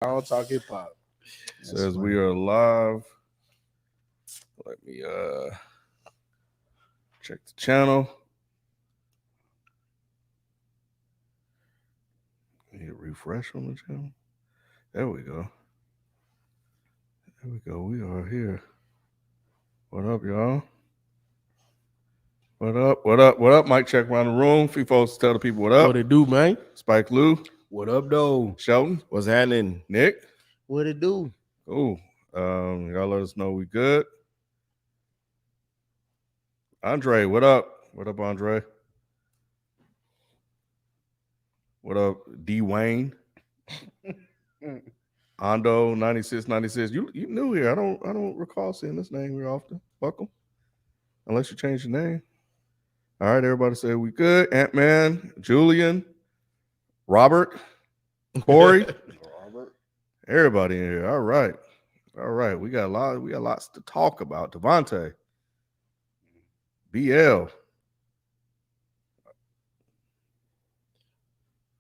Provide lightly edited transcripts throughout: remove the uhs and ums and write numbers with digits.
I don't talk hip hop. Says we are live. Let me check the channel. Hit refresh on the channel. There we go. There we go. We are here. What up, y'all? What up? What up? What up? Mic check around the room. Few folks tell the people what up. What it do, man? Spike Lou. What up, though? Shelton. What's happening? Nick. What it do? Cool. Y'all let us know we good. Andre, what up? What up, Andre? What up, D Wayne? Ondo 9696. You new here. I don't recall seeing this name here often. Welcome. Unless you change your name. All right, everybody say we good. Ant-Man, Julian, Robert, Corey. Robert. Everybody in here. All right. All right. We got lots to talk about. Devontae. BL.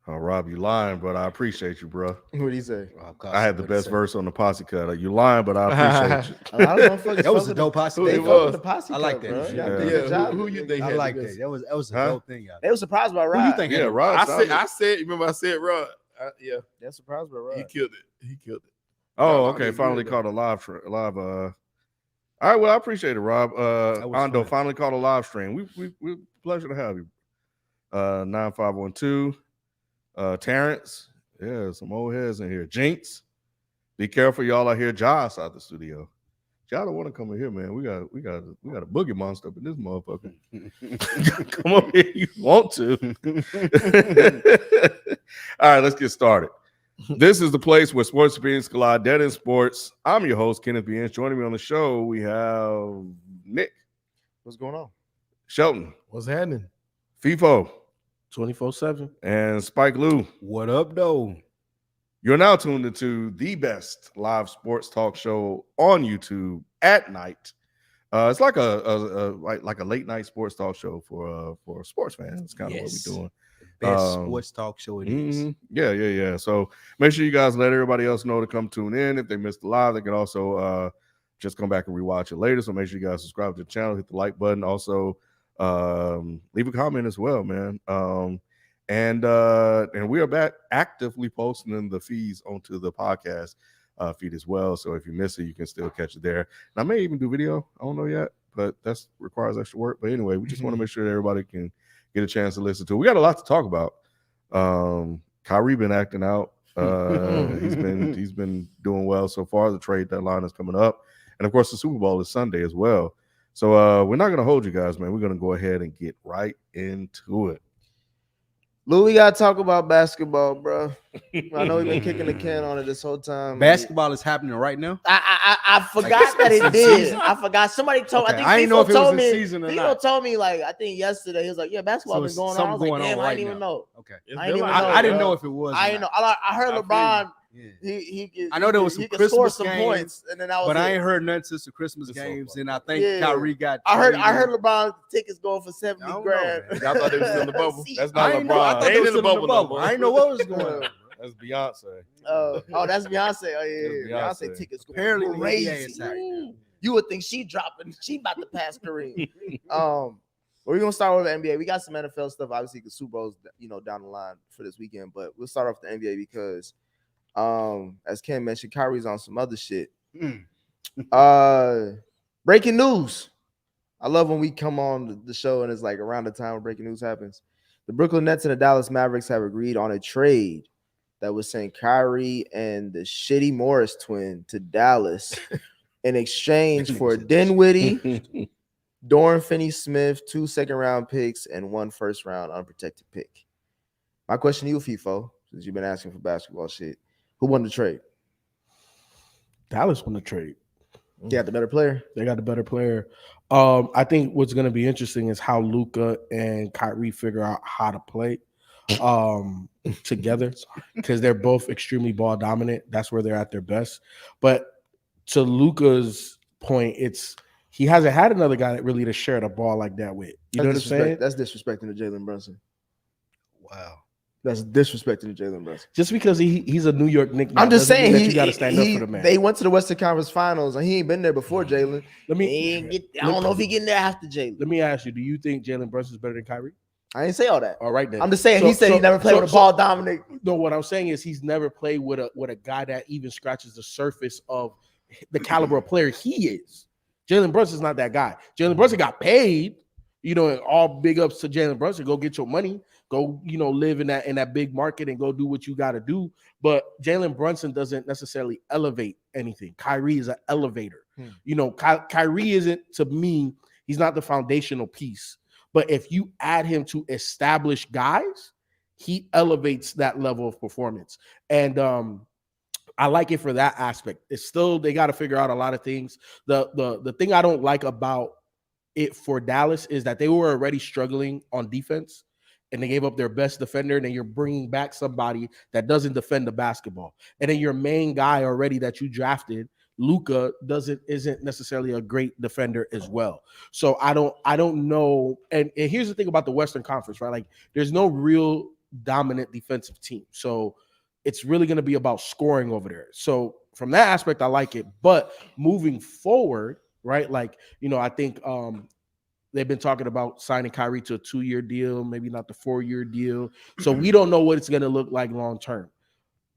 Oh, Rob, you lying, but I appreciate you, bro. What do you say? I had the best verse on the posse cut. You lying, but I appreciate you. A lot of motherfuckers That was fuck a dope posse. They They fuck was. with the posse I like cut, that. bro. shit. Yeah. Yeah, Good job. who you think I had like the that. best? That was a Huh? dope thing. They were surprised by Rod. Who you think? Yeah, had Rob. I said. Remember, I said, Rod. Yeah, They're surprised by Rod. he killed it. He killed it. Oh, Rob okay. did Finally good, caught a live. All right. Well, I appreciate it, Rob. was Ondo fun. finally caught a live stream. We pleasure to have you. 9512. Terrence. Yeah, some old heads in here. Jinx. Be careful, y'all out here. Josh out the studio. Y'all don't want to come in here, man. We got a boogie monster up in this motherfucker. Come on here, you want to. All right, let's get started. This is the place where sports opinions collide. Dead in sports. I'm your host, Kenneth Beans. Joining me on the show, we have Nick, What's going on? Shelton, What's happening? FIFO, 24/7. and Spike Lou. What up, though? You're now tuned into the best live sports talk show on YouTube at night. It's like a late night sports talk show for sports fans. It's kind of Yes. what we're doing. Best sports talk show it is. Mhm. Yeah. So make sure you guys let everybody else know to come tune in. If they missed the live, they can also just come back and rewatch it later. So make sure you guys subscribe to the channel, hit the like button. Also, leave a comment as well, man. And we are back actively posting in the feeds onto the podcast feed as well. So if you miss it, you can still catch it there. And I may even do video. I don't know yet, but that requires extra work. But anyway, we just want to make sure that everybody can get a chance to listen to it. We got a lot to talk about. Kyrie been acting out. He's been doing well so far. The trade deadline is coming up, and of course the Super Bowl is Sunday as well. So we're not gonna hold you guys, man. We're gonna go ahead and get right into it. Lou, we gotta talk about basketball, bro. I know we've been kicking the can on it this whole time. Basketball is happening right now. I forgot that it did. I forgot. Somebody told. Okay, I think I didn't know if it was told in me. season or Fico not. told me like I think yesterday. He was like, "Yeah, basketball So been it's going on." I something was like, going on "Damn, I right didn't even now. know." Okay. It's I didn't been even like- know, I didn't bro. know if it was. I or didn't know. not. I heard I feel LeBron. Yeah. He could, I know there was he some could score Christmas some games, points, and then I was. But I it. ain't heard nothing since the Christmas It's so games, fucking and I think Yeah. Kyrie got. I heard traded. LeBron tickets going for I 70 don't know, grand. man. Y'all thought they was still in the bubble? That's I not ain't know. I LeBron. thought They they ain't was in the still in the bubble no bubble. more. I didn't know what was going on. That's Beyonce. Oh, that's Beyonce. Oh yeah, That's Beyonce Beyonce. tickets going Apparently, the NBA crazy. is out here. You would think she dropping. She about to pass Kareem. We're gonna start with the NBA. We got some NFL stuff. Obviously, the Super Bowl's down the line for this weekend, but we'll start off the NBA because, as Ken mentioned, Kyrie's on some other shit. Breaking news. I love when we come on the show and it's like around the time when breaking news happens. The Brooklyn Nets and the Dallas Mavericks have agreed on a trade that would send Kyrie and the shitty Morris twin to Dallas in exchange for Dinwiddie, Dorian Finney-Smith, 2 second-round picks, and 1 first-round unprotected pick. My question to you, FIFO, since you've been asking for basketball shit, who won the trade? Dallas won the trade. They got the better player. They got the better player. I think what's going to be interesting is how Luka and Kyrie figure out how to play together because they're both extremely ball dominant. That's where they're at their best. But to Luka's point, he hasn't had another guy that really to share the ball like that with. You know what I'm saying? That's disrespecting to Jalen Brunson. Wow. That's disrespecting Jalen Brunson. Just because he's a New York Knick. I'm just saying that you got to stand up for the man. They went to the Western Conference Finals and he ain't been there before Jalen. I don't know if he getting there after Jalen. Let me ask you: do you think Jalen Brunson is better than Kyrie? I didn't say all that. All right, then. I'm just saying he said he never played with a ball dominant. No, what I'm saying is he's never played with a guy that even scratches the surface of the caliber of player he is. Jalen Brunson's not that guy. Jalen Brunson got paid. You know, and all big ups to Jalen Brunson. Go get your money. Go, live in that big market and go do what you got to do. But Jalen Brunson doesn't necessarily elevate anything. Kyrie is an elevator. Kyrie isn't, to me, he's not the foundational piece. But if you add him to established guys, he elevates that level of performance. And I like it for that aspect. It's still, they got to figure out a lot of things. The thing I don't like about it for Dallas is that they were already struggling on defense and they gave up their best defender, and then you're bringing back somebody that doesn't defend the basketball. And then your main guy already that you drafted, Luka, isn't necessarily a great defender as well. So I don't know. And here's the thing about the Western Conference, right? Like there's no real dominant defensive team. So it's really going to be about scoring over there. So from that aspect, I like it. But moving forward, right? Like, I think they've been talking about signing Kyrie to a 2-year deal, maybe not the 4-year deal. So we don't know what it's going to look like long term.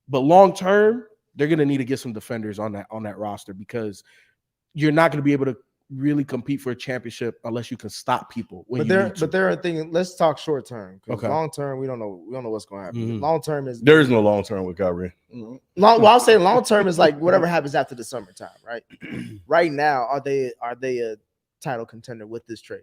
But long term, they're going to need to get some defenders on that roster because you're not going to be able to really compete for a championship unless you can stop people. But they're thinking. Let's talk short term. Okay. Long term, we don't know what's going to happen. Mm-hmm. Long term is there is no long term with Kyrie. Mm-hmm. I'll say long term is like whatever happens after the summertime, right? Right now, are they a title contender with this trade?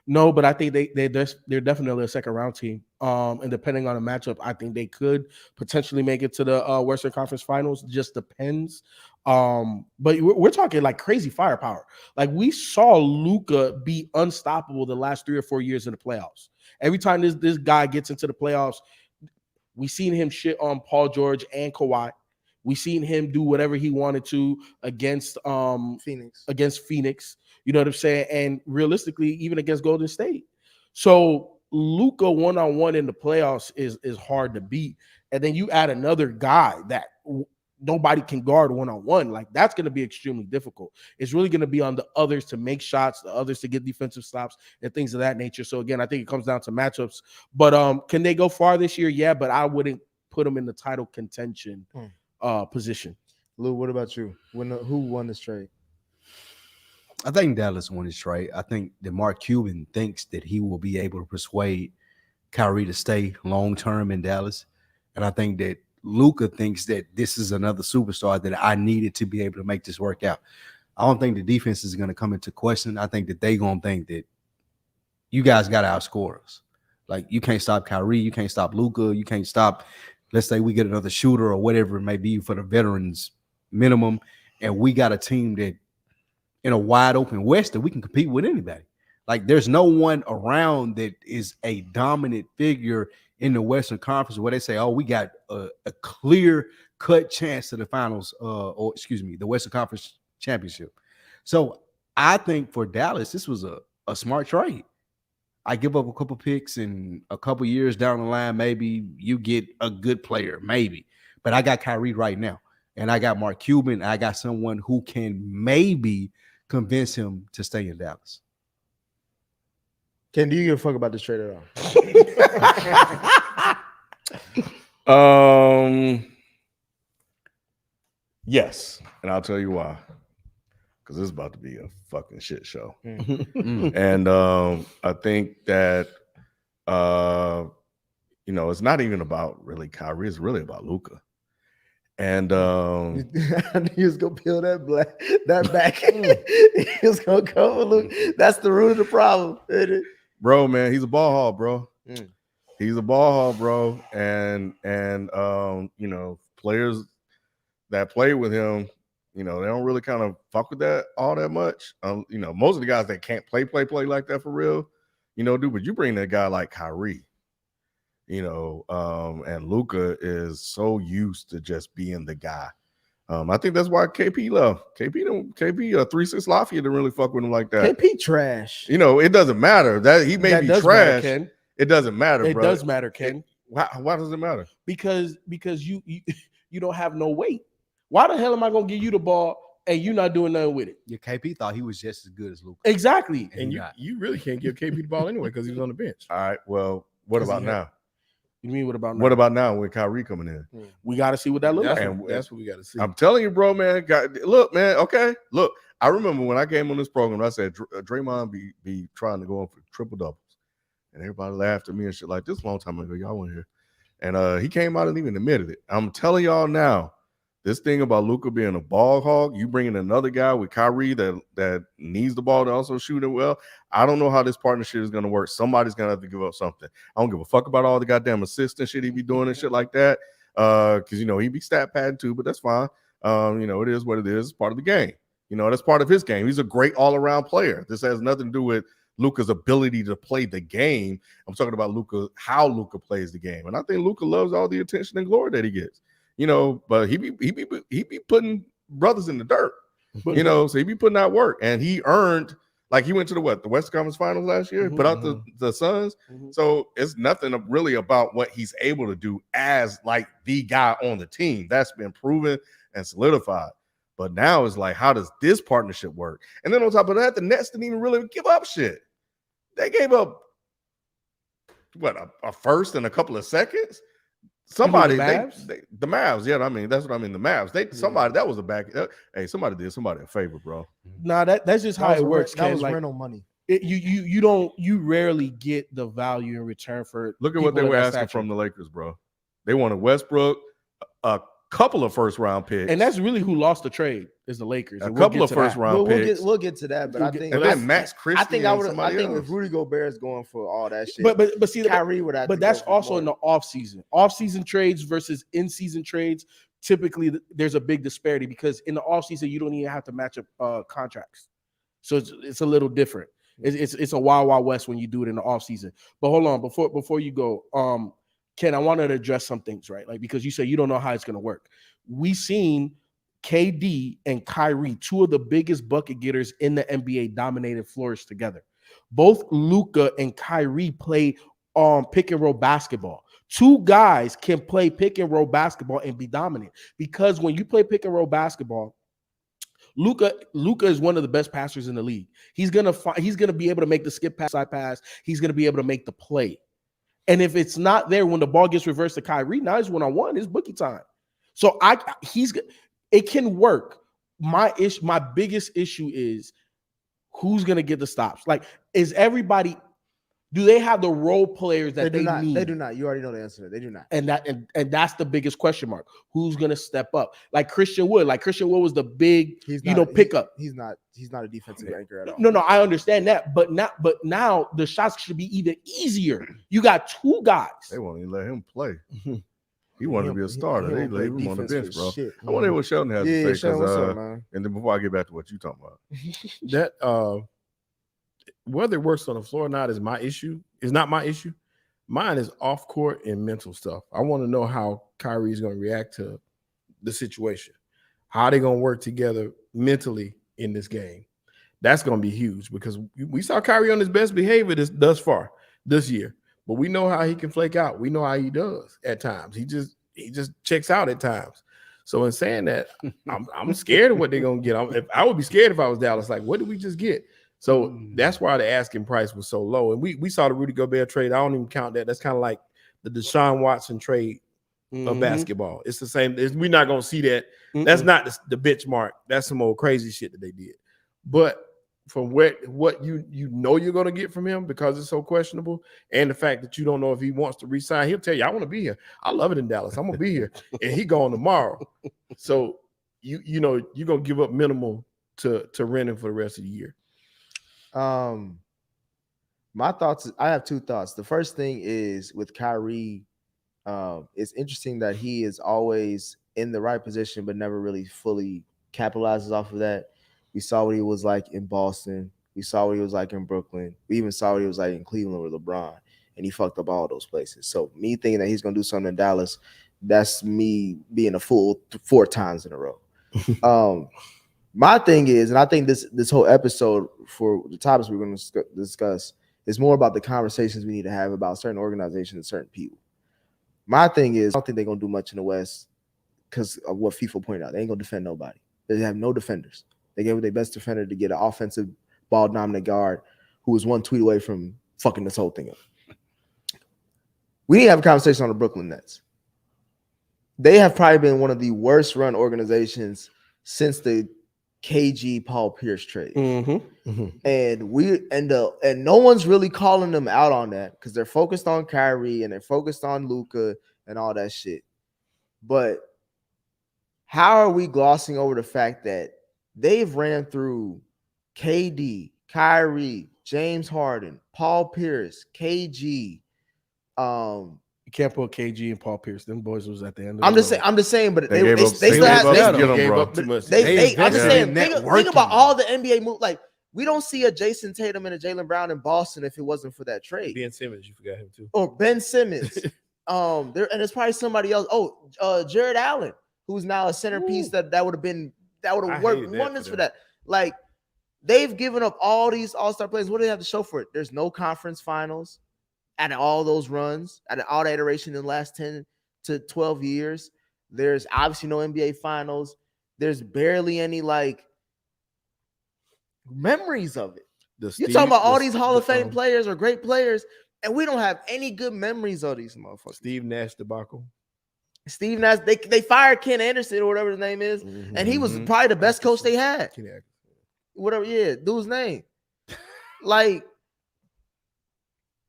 No, but I think they're definitely a second round team. And depending on the matchup, I think they could potentially make it to the Western Conference Finals. Just depends. But we're talking like crazy firepower. Like we saw Luka be unstoppable the last 3 or 4 years in the playoffs. Every time this guy gets into the playoffs, we seen him shit on Paul George and Kawhi. We seen him do whatever he wanted to against Phoenix. You know what I'm saying? And realistically, even against Golden State. So Luka one-on-one in the playoffs is hard to beat. And then you add another guy that nobody can guard one-on-one. Like that's going to be extremely difficult. It's really going to be on the others to make shots, the others to get defensive stops and things of that nature. So again, I think it comes down to matchups. But can they go far this year? Yeah, but I wouldn't put them in the title contention position. Lou, what about you? Who won this trade? I think Dallas won this trade. I think that Mark Cuban thinks that he will be able to persuade Kyrie to stay long-term in Dallas. And I think that Luka thinks that this is another superstar that I needed to be able to make this work out. I don't think the defense is going to come into question. I think that they're going to think that you guys got to outscore us. Like, you can't stop Kyrie. You can't stop Luka. You can't stop, let's say we get another shooter or whatever it may be for the veterans minimum. And we got a team that in a wide open West that we can compete with anybody. Like there's no one around that is a dominant figure in the Western Conference where they say, oh, we got a clear cut chance to the finals, the Western Conference championship. So I think for Dallas, this was a smart trade. I give up a couple picks and a couple years down the line, maybe you get a good player, maybe. But I got Kyrie right now. And I got Mark Cuban. I got someone who can maybe convince him to stay in Dallas. Ken, do you give a fuck about this trade at all? Yes, and I'll tell you why. Because this is about to be a fucking shit show. And I think that it's not even about really Kyrie. It's really about Luka. And I knew he was gonna peel that back. He was gonna come with Luka. That's the root of the problem, bro. Man, he's a ball hog, bro. He's a ball hog, bro. And players that play with him, they don't really kind of fuck with that all that much. Most of the guys that can't play like that for real, but you bring that guy like Kyrie. And Luka is so used to just being the guy. I think that's why KP left. KP 3-6 Lafayette didn't really fuck with him like that. KP trash. It doesn't matter that he may be trash. Matter, it doesn't matter. It bro. does matter, Ken. Why does it matter? Because you don't have no weight. Why the hell am I gonna give you the ball and you not doing nothing with it? Your KP thought he was just as good as Luka. Exactly. And you really can't give KP the ball anyway because he was on the bench. All right. Well, what about now? You mean what about now? What about now with Kyrie coming in? We got to see what that looks like. That's what we got to see. I'm telling you, bro, man. Look, man. Okay, look. I remember when I came on this program, I said Draymond be trying to go on for triple doubles, and everybody laughed at me and shit like this. A long time ago, y'all weren't here, and he came out and even admitted it. I'm telling y'all now, this thing about Luka being a ball hog, you bringing another guy with Kyrie that needs the ball to also shoot it well. I don't know how this partnership is going to work. Somebody's going to have to give up something. I don't give a fuck about all the goddamn assists and shit he be doing and shit like that. Because he be stat padding too, but that's fine. It is what it is. It's part of the game. That's part of his game. He's a great all-around player. This has nothing to do with Luka's ability to play the game. I'm talking about how Luka plays the game. And I think Luka loves all the attention and glory that he gets. But he be putting brothers in the dirt. So he be putting out work. And he earned, like, he went to the Western Conference Finals last year, put out the Suns. So it's nothing really about what he's able to do as like the guy on the team. That's been proven and solidified. But now it's like, how does this partnership work? And then on top of that, the Nets didn't even really give up shit. They gave up a first and a couple of seconds. Somebody, the Mavs. Yeah, that's what I mean. The Mavs. Somebody that was a back. Hey, somebody did somebody a favor, bro. Nah, that's just how it works. That was rental money. You rarely get the value in return for. Look at what they were asking from the Lakers, bro. They wanted Westbrook, a couple of first round picks, and that's really who lost the trade is the Lakers. A couple of first round picks. We'll get to that, but I think and then Max Christie. I think if Rudy Gobert is going for all that shit, but see, Kyrie would have. But that's also in the off-season trades versus in-season trades. Typically, there's a big disparity because in the off-season you don't even have to match up contracts, so it's a little different. It's a wild west when you do it in the off-season. But hold on, before you go, Ken, I wanted to address some things, right? Like, because you say you don't know how it's going to work. We seen KD and Kyrie, two of the biggest bucket getters in the NBA, dominated flourish together. Both Luka and Kyrie play pick and roll basketball. Two guys can play pick and roll basketball and be dominant because when you play pick and roll basketball, Luka is one of the best passers in the league. He's gonna be able to make the skip pass, side pass. He's gonna be able to make the play. And if it's not there when the ball gets reversed to Kyrie, now it's one-on-one. It's bookie time. So it can work. My biggest issue is who's gonna get the stops. Like, is everybody? Do they have the role players that they need? They do not. You already know the answer to that. They do not. And that's the biggest question mark. Who's gonna step up? Like Christian Wood. Like Christian Wood was the big, pickup. He's not a defensive anchor at all. No, I understand that. But now the shots should be even easier. You got two guys. They won't even let him play. He wanted to be a starter. They leave him on the bench, bro. I wonder what Sheldon has to say. Sheldon, what's up, man? And then before I get back to what you talking about, that whether it works on the floor or not is my issue. It's not my issue. Mine is off court and mental stuff. I want to know how Kyrie is going to react to the situation. How are they going to work together mentally in this game? That's going to be huge because we saw Kyrie on his best behavior thus far this year. But we know how he can flake out. We know how he does at times. He just checks out at times. So in saying that, I'm scared of what they're going to get. I would be scared if I was Dallas. Like, what did we just get? So that's why the asking price was so low. And we saw the Rudy Gobert trade. I don't even count that. That's kind of like the Deshaun Watson trade of basketball. It's the same. We're not going to see that. That's not the benchmark. That's some old crazy shit that they did. But from what you know you're going to get from him because it's so questionable, and the fact that you don't know if he wants to resign, he'll tell you, I want to be here. I love it in Dallas. I'm going to be here. And he going tomorrow. So, you know, you're going to give up minimal to rent him for the rest of the year. My thoughts, I have two thoughts. The first thing is with Kyrie, it's interesting that he is always in the right position, but never really fully capitalizes off of that. We saw what he was like in Boston. We saw what he was like in Brooklyn. We even saw what he was like in Cleveland with LeBron, and he fucked up all those places. So me thinking that he's going to do something in Dallas, that's me being a fool 4 times in a row. My thing is, and I think this whole episode for the topics we're going to discuss is more about the conversations we need to have about certain organizations and certain people. My thing is, I don't think they're gonna do much in the West because of what FIFA pointed out. They ain't gonna defend nobody. They have no defenders. They gave their best defender to get an offensive ball dominant guard who was one tweet away from fucking this whole thing up. We need to have a conversation on the Brooklyn Nets. They have probably been one of the worst run organizations since the KG Paul Pierce trade. And no one's really calling them out on that because they're focused on Kyrie and they're focused on Luka and all that shit. But how are we glossing over the fact that they've ran through KD, Kyrie, James Harden, Paul Pierce, KG? You can't put KG and Paul Pierce. Them boys was at the end. I'm just saying, but They they gave up- still they have. gave up They, too much. I'm just saying. invested in Think about networking. all the NBA moves. Like we don't see a Jason Tatum and a Jaylen Brown in Boston if it wasn't for that trade. Ben Simmons, you forgot him too. Or Ben Simmons. There and it's probably somebody else. Jared Allen, who's now a centerpiece that would have worked hated that wonders for for them. that. Like they've given up all these all-star players. What do they have to show for it? There's no conference finals out of all those runs, out of all the iteration in the last 10 to 12 years. There's obviously no NBA finals. There's barely any like memories of it. You're talking about all these Hall of Fame players or great players, and we don't have any good memories of these motherfuckers. Steve Nash debacle. Steve Nash, they fired Ken Anderson or whatever his name is, and he was probably the best coach they had. Whatever, yeah, dude's name. Like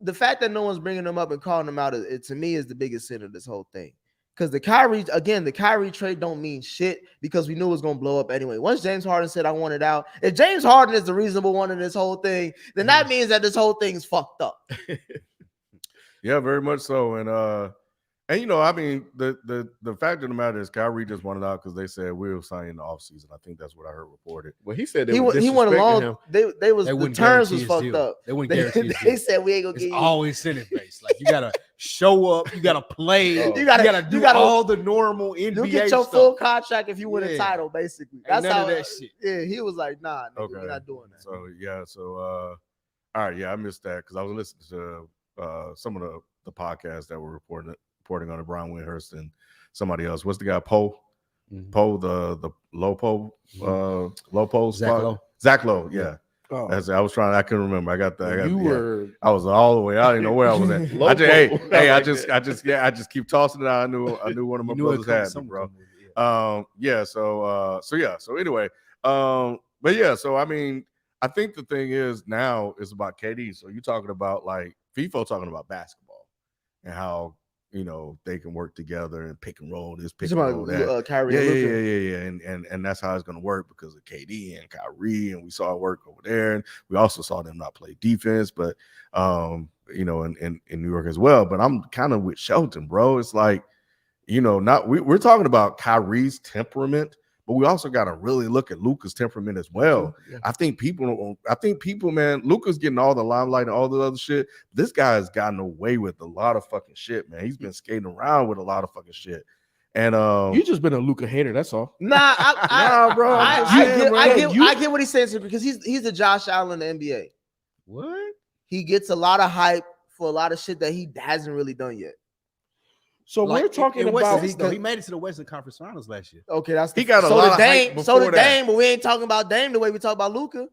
the fact that no one's bringing them up and calling them out, it to me is the biggest sin of this whole thing. Because the Kyrie trade don't mean shit because we knew it was gonna blow up anyway. Once James Harden said I want it out, if James Harden is the reasonable one in this whole thing, then that means that this whole thing is fucked up. Yeah, very much so. And you know, I mean, the fact of the matter is Kyrie just wanted out because they said we'll sign in the offseason. I think that's what I heard reported. Well, he said He went along. him. The wouldn't terms guarantee was his fucked deal. up. They wouldn't They, guarantee his they deal. said we ain't gonna It's get you. always incentive based. Like you gotta show up, you gotta play, Oh. you gotta do all the normal NBA You get your stuff. full contract if you win a Yeah. title, basically. Ain't That's none how of that shit. Yeah, he was like, nah, nigga, Okay. we're not doing that. So yeah, all right, yeah, I missed that because I was listening to some of the podcasts that were reporting on it. Brian Windhurst and somebody else. What's the guy? Poe? Poe, the low Poe, low Poe. Zach Lowe. Yeah. Oh, I was trying. I couldn't remember. were. I was all the way. I didn't know where I was at. I just keep tossing it out. I knew one of my brothers had me, bro. So anyway, but yeah, so I mean, I think the thing is now is about KD. So you're talking about like FIFA talking about basketball and how they can work together and pick and roll this, pick and roll that. Kyrie and Luka. And that's how it's going to work because of KD and Kyrie, and we saw it work over there, and we also saw them not play defense, but in New York as well. But I'm kind of with Shelton, bro. It's like we're talking about Kyrie's temperament, but we also got to really look at Luka's temperament as well. Yeah. I think people, man, Luka's getting all the limelight and all the other shit. This guy has gotten away with a lot of fucking shit, man. He's been skating around with a lot of fucking shit. And You just been a Luka hater, that's all. Nah, bro. I get what he's saying because he's the Josh Allen in the NBA. What? He gets a lot of hype for a lot of shit that he hasn't really done yet. So we're talking about he made it to the Western Conference Finals last year. Okay, that's he got a lot of hype so before did Dame, but we ain't talking about Dame the way we talk about Luka.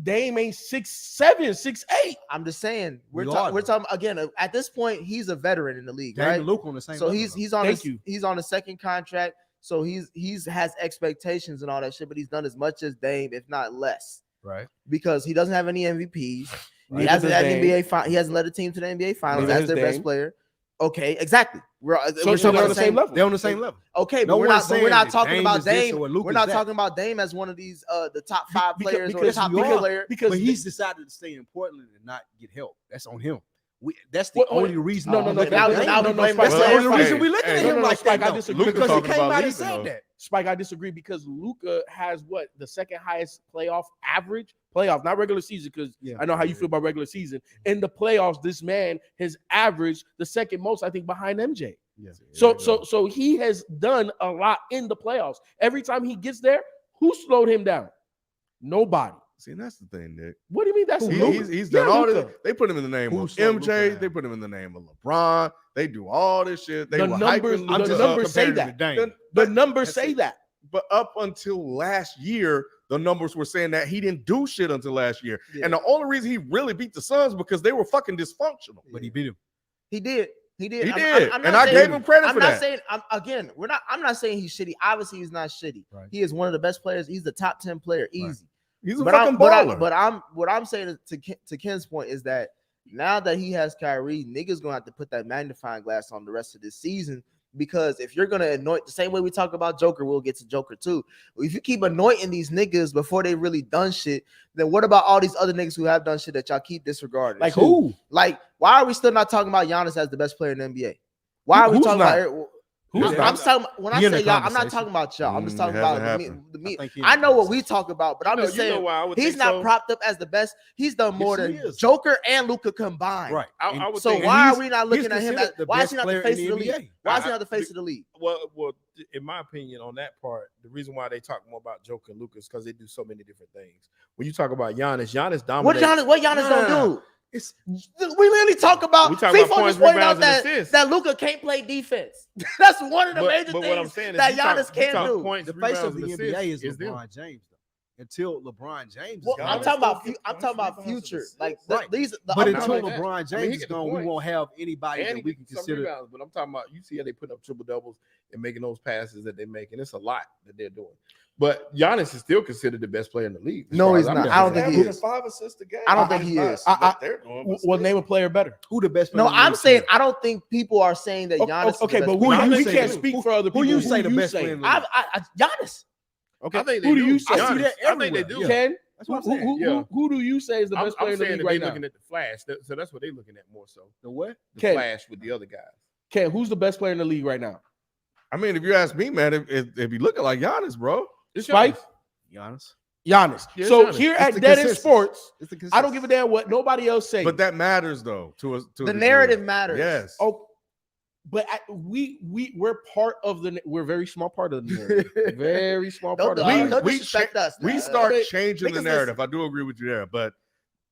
Dame ain't 6'7", 6'8". I'm just saying we're We are, talking again. At this point, he's a veteran in the league, Dame right? and Luka on the same. So level, he's though. on he's on a second contract. So he's has expectations and all that shit, but he's done as much as Dame, if not less, right? because he doesn't have any MVPs. Right. He hasn't had NBA. He hasn't led a team to the NBA Finals Neither as their has best Dame. player. Okay, exactly. We're So they're on the same level. They're on the same level. Okay, No but we're one's not saying that talking Dame about is this Dame. or Luka's We're not that. talking about Dame as one of these the top five players or the because top we bigger are. player. Because But he's decided to stay in Portland and not get help. That's on him. That's the Wait, only reason. no, I'm no, looking now- at Dame. now we blame That's that the player. only reason Hey, we looking hey, at no, him no, like Spike, that. I though. disagree. Luka's Because he talking came about out and leaving, said though. that. Spike, I disagree because Luka has what the second highest playoff average, not regular season. Because I know how you feel about regular season. In the playoffs, this man has averaged the second most, I think, behind MJ. Yeah. So he has done a lot in the playoffs. Every time he gets there, who slowed him down? Nobody. See, that's the thing, Nick. What do you mean? That's He's done all Luka. this. They put him in the name Who of slowed Luka MJ. down? They put him in the name of LeBron. They do all this shit. They The were numbers- hyping the Luka numbers up. say compared to that. Dame. The numbers That's say it. that. But up until last year, the numbers were saying that he didn't do shit until last year. Yeah. And the only reason he really beat the Suns because they were fucking dysfunctional. But he beat him. He did. He did. He I'm- did. I'm And not I saying- gave him credit I'm for not that. saying. I'm not saying he's shitty. Obviously, he's not shitty. Right. He is one of the best players. He's the top 10 player, easy. Right. He's a But fucking baller. what I'm saying to Ken's point is that now that he has Kyrie, niggas gonna have to put that magnifying glass on the rest of this season. Because if you're gonna anoint the same way we talk about Joker, we'll get to Joker too. If you keep anointing these niggas before they really done shit, then what about all these other niggas who have done shit that y'all keep disregarding? Like who? Like, why are we still not talking about Giannis as the best player in the NBA? Why are we Who's talking not? about? Who's I'm not? talking when I He in say the y'all, I'm not conversation. talking about y'all. I'm just talking hasn't about happened. the I think he in I the know what we conversation. talk about, but I'm just saying why I would he's think not so. propped up as the best. He's done more Yes, he than is. Joker and Luka combined. Right. I would So think, why he's- are we not looking at him as considered the why is best he not the player in face the of the league? NBA. Why is he not the face of the league? well, in my opinion, on that part, the reason why they talk more about Joker and Lucas because they do so many different things. When you talk about Giannis What dominates. Giannis don't do? It's We literally talk about We talk FIFA about points, just pointed out rebounds, and assists. that Luka can't play defense. That's one of the major but things what I'm saying is that you talk- Giannis you can talk do. Points, the face rebounds, of the and NBA assists is them. LeBron James. Though. Until LeBron James Well, is I'm gone. talking about Giannis I'm talking about future. Like Right. these. But I'm until talking like that. LeBron I James mean, he is get the gone, we points. won't have anybody And that he we gets can some consider. rebounds, but I'm talking about you see how they put up triple doubles and making those passes that they're making. It's a lot that they're doing. But Giannis is still considered the best player in the league. as No, far he's as I'm not. concerned. I don't think he Averaging is. 5 assists a game. I don't think It's he not is. what they're doing, but Well, still. name a player better. Who the best player? No, in the I'm league saying today? I don't think people are saying that Giannis. is the Okay, best but player. I we think can't so. speak for other Who people. you say the best say? player in the league? Giannis. Okay, I think they who do you say? I see Giannis. that I think they everywhere. do. Yeah. Ken, That's what I'm saying. Yeah. who do you say is the I'm best player in the saying league that right they're now? looking at the flash. So that's what they're looking at more so. The what? The Okay. flash with the other guys. Ken, who's the best player in the league right now? I mean, if you ask me, man, if you looking like Giannis, bro, It's Spike? Giannis. Giannis. Giannis. Yeah, So Giannis. here It's at the Dead End consensus. Sports, It's the I don't give a damn what nobody else says. but that matters though to us. The narrative matters. Yes. Oh, but we're part of we're a very small part of the narrative. Very small part of the Don't narrative. disrespect us. We start But changing the niggas narrative. I do agree with you there, but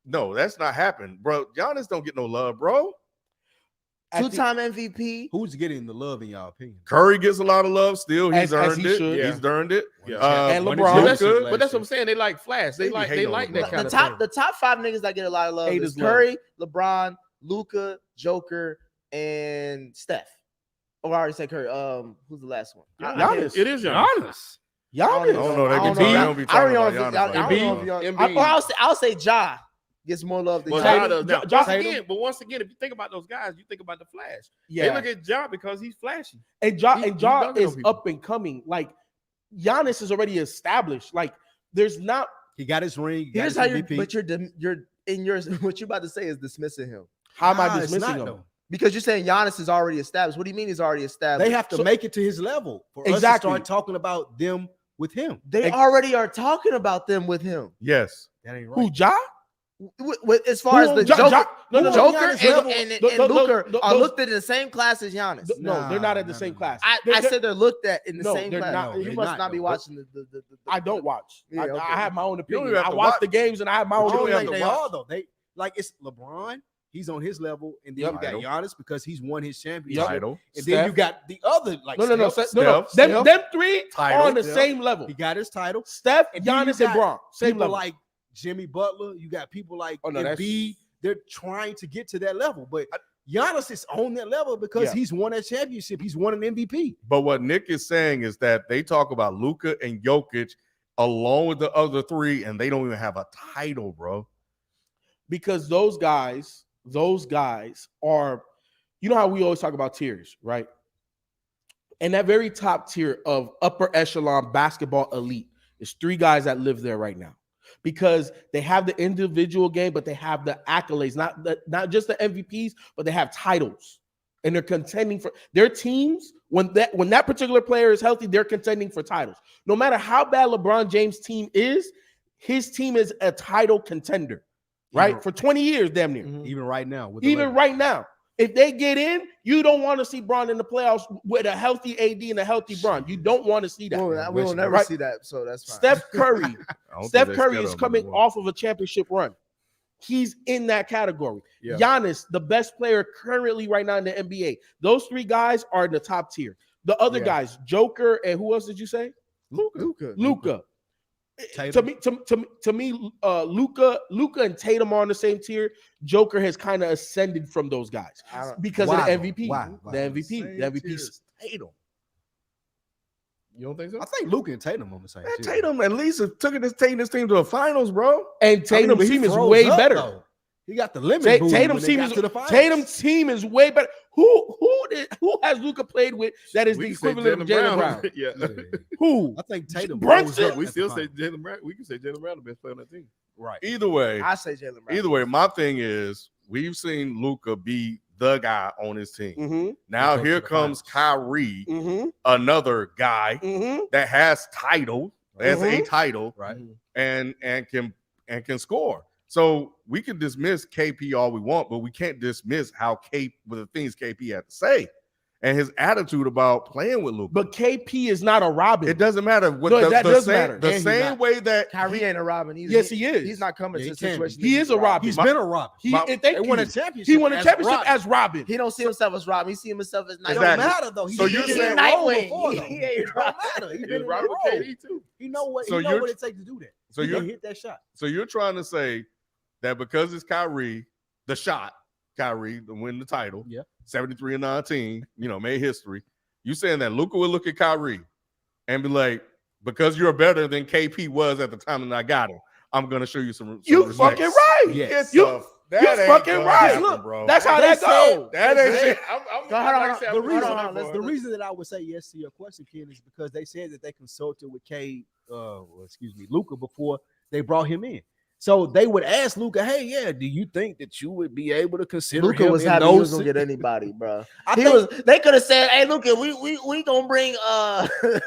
no, that's not happening, bro. Giannis don't get no love, bro. At the- Two-time MVP. Who's getting the love in y'all opinion? Curry gets a lot of love still. He's As earned he it. should. He's earned it. Yeah. And One LeBron. is Luka, last But that's what I'm year. saying. They like flash. They They be like hating on that LeBron. kind The of top thing. the top 5 niggas that get a lot of love Haters is love. Curry, LeBron, Luka, Joker, and Steph. Oh, I already said Curry. Who's the last one? I can't- Giannis. It is Giannis. I Giannis. don't know. They I can don't tell know. you don't be I talking don't about know if Giannis. I like don't that, know bro. if y'all- Embiid. I'll say Ja gets more love than But Ja. Ja does. Now, Ja- once again, if you think about those guys, you think about the flash. They Yeah, look at Ja because he's flashy. and Ja He's dunking is on people. up and coming. Like Giannis is already established. Like there's not. He got his ring. He got Here's his how you're, MVP. but you're in yours. What you're about to say is dismissing him How am I Nah, it's dismissing not, him? though. because you're saying Giannis is already established. What do you mean he's already established? They have to So- make it to his level for us Exactly. to start talking about them with him. They already are talking about them with him. Yes. That ain't Who Ja? As far as Who the on Ja- Joker, Ja- no, no, no, Joker Giannis and, level- and, the- and the- Luka the- are those- looked at in the same class as Giannis. No, they're not at the Nah, same nah, class. I They're- said they're looked at in the No, same they're class. not. You They're must not, not be though. watching the I don't watch. Yeah, I, okay. I have my own don't opinion. even have I to watch watch. the games and I have my I own don't don't have opinion. think to they watch. are though. They like it's LeBron. He's on his level, and then Yep. you got Title. Giannis because he's won his championship. Title. And then you Steph. got the other like No. Steph. Them Steph. them three Title. are on the Steph. same level. He got his title. Steph, And then you Giannis, and got Bron. Same People level. like Jimmy Butler. You got people like Oh, no, that's- Embiid. They're trying to get to that level, but Giannis is on that level because Yeah. he's won a championship. He's won an MVP. But what Nick is saying is that they talk about Luka and Jokic along with the other three, and they don't even have a title, bro. Because those guys are, you know how we always talk about tiers, right? And that very top tier of upper echelon basketball elite is 3 guys that live there right now. Because they have the individual game, but they have the accolades, not just the MVPs, but they have titles. And they're contending for their teams. When that particular player is healthy, they're contending for titles. No matter how bad LeBron James' team is, his team is a title contender, right? Even- For 20 years, damn near. Mhm. Even right now, with the Even Lakers. right now. If they get in, you don't want to see Bron in the playoffs with a healthy AD and a healthy Bron. You don't want to see that. We will never see that, so that's fine. Steph Curry. I don't Steph think they Curry scared is of him coming anymore. off of a championship run. He's in that category. Yeah. Giannis, the best player currently right now in the NBA. Those three guys are in the top tier. The other guys, Joker, and who else did you say? Luka. To me, Luka and Tatum are on the same tier. Joker has kind of ascended from those guys because of the MVP. Why? The MVP is Tatum. You don't think so? I think Luka and Tatum on the same Man, tier. Tatum at least taking this team to the finals, bro. And Tatum's but he team is throws way up, better. though. He got the lemon. booty Tatum's when they team got is to the finals. Tatum's team is way better. Who has Luka played with that is We the can say equivalent of Jaylen Brown? Yeah. Who? I think Tatum. Brunson? rose up We at still the say finals. Jaylen Brown. We can say Jaylen Brown the best player on that team. Right. Either way, I say Jaylen Brown. my thing is we've seen Luka be the guy on his team. Mm-hmm. Now Go to here the comes Kyrie, Mm-hmm. another guy Mm-hmm. that has title, has a title, Right. and can score. So we can dismiss KP all we want, but we can't dismiss the things KP had to say and his attitude about playing with Luka. But KP is not a Robin. It doesn't matter. No, that does matter. The And he same not. way that Kyrie ain't a Robin either. Yes, he is. He's not coming Yeah, to he the can be. situation. He is a Robin. He's been a Robin. Thank They won you. a championship. He won a as championship Robin. as Robin. He don't see himself as Robin. He see himself as It Nightwing. don't Exactly. matter though. So you're been saying in that role Nightwing. before, though. He It don't matter. He He's been in Robert that role. KD too. He know what. So He know you're- what it takes to do that. so He you're can hit that shot. So you're trying to say that because it's Kyrie, the shot, Kyrie to win the title, Yeah. 73-19, made history. You saying that Luka would look at Kyrie and be like, because you're better than KP was at the time that I got him, I'm gonna show you some You respect. fucking right. Yes. You That you ain't fucking gonna right. happen, Look, bro. that's how They that said- goes. That ain't shit. The reason that I would say yes to your question, Ken, is because they said that they consulted with Luka before they brought him in. So they would ask Luka, "Hey, yeah, do you think that you would be able to consider Luka him was in happy he was those?" gonna get anybody, bro. I He think was. They could have said, "Hey, Luka, we gonna bring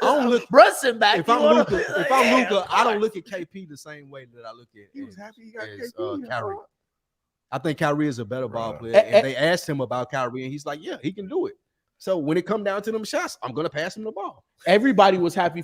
don't look- Brunson back." if You I'm wanna- Luka, Yeah, I don't look at KP the same way that I look at. He was happy he got as, KP. Kyrie. I think Kyrie is a better ball Bruh. player. And they asked him about Kyrie, and he's like, "Yeah, he can do it." So when it come down to them shots, I'm gonna pass him the ball. Everybody was happy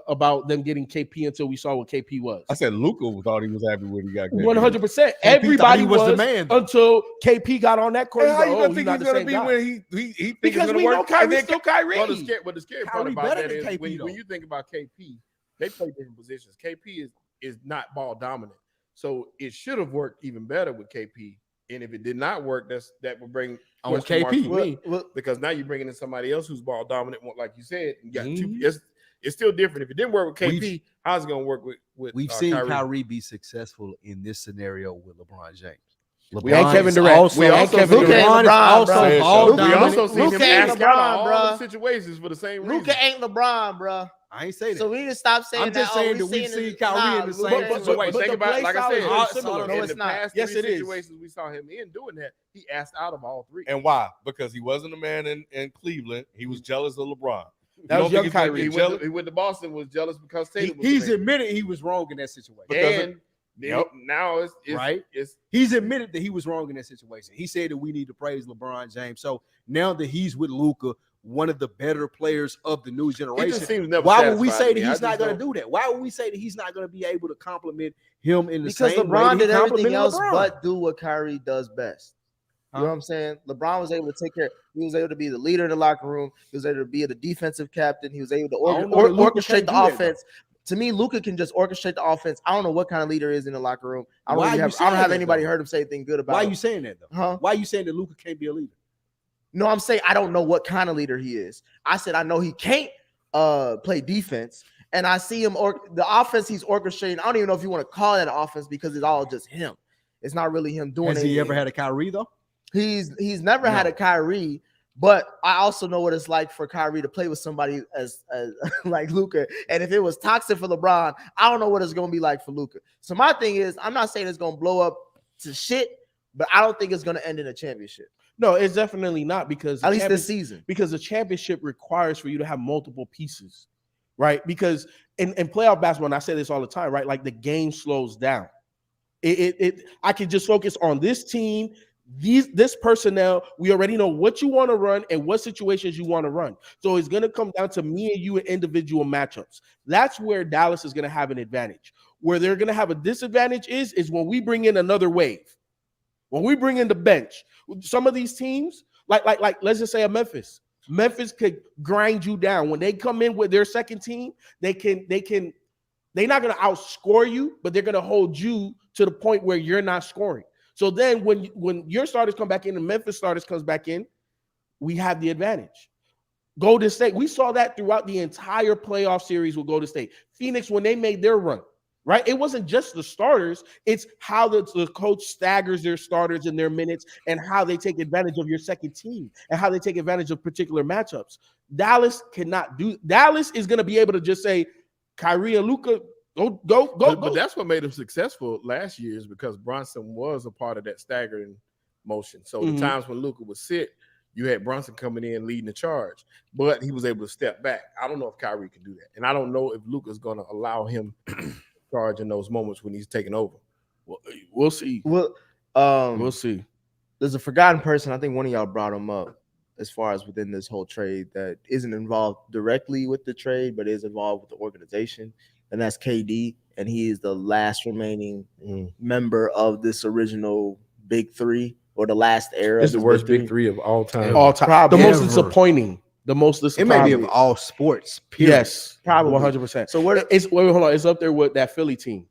about them getting KP until we saw what KP was. I said Luka thought he was happy when he got KP. 100%. thought Everybody he was the man, though. until KP got on that court. Hey, how you gonna he's think not he's the gonna same be guy. when he think Because it's gonna we work? know And Kyrie's then still Kyrie. Well, the scary part Kyrie about better that than is KP, when though. you think about KP, they play different positions. KP is not ball dominant, so it should have worked even better with KP. And if it did not work, that would bring On question marks KP. for me, Well, because now you're bringing in somebody else who's ball dominant, like you said. You got two. Mhm. It's still different. If it didn't work with KP, We've- how's it gonna work with? We've seen Kyrie? Kyrie be successful in this scenario with LeBron James. And Kevin is Durant. Also, We also Kevin see Durant LeBron, is also bro. ball We We dominant. also see Luka him ain't ask LeBron, out of all bruh. the situations for the same reason. Luka ain't LeBron, bro. I ain't say that. So we need to stop saying I'm that. just saying that we've seen Kyrie in the same situation. But think the about, play like I style said, is very similar. No, in it's the not. past Yes, three it is. situations we saw him in doing that, he asked out of all three. And why? Because he wasn't a man in Cleveland. He was jealous of LeBron. That was young Kyrie. He went to Boston, was jealous because Tatum was He's there. admitted he was wrong in that situation. And now it's Right. It's He's admitted that he was wrong in that situation. He said that we need to praise LeBron James. So now that he's with Luka, one of the better players of the new he generation, just seems never. why would we satisfied say to that me. he's I not just going to don't- do that? Why would we say that he's not going to be able to compliment him in the Because same way LeBron that he did everything complimented else LeBron? but do what Kyrie does best. You know what I'm saying? LeBron was able to take care. He was able to be the leader in the locker room. He was able to be the defensive captain. He was able to I don't know that Luka orchestrate can't the do that, offense. To me, Luka can just orchestrate the offense. I don't know what kind of leader is in the locker room. I Why don't, you have saying that, anybody though? heard him say anything good about Why are him. you saying that though? Huh? Why are you saying that Luka can't be a leader? No, I'm saying I don't know what kind of leader he is. I said I know he can't play defense, and I see him or the offense he's orchestrating. I don't even know if you want to call that an offense because it's all just him. It's not really him doing it. Has he ever had a Kyrie though? He's never had a Kyrie, but I also know what it's like for Kyrie to play with somebody as like Luka. And if it was toxic for LeBron, I don't know what it's gonna be like for Luka. So my thing is, I'm not saying it's gonna blow up to shit, but I don't think it's gonna end in a championship. No, it's definitely not because At least this season. Because the championship requires for you to have multiple pieces, right? Because in playoff basketball, and I say this all the time, right? Like the game slows down. I can just focus on this team, This personnel, we already know what you want to run and what situations you want to run. So it's going to come down to me and you in individual matchups. That's where Dallas is going to have an advantage. Where they're going to have a disadvantage is when we bring in another wave. When we bring in the bench. Some of these teams, like let's just say a Memphis. Memphis could grind you down. When they come in with their second team, they're not going to outscore you, but they're going to hold you to the point where you're not scoring. So then when your starters come back in and Memphis starters comes back in, we have the advantage. Golden State, we saw that throughout the entire playoff series with Golden State. Phoenix, when they made their run, right? It wasn't just the starters. It's how the coach staggers their starters in their minutes and how they take advantage of your second team and how they take advantage of particular matchups. Dallas cannot do. Dallas is going to be able to just say, Kyrie and Luka, go. But that's what made them successful last year is because Bronson was a part of that staggering motion. So the times when Luka was sit, you had Bronson coming in leading the charge, but he was able to step back. I don't know if Kyrie can do that, and I don't know if Luka's going to allow him charge in those moments when he's taking over. Well, we'll see. Well, We'll see. There's a forgotten person. I think one of y'all brought him up as far as within this whole trade that isn't involved directly with the trade, but is involved with the organization, and that's KD. And he is the last remaining member of this original Big Three or the last era. It's the worst Big Three of all time. All time. Probably The most ever. disappointing. The most It disappointing. may be of all sports. Period. Yes, Probably. 100%. So what? It's hold on. It's up there with that Philly team.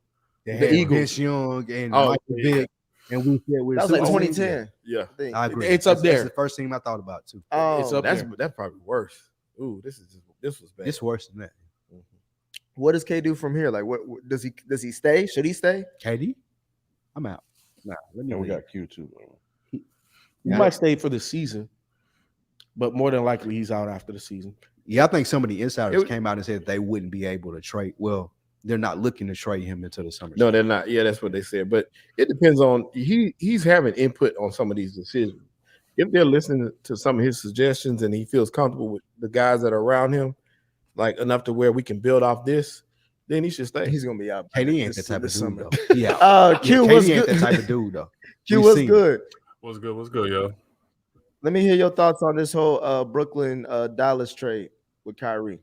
They The had Eagles. Vince Young and Oh, Michael yeah. Vick, and we said we're That was like Super Bowl. 2010. Yeah, I think. I agree. It's up That's there. the first team I thought about too. It's up that's there. probably worse. Ooh, this was bad. It's worse than that. What does K do from here? Like, what does he stay? Should he stay? KD, I'm out. Nah, let me. And we leave. got Q too. He might stay for the season, but more than likely he's out after the season. Yeah, I think some of the insiders It- came out and said they wouldn't be able to trade. Well, they're not looking to trade him until the summer. No, they're not. Yeah, that's what they said. But it depends on he's having input on some of these decisions. If they're listening to some of his suggestions and he feels comfortable with the guys that are around him, like enough to where we can build off this, then he should stay. He's gonna be out. KD ain't the this- type of this dude summer. though. Yeah, Q KD was ain't good. the type of dude though. Q We've was seen it. good. What's good? What's good, yo? Let me hear your thoughts on this whole Brooklyn Dallas trade with Kyrie.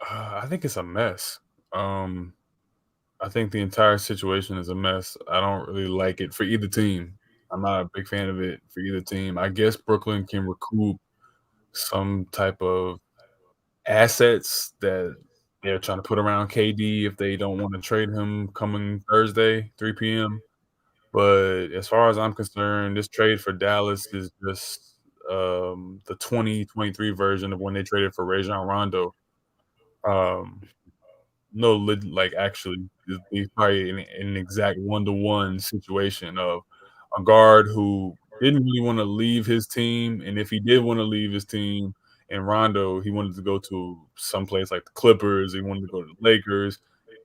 I think it's a mess. I think the entire situation is a mess. I don't really like it for either team. I'm not a big fan of it for either team. I guess Brooklyn can recoup some type of assets that they're trying to put around KD if they don't want to trade him coming Thursday, 3 p.m. But as far as I'm concerned, this trade for Dallas is just the 2023 version of when they traded for Rajon Rondo. No, like actually, he's probably in an exact one-to-one situation of a guard who didn't really want to leave his team, and if he did want to leave his team, and Rondo, he wanted to go to someplace like the Clippers, he wanted to go to the Lakers,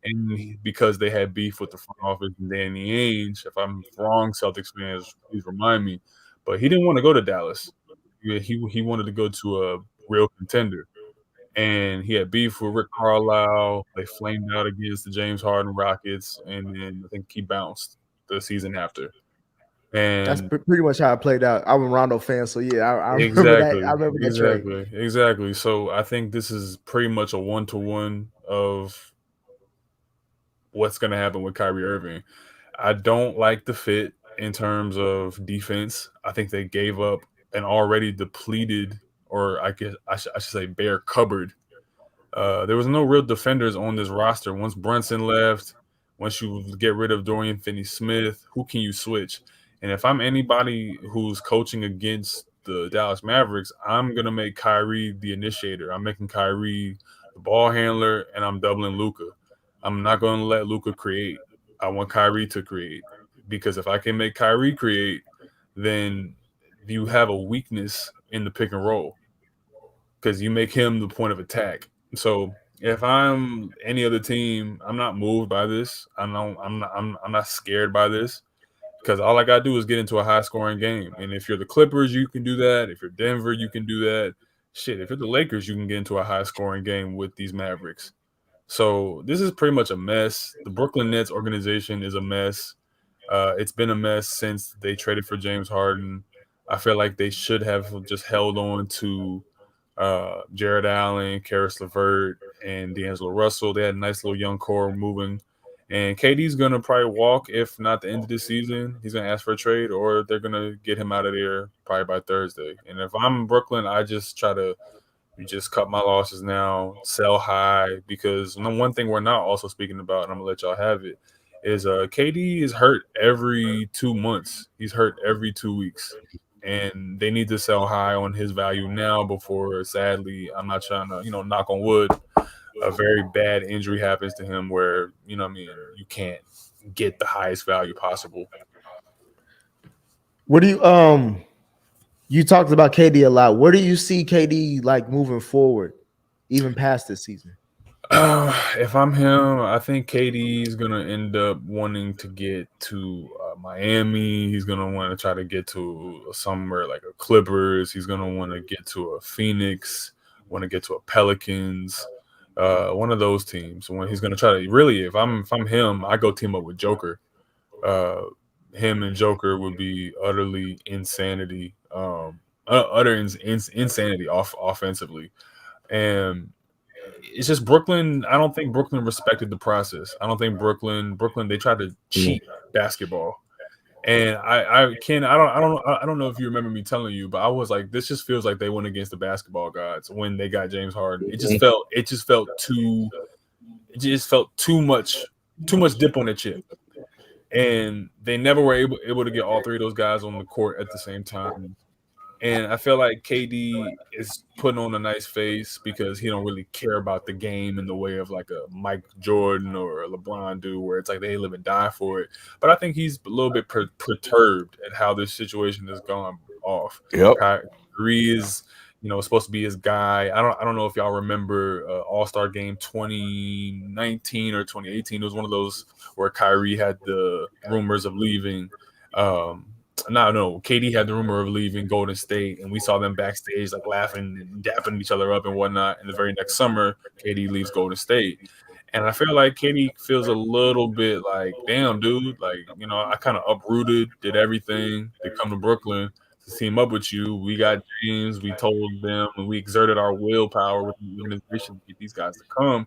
and because they had beef with the front office and Danny Ainge, if I'm wrong, Celtics fans, please remind me, but he didn't want to go to Dallas. He wanted to go to a real contender. And he had beef with Rick Carlisle. They flamed out against the James Harden Rockets, and then I think he bounced the season after. That's And pretty much how it played out. I'm a Rondo fan, so yeah, I remember that. I remember that trade. Exactly. So I think this is pretty much a one-to-one of what's going to happen with Kyrie Irving. I don't like the fit in terms of defense. I think they gave up an already depleted, or I guess I should say bare cupboard. There was no real defenders on this roster. Once Brunson left, once you get rid of Dorian Finney-Smith, who can you switch? And if I'm anybody who's coaching against the Dallas Mavericks, I'm going to make Kyrie the initiator. I'm making Kyrie the ball handler, and I'm doubling Luka. I'm not going to let Luka create. I want Kyrie to create. Because if I can make Kyrie create, then you have a weakness in the pick and roll because you make him the point of attack. So if I'm any other team, I'm not moved by this. I'm not scared by this because all I gotta do is get into a high scoring game. And if you're the Clippers, you can do that. If you're Denver, you can do that. Shit, if you're the Lakers, you can get into a high scoring game with these Mavericks. So this is pretty much a mess. The Brooklyn Nets organization is a mess. It's been a mess since they traded for James Harden. I feel like they should have just held on to Jared Allen, Karis LeVert, and D'Angelo Russell. They had a nice little young core moving. And KD's going to probably walk, if not the end of the season. He's going to ask for a trade, or they're going to get him out of there probably by Thursday. And if I'm Brooklyn, I just try to cut my losses now, sell high, because one thing we're not also speaking about, and I'm going to let y'all have it, is KD is hurt every 2 months. He's hurt every 2 weeks. And they need to sell high on his value now before, sadly, I'm not trying to, knock on wood, a very bad injury happens to him where, you can't get the highest value possible. What do you talked about KD a lot. Where do you see KD like moving forward, even past this season? If I'm him, I think KD is going to end up wanting to get to Miami. He's going to want to try to get to somewhere like a Clippers. He's going to want to get to a Phoenix, want to get to a Pelicans, one of those teams. When he's going to try to really, if I'm him, I go team up with Joker. Him and Joker would be utterly insanity, insanity offensively. And it's just Brooklyn. I don't think Brooklyn respected the process. I don't think Brooklyn, they tried to cheat basketball. And I don't know if you remember me telling you, but I was like, this just feels like they went against the basketball gods when they got James Harden. It just felt too much dip on the chip. And they never were able to get all three of those guys on the court at the same time. And I feel like KD is putting on a nice face because he don't really care about the game in the way of like a Mike Jordan or a LeBron do, where it's like they live and die for it. But I think he's a little bit perturbed at how this situation has gone off. Yep. Kyrie is, supposed to be his guy. I don't know if y'all remember All-Star Game 2019 or 2018. It was one of those where Kyrie had the rumors of leaving. No, KD had the rumor of leaving Golden State, and we saw them backstage like laughing and dapping each other up and whatnot. And the very next summer, KD leaves Golden State. And I feel like KD feels a little bit like, damn, dude, like, I kind of uprooted, did everything to come to Brooklyn to team up with you. We got James, we told them, and we exerted our willpower with the organization to get these guys to come.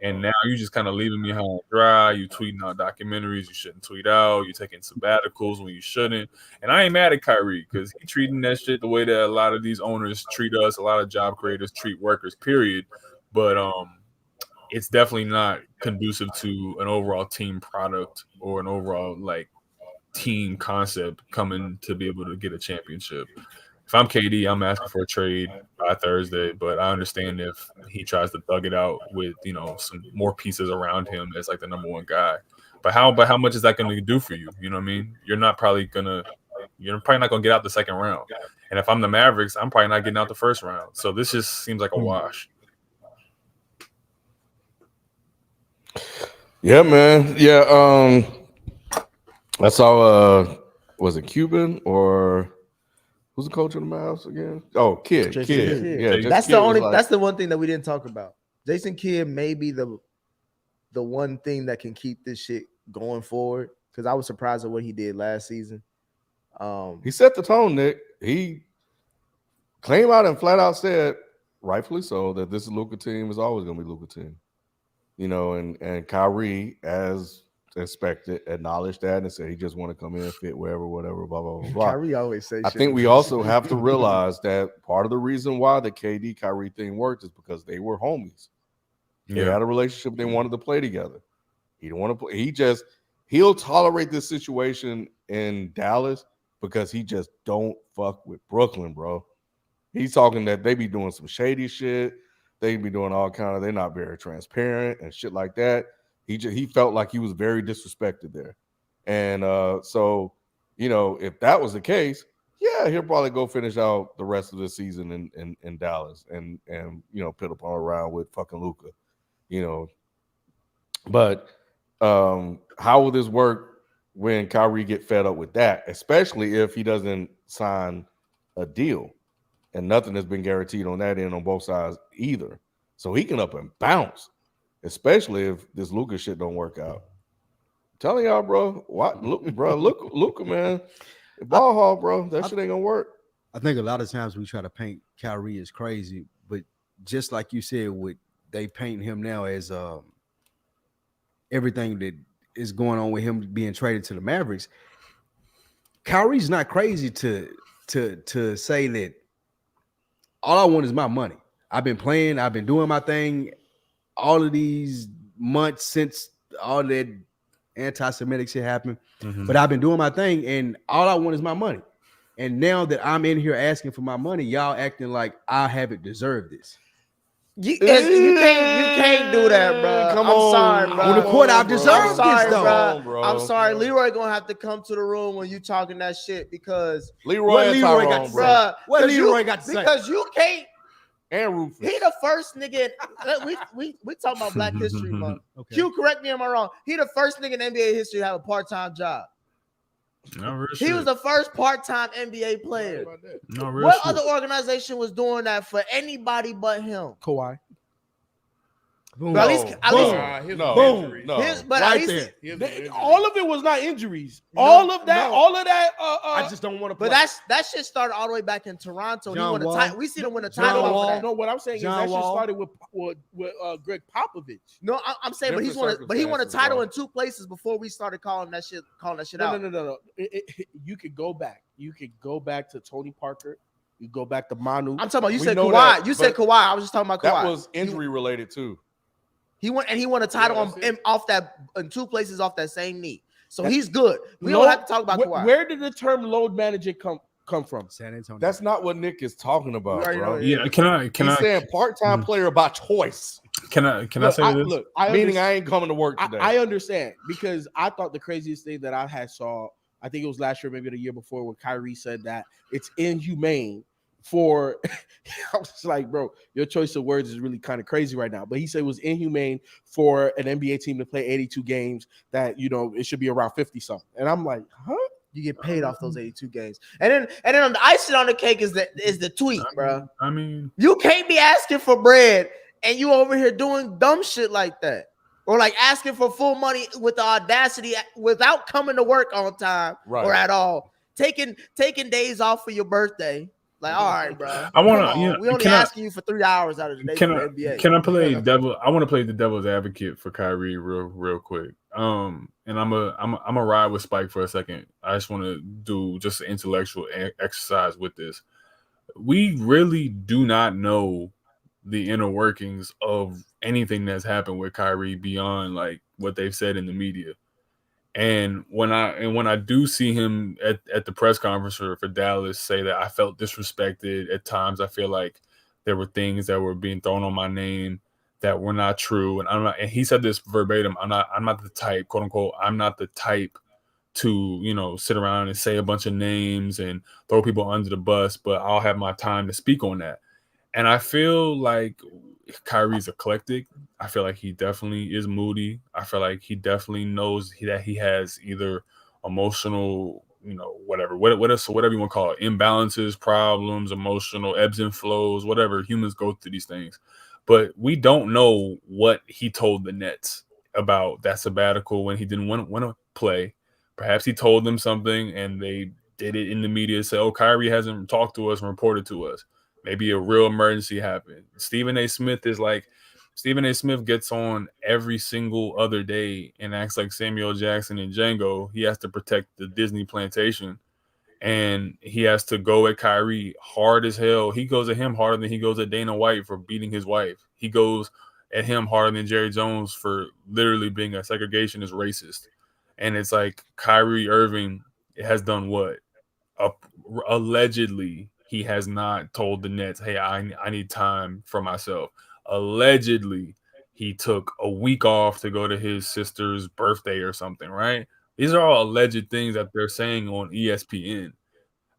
And now you just kind of leaving me high and dry. You tweeting out documentaries you shouldn't tweet out. You taking sabbaticals when you shouldn't. And I ain't mad at Kyrie because he treating that shit the way that a lot of these owners treat us. A lot of job creators treat workers, period. But it's definitely not conducive to an overall team product or an overall like team concept coming to be able to get a championship. If I'm KD, I'm asking for a trade by Thursday, but I understand if he tries to thug it out with, some more pieces around him as like the number one guy. But how much is that going to do for you? You know what I mean? You're probably not going to get out the second round. And if I'm the Mavericks, I'm probably not getting out the first round. So this just seems like a wash. Yeah, man. Yeah. I saw, was it Cuban or who's the coach of the Mavs again? Oh, Kidd. Yeah, that's that's the one thing that we didn't talk about. Jason Kidd may be the one thing that can keep this shit going forward. Because I was surprised at what he did last season. He set the tone, Nick. He came out and flat out said, rightfully so, that this Luka team is always going to be Luka team. And Kyrie, as expected, acknowledged that and said he just want to come in, fit wherever, whatever, blah, blah, blah, blah. Kyrie always says I think we also have to realize that part of the reason why the KD Kyrie thing worked is because they were homies. They had a relationship. They wanted to play together. He didn't want to play. He'll tolerate this situation in Dallas because he just don't fuck with Brooklyn, bro. He's talking that they be doing some shady shit. They be doing all kind of, they're not very transparent and shit like that. He felt like he was very disrespected there. And so, if that was the case, yeah, he'll probably go finish out the rest of the season in Dallas and pit upon around with fucking Luka, But how will this work when Kyrie get fed up with that, especially if he doesn't sign a deal and nothing has been guaranteed on that end on both sides either. So he can up and bounce, especially if this Luka shit don't work out. Telling y'all, bro. What, Luka, man. Ball hog, bro. That shit ain't gonna work. I think a lot of times we try to paint Kyrie as crazy, but just like you said, they paint him now as everything that is going on with him being traded to the Mavericks. Kyrie's not crazy to say that all I want is my money. I've been playing, I've been doing my thing all of these months since all that anti-Semitic shit happened. Mhm. But I've been doing my thing, and all I want is my money. And now that I'm in here asking for my money, y'all acting like I haven't deserved this. You can't do that, bro. Come I'm on. sorry, bro. On the court, I've bro. deserved I'm sorry, this, though. bro. Bro. I'm sorry. Leroy gonna have to come to the room when you talking that shit because Leroy What and Leroy Tyrone, got to bro. say? bruh, What 'cause Leroy got to say? because you can't. And Rufus. He the first nigga. We talking about Black History Month. Okay. Q, correct me if I'm wrong. He the first nigga in NBA history to have a part-time job. No real He shit. was the first part-time NBA player. No real What shit. other organization was doing that for anybody but him? Kawhi. Boom. But at least No. but at Right least there. All of it was not injuries. No, all of that. no. All of that. I just don't want to play. But that shit started all the way back in Toronto. John He won a Wall. title. We seen him win a John title Wall. off of that. No, what I'm saying John is that shit Wall. started with Greg Popovich. No, I'm saying, but Different he won a circumstances, title bro. in two places before we started calling that shit out. No. You could go back. You could go back to Tony Parker. You go back to Manu. I'm talking about you We said know Kawhi. that, You said but Kawhi. I was just talking about Kawhi. That was injury related too. He won a title Yeah, that's it. off that in two places off that same knee. So That- he's good. We don't have to talk about Kawhi. Where did the term load management come from? San Antonio. That's not what Nick is talking about, We already bro. know it. Yeah, can I He's saying part-time player by choice. can I say this? I Meaning understand- I ain't coming to work today. I understand because I thought the craziest thing that I had saw, I think it was last year, maybe the year before, when Kyrie said that it's inhumane for. I was like, bro, your choice of words is really kind of crazy right now. But he said it was inhumane for an NBA team to play 82 games. That it should be around 50 something. And I'm like, huh? You get paid off those 82 games. And then on the icing on the cake is the tweet, bro. I mean, You can't be asking for bread and you over here doing dumb shit like that. Or like asking for full money with the audacity without coming to work on time Right. or at all. Taking days off for your birthday. Like, all right, bro. I wanna- Come on. yeah, we only can I- asking you for 3 hours out of the day can for I the NBA. can I play devil? I want to play the devil's advocate for Kyrie real quick. And I'm a ride with Spike for a second. I just want to do just an intellectual exercise with this. We really do not know the inner workings of anything that's happened with Kyrie beyond like what they've said in the media. And when I do see him at the press conference for Dallas say that I felt disrespected at times, I feel like there were things that were being thrown on my name that were not true. And I'm not, and he said this verbatim, I'm not the type, quote unquote, I'm not the type to, sit around and say a bunch of names and throw people under the bus, but I'll have my time to speak on that. And I feel like Kyrie's eclectic. I feel like he definitely is moody. I feel like he definitely knows that he has either emotional, whatever you want to call it, imbalances, problems, emotional ebbs and flows, whatever. Humans go through these things. But we don't know what he told the Nets about that sabbatical when he didn't want to play. Perhaps he told them something and they did it in the media, say, oh, Kyrie hasn't talked to us and reported to us. Maybe a real emergency happened. Stephen A. Smith gets on every single other day and acts like Samuel Jackson in Django. He has to protect the Disney plantation. And he has to go at Kyrie hard as hell. He goes at him harder than he goes at Dana White for beating his wife. He goes at him harder than Jerry Jones for literally being a segregationist racist. And it's like Kyrie Irving has done what? Allegedly, he has not told the Nets, hey, I need time for myself. Allegedly, he took a week off to go to his sister's birthday or something, right? These are all alleged things that they're saying on ESPN.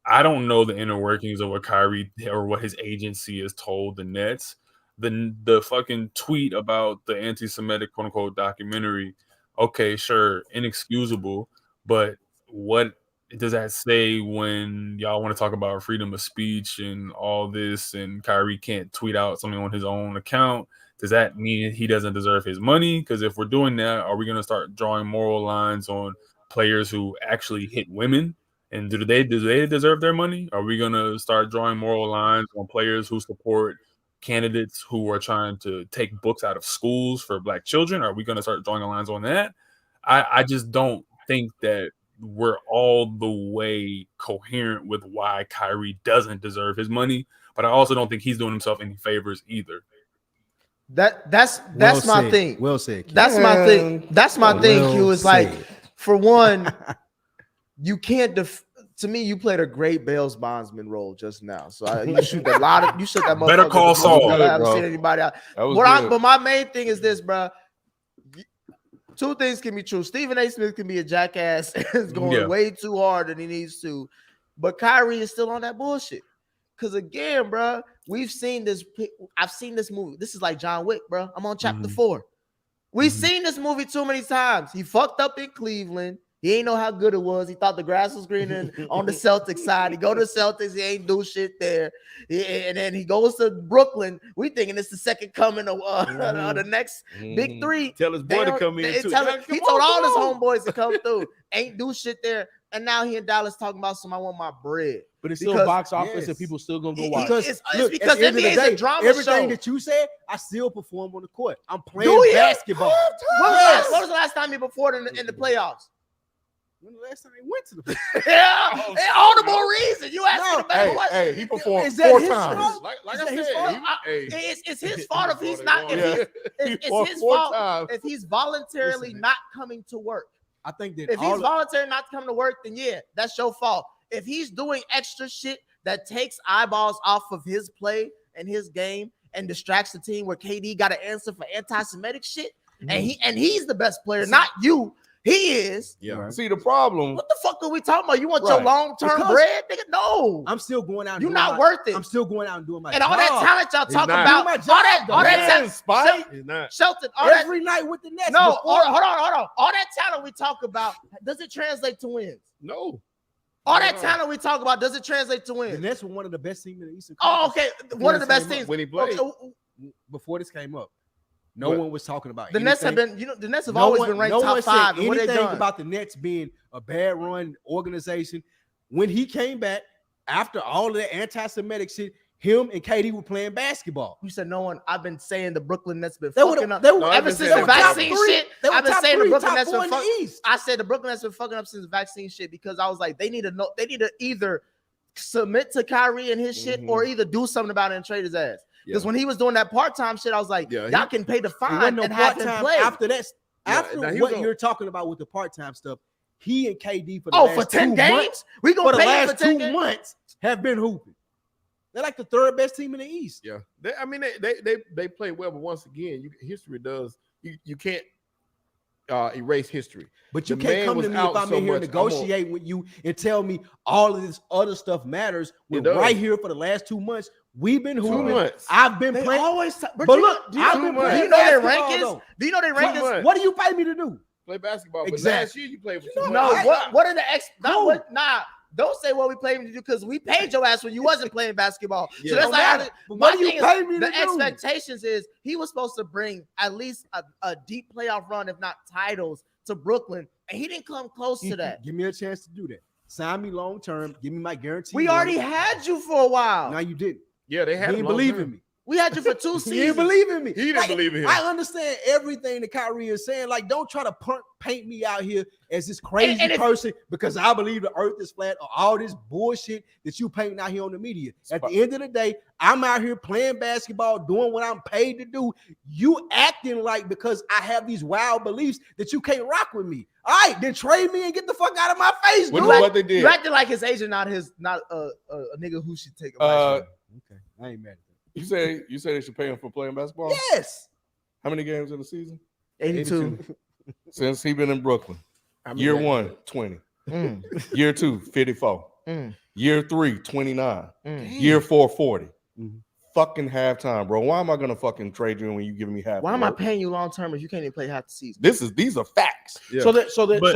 I don't know the inner workings of what Kyrie or what his agency has told the Nets. The fucking tweet about the anti-Semitic quote unquote documentary, okay, sure, inexcusable, but what does that say when y'all want to talk about freedom of speech and all this, and Kyrie can't tweet out something on his own account? does that mean he doesn't deserve his money? Because if we're doing that, are we going to start drawing moral lines on players who actually hit women? And do they deserve their money? Are we going to start drawing moral lines on players who support candidates who are trying to take books out of schools for Black children? Are we going to start drawing lines on that? I just don't think that we're all the way coherent with why Kyrie doesn't deserve his money. But I also don't think he's doing himself any favors either. That's Well my said. thing. Well said. Q. That's my thing. That's my thing, Well Q. It's like, said. for one, you can't to me, you played a great Bales bondsman role just now. So you shoot a lot of, you shoot that Better motherfucker call with the Saul. ball. I haven't Bro. seen anybody out. That was good. But my main thing is this, bro. Two things can be true. Stephen A. Smith can be a jackass and is going way too hard than he needs to. But Kyrie is still on that bullshit. Because again, bro, we've seen this. I've seen this movie. This is like John Wick, bro. I'm on chapter 4. We've seen this movie too many times. He fucked up in Cleveland. He ain't know how good it was. He thought the grass was greener on the Celtics side. He go to the Celtics. He ain't do shit there. And then he goes to Brooklyn. We thinking it's the second coming of the next big three. Tell his boy to come in too. He told all his homeboys to come through. Ain't do shit there. And now he in Dallas talking about I want my bread. But it's still Because- box office, yes. and people still gonna go watch. It's Look, because at the end of NBA is a day, drama everything show. that you said, I still perform on the court. I'm playing Do you? basketball. When Yes. was the last time you performed in the playoffs? When the last time he went to the Yeah, and all the more reason. You asked me the better Hey, question. he performed Is that 4 his times. fault? Like Is I that his said, fault? It's his fault if he's not. Yeah. It's his fault if he's voluntarily Listen, not coming to work. I think that If he's all voluntarily not coming to work, then yeah, that's your fault. If he's doing extra shit that takes eyeballs off of his play and his game and distracts the team, where KD got to answer for anti-Semitic shit, and he's the best player, not you. He is. Yeah. See, the problem. What the fuck are we talking about? You want your Right. long-term Because- bread, nigga? No, I'm still going out. and you're doing not my- worth it. I'm still going out and doing my And job. all that talent y'all talk not. about, Do my all job, that though. talent, Spike is not. Shelton, all every that. night with the Nets. No, before- hold on. All that talent we talk about, does it translate to wins? No. All that talent we talk about, does it translate to the wins? Nets were one of the best teams in the Eastern Oh, Conference. okay. One of the best When teams. When he played. Okay, Before this came up, no What? one was talking about the Nets have anything. been, the Nets have No always one- been ranked no top one said 5. And what they anything done? about the Nets being a bad run organization. When he came back after all of that anti-Semitic shit, him and KD were playing basketball. You said no one. I've been saying the Brooklyn Nets been They were fucking the- up. they were- No, I've Ever been since saying the they were top vaccine three. shit, They were I've been top saying the three, Brooklyn top Nets four been in the fucking. East. I said the Brooklyn Nets been fucking up since the vaccine shit because I was like, they need to either submit to Kyrie and his shit or either do something about it and trade his ass. Because Yeah. when he was doing that part-time shit, I was like, Yeah, y'all can pay the It fine wasn't no and have him part-time play. after that. Yeah, After now he what was on- you're talking about with the part-time stuff, he and KD for the Oh, last for 10 2 games? months, We for gonna the pay him for last 10 2 games? months have been hooping. They're like the third best team in the East. Yeah. They play well, but once again, history does you can't erase history. But you The can't man come was to me out if I'm so in here much. negotiating with you and tell me all of this other stuff matters. When does. right here for the last 2 months, we've been 2 hooping. months. I've been They playing. always. But look, do you, I've know- been do you playing know their basketball, rankings? though. Do you know their Come rankings? on. What do you pay me to do? Play basketball. But Exactly. last year you played for 2 No, months. No, what are the Cool. Nah, don't say what we played him to do because we paid your ass when you wasn't playing basketball. Yeah. So that's Don't like matter. But my what do you thing is, pay me to the do? expectations is he was supposed to bring at least a deep playoff run, if not titles, to Brooklyn, and he didn't come close to that. Give me a chance to do that. Sign me long term. Give me my guarantee. We already had you for a while. Now you didn't. Yeah, they You had didn't him long believe term. in me. We had you for 2 You seasons. didn't believe in me. He didn't believe in him. I understand everything that Kyrie is saying. Like, don't try to paint me out here as this crazy and if- person because I believe the earth is flat or all this bullshit that you painting out here on the media. At the end of the day, I'm out here playing basketball, doing what I'm paid to do. You acting like because I have these wild beliefs that you can't rock with me. All right, then trade me and get the fuck out of my face, What, dude. what they did. You acting like his agent, not a nigga who should take advice. Okay, I ain't mad at that. You say they should pay him for playing basketball? Yes. How many games in the season? 82. Since he been in Brooklyn. I mean, Year that- 1, 20. Mm, Year 2, 54. mm, Year 3, 29. mm. Year 4, 40. Mhm. Fucking halftime, bro. Why am I gonna fucking trade you when you giving me half? Why the am I work? paying you long term if you can't even play half the season? These are facts. Yeah. So But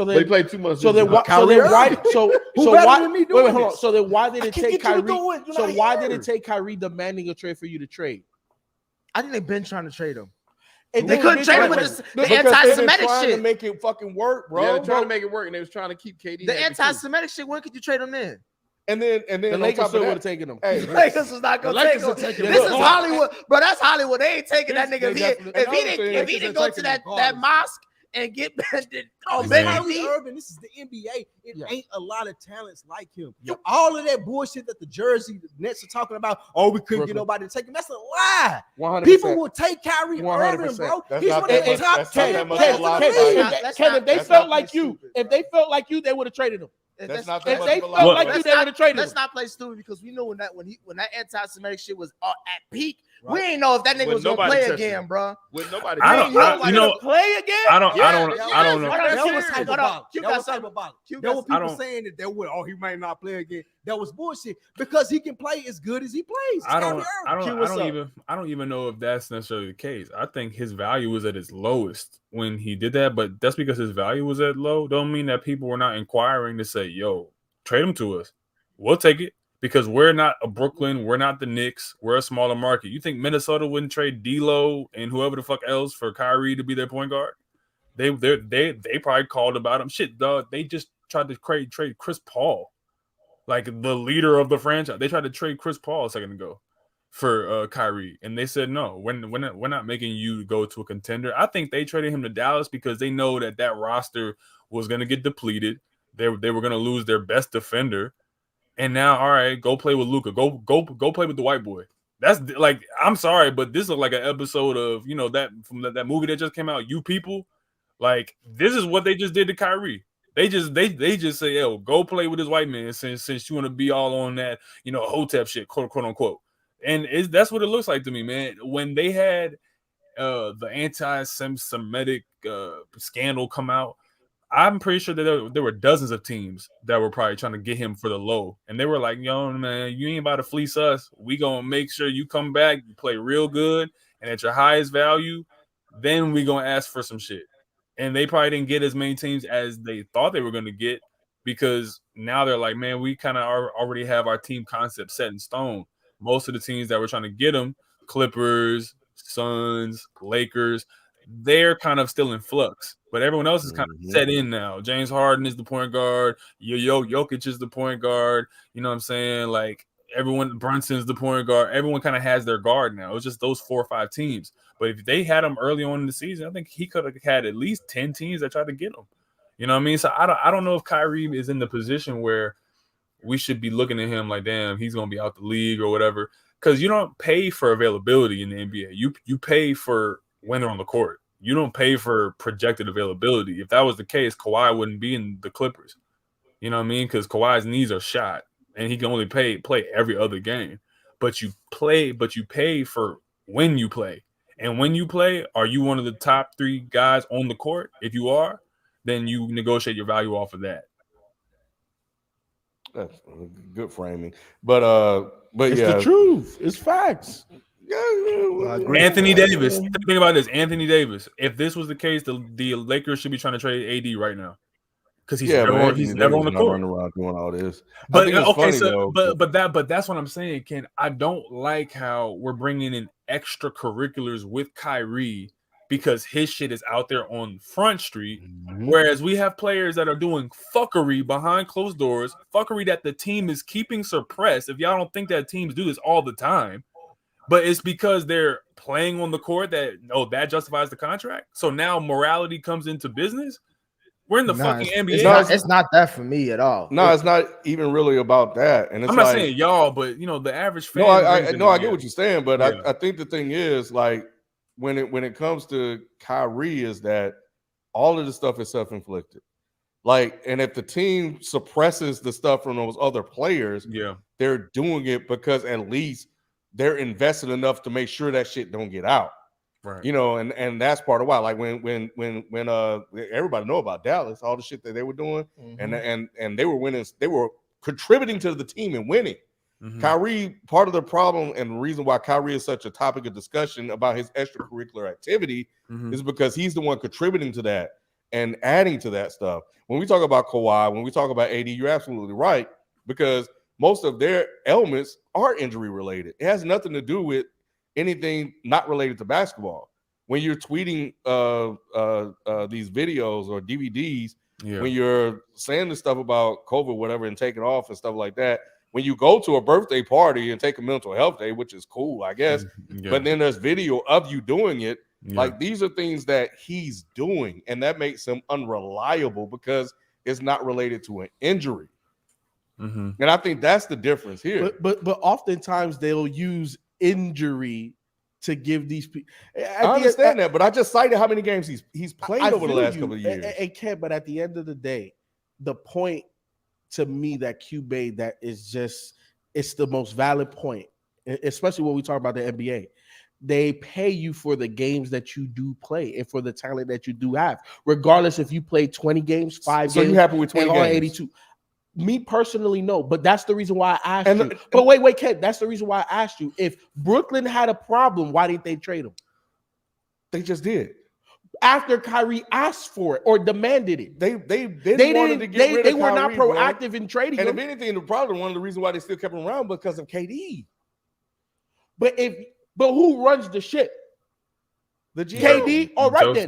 they then played 2 months. so then this why season. so then Kyrie why Irving. so Who so better why than me wait, doing hold on. this? So then why did I it can't take get you to Kyrie? do it. You're So not why did here. it take Kyrie demanding a trade for you to trade? I think they've been trying to trade him. And They couldn't trade him with the because they've been anti-Semitic trying shit. to make it fucking work, bro. Yeah, they're trying to make it work, and they was trying to keep KD. The happy, too. anti-Semitic shit. When could you trade him then? And then The on Lakers top still of would have that, taken him. hey, Lakers is not gonna take him. This is Hollywood, bro. That's Hollywood. They ain't taking that nigga. If he didn't go to that mosque and get bended on It's Benny Kyrie D. Irving. This is the NBA. It ain't a lot of talents like him. All of that bullshit that the Jersey Nets are talking about. Oh, we couldn't get nobody to take him. That's a lie. 100%. People will take Kyrie 100%. Irving, bro. That's He's not one of that the much- top that's not 10 that much players of a lie. in the league. If they felt like you, they would have traded him. That's not If that they much of a felt lie. like you, they would have traded Let's him. not play stupid because we knew when that anti-Semitic shit was at peak. We ain't know if that nigga When was gonna nobody play touched again, him. bro. With nobody, I don't- don't. You know, Play again? I don't know. That was Hold on. hyperbolic. You That got was something. hyperbolic. You There got were people saying that he might not play again. That was bullshit because he can play as good as he plays. It's Kyrie Irving. I don't even know if that's necessarily the case. I think his value was at its lowest when he did that, but that's because his value was at low. Don't mean that people were not inquiring to say, "Yo, trade him to us. We'll take it." Because we're not a Brooklyn, we're not the Knicks, we're a smaller market. You think Minnesota wouldn't trade D'Lo and whoever the fuck else for Kyrie to be their point guard? They probably called about him. Shit, dog. They just tried to trade Chris Paul, like the leader of the franchise. They tried to trade Chris Paul a second ago for Kyrie, and they said no. We're not making you go to a contender. I think they traded him to Dallas because they know that roster was going to get depleted. They were going to lose their best defender. And now, all right, go play with Luka. Go play with the white boy. That's like, I'm sorry, but this looked like an episode of that from that movie that just came out. You people, like this is what they just did to Kyrie. They just say, "Yo, go play with this white man since you want to be all on that Hotep shit, quote unquote." And that's what it looks like to me, man. When they had the anti-Semitic scandal come out. I'm pretty sure that there were dozens of teams that were probably trying to get him for the low. And they were like, yo, man, you ain't about to fleece us. We going to make sure you come back, you play real good, and at your highest value, then we going to ask for some shit. And they probably didn't get as many teams as they thought they were going to get because now they're like, man, we kind of already have our team concept set in stone. Most of the teams that were trying to get him, Clippers, Suns, Lakers, they're kind of still in flux, but everyone else is kind of set in now. James Harden is the point guard. Jokic is the point guard. You know what I'm saying? Like Brunson's the point guard. Everyone kind of has their guard now. It's just those 4 or 5 teams. But if they had him early on in the season, I think he could have had at least 10 teams that tried to get him. You know what I mean? So I don't know if Kyrie is in the position where we should be looking at him like, damn, he's going to be out the league or whatever. Because you don't pay for availability in the NBA. You pay for when they're on the court. You don't pay for projected availability. If that was the case, Kawhi wouldn't be in the Clippers. You know what I mean? Because Kawhi's knees are shot, and he can only play every other game. But you pay for when you play. And when you play, are you one of the top 3 guys on the court? If you are, then you negotiate your value off of that. That's good framing. But It's yeah, the truth. It's facts. Anthony Davis. Think about this. Anthony Davis. If this was the case, the Lakers should be trying to trade AD right now because he's never on the court. Running around doing all this. But I think it's funny, though, but that's what I'm saying, Ken. I don't like how we're bringing in extracurriculars with Kyrie because his shit is out there on Front Street, whereas we have players that are doing fuckery behind closed doors, fuckery that the team is keeping suppressed. If y'all don't think that teams do this all the time. But it's because they're playing on the court that justifies the contract. So now morality comes into business. We're in the fucking NBA. It's not that for me at all. No, it's not even really about that. And it's I'm not saying y'all, but the average fan. I get what you're saying, but yeah. I think the thing is like when it comes to Kyrie is that all of the stuff is self-inflicted. Like, and if the team suppresses the stuff from those other players, they're doing it because at least they're invested enough to make sure that shit don't get out. Right. And that's part of why. Like when everybody know about Dallas, all the shit that they were doing, and they were winning, they were contributing to the team and winning. Kyrie, part of the problem and the reason why Kyrie is such a topic of discussion about his extracurricular activity is because he's the one contributing to that and adding to that stuff. When we talk about Kawhi, when we talk about AD, you're absolutely right, because most of their ailments are injury related. It has nothing to do with anything not related to basketball. When you're tweeting these videos or DVDs, when you're saying the stuff about COVID, whatever, and taking off and stuff like that, when you go to a birthday party and take a mental health day, which is cool, I guess, but then there's video of you doing it. Like, these are things that he's doing, and that makes him unreliable because it's not related to an injury. And I think that's the difference here. But oftentimes they'll use injury to give these people. I understand that, but I just cited how many games he's played over the last couple of years. It can't. But at the end of the day, the point to me that Q made, that is just, it's the most valid point, especially when we talk about the NBA. They pay you for the games that you do play and for the talent that you do have, regardless if you play 20 games, 5 games. So you happy with 20 games? 82. Me personally, no, but that's the reason why I asked you. But wait, Ken, that's the reason why I asked you. If Brooklyn had a problem, why didn't they trade him? They just did. After Kyrie asked for it or demanded it. They were not proactive in trading him. And if anything, the problem, one of the reasons why they still kept him around, because of KD. But who runs the ship? The GM. KD. All right then.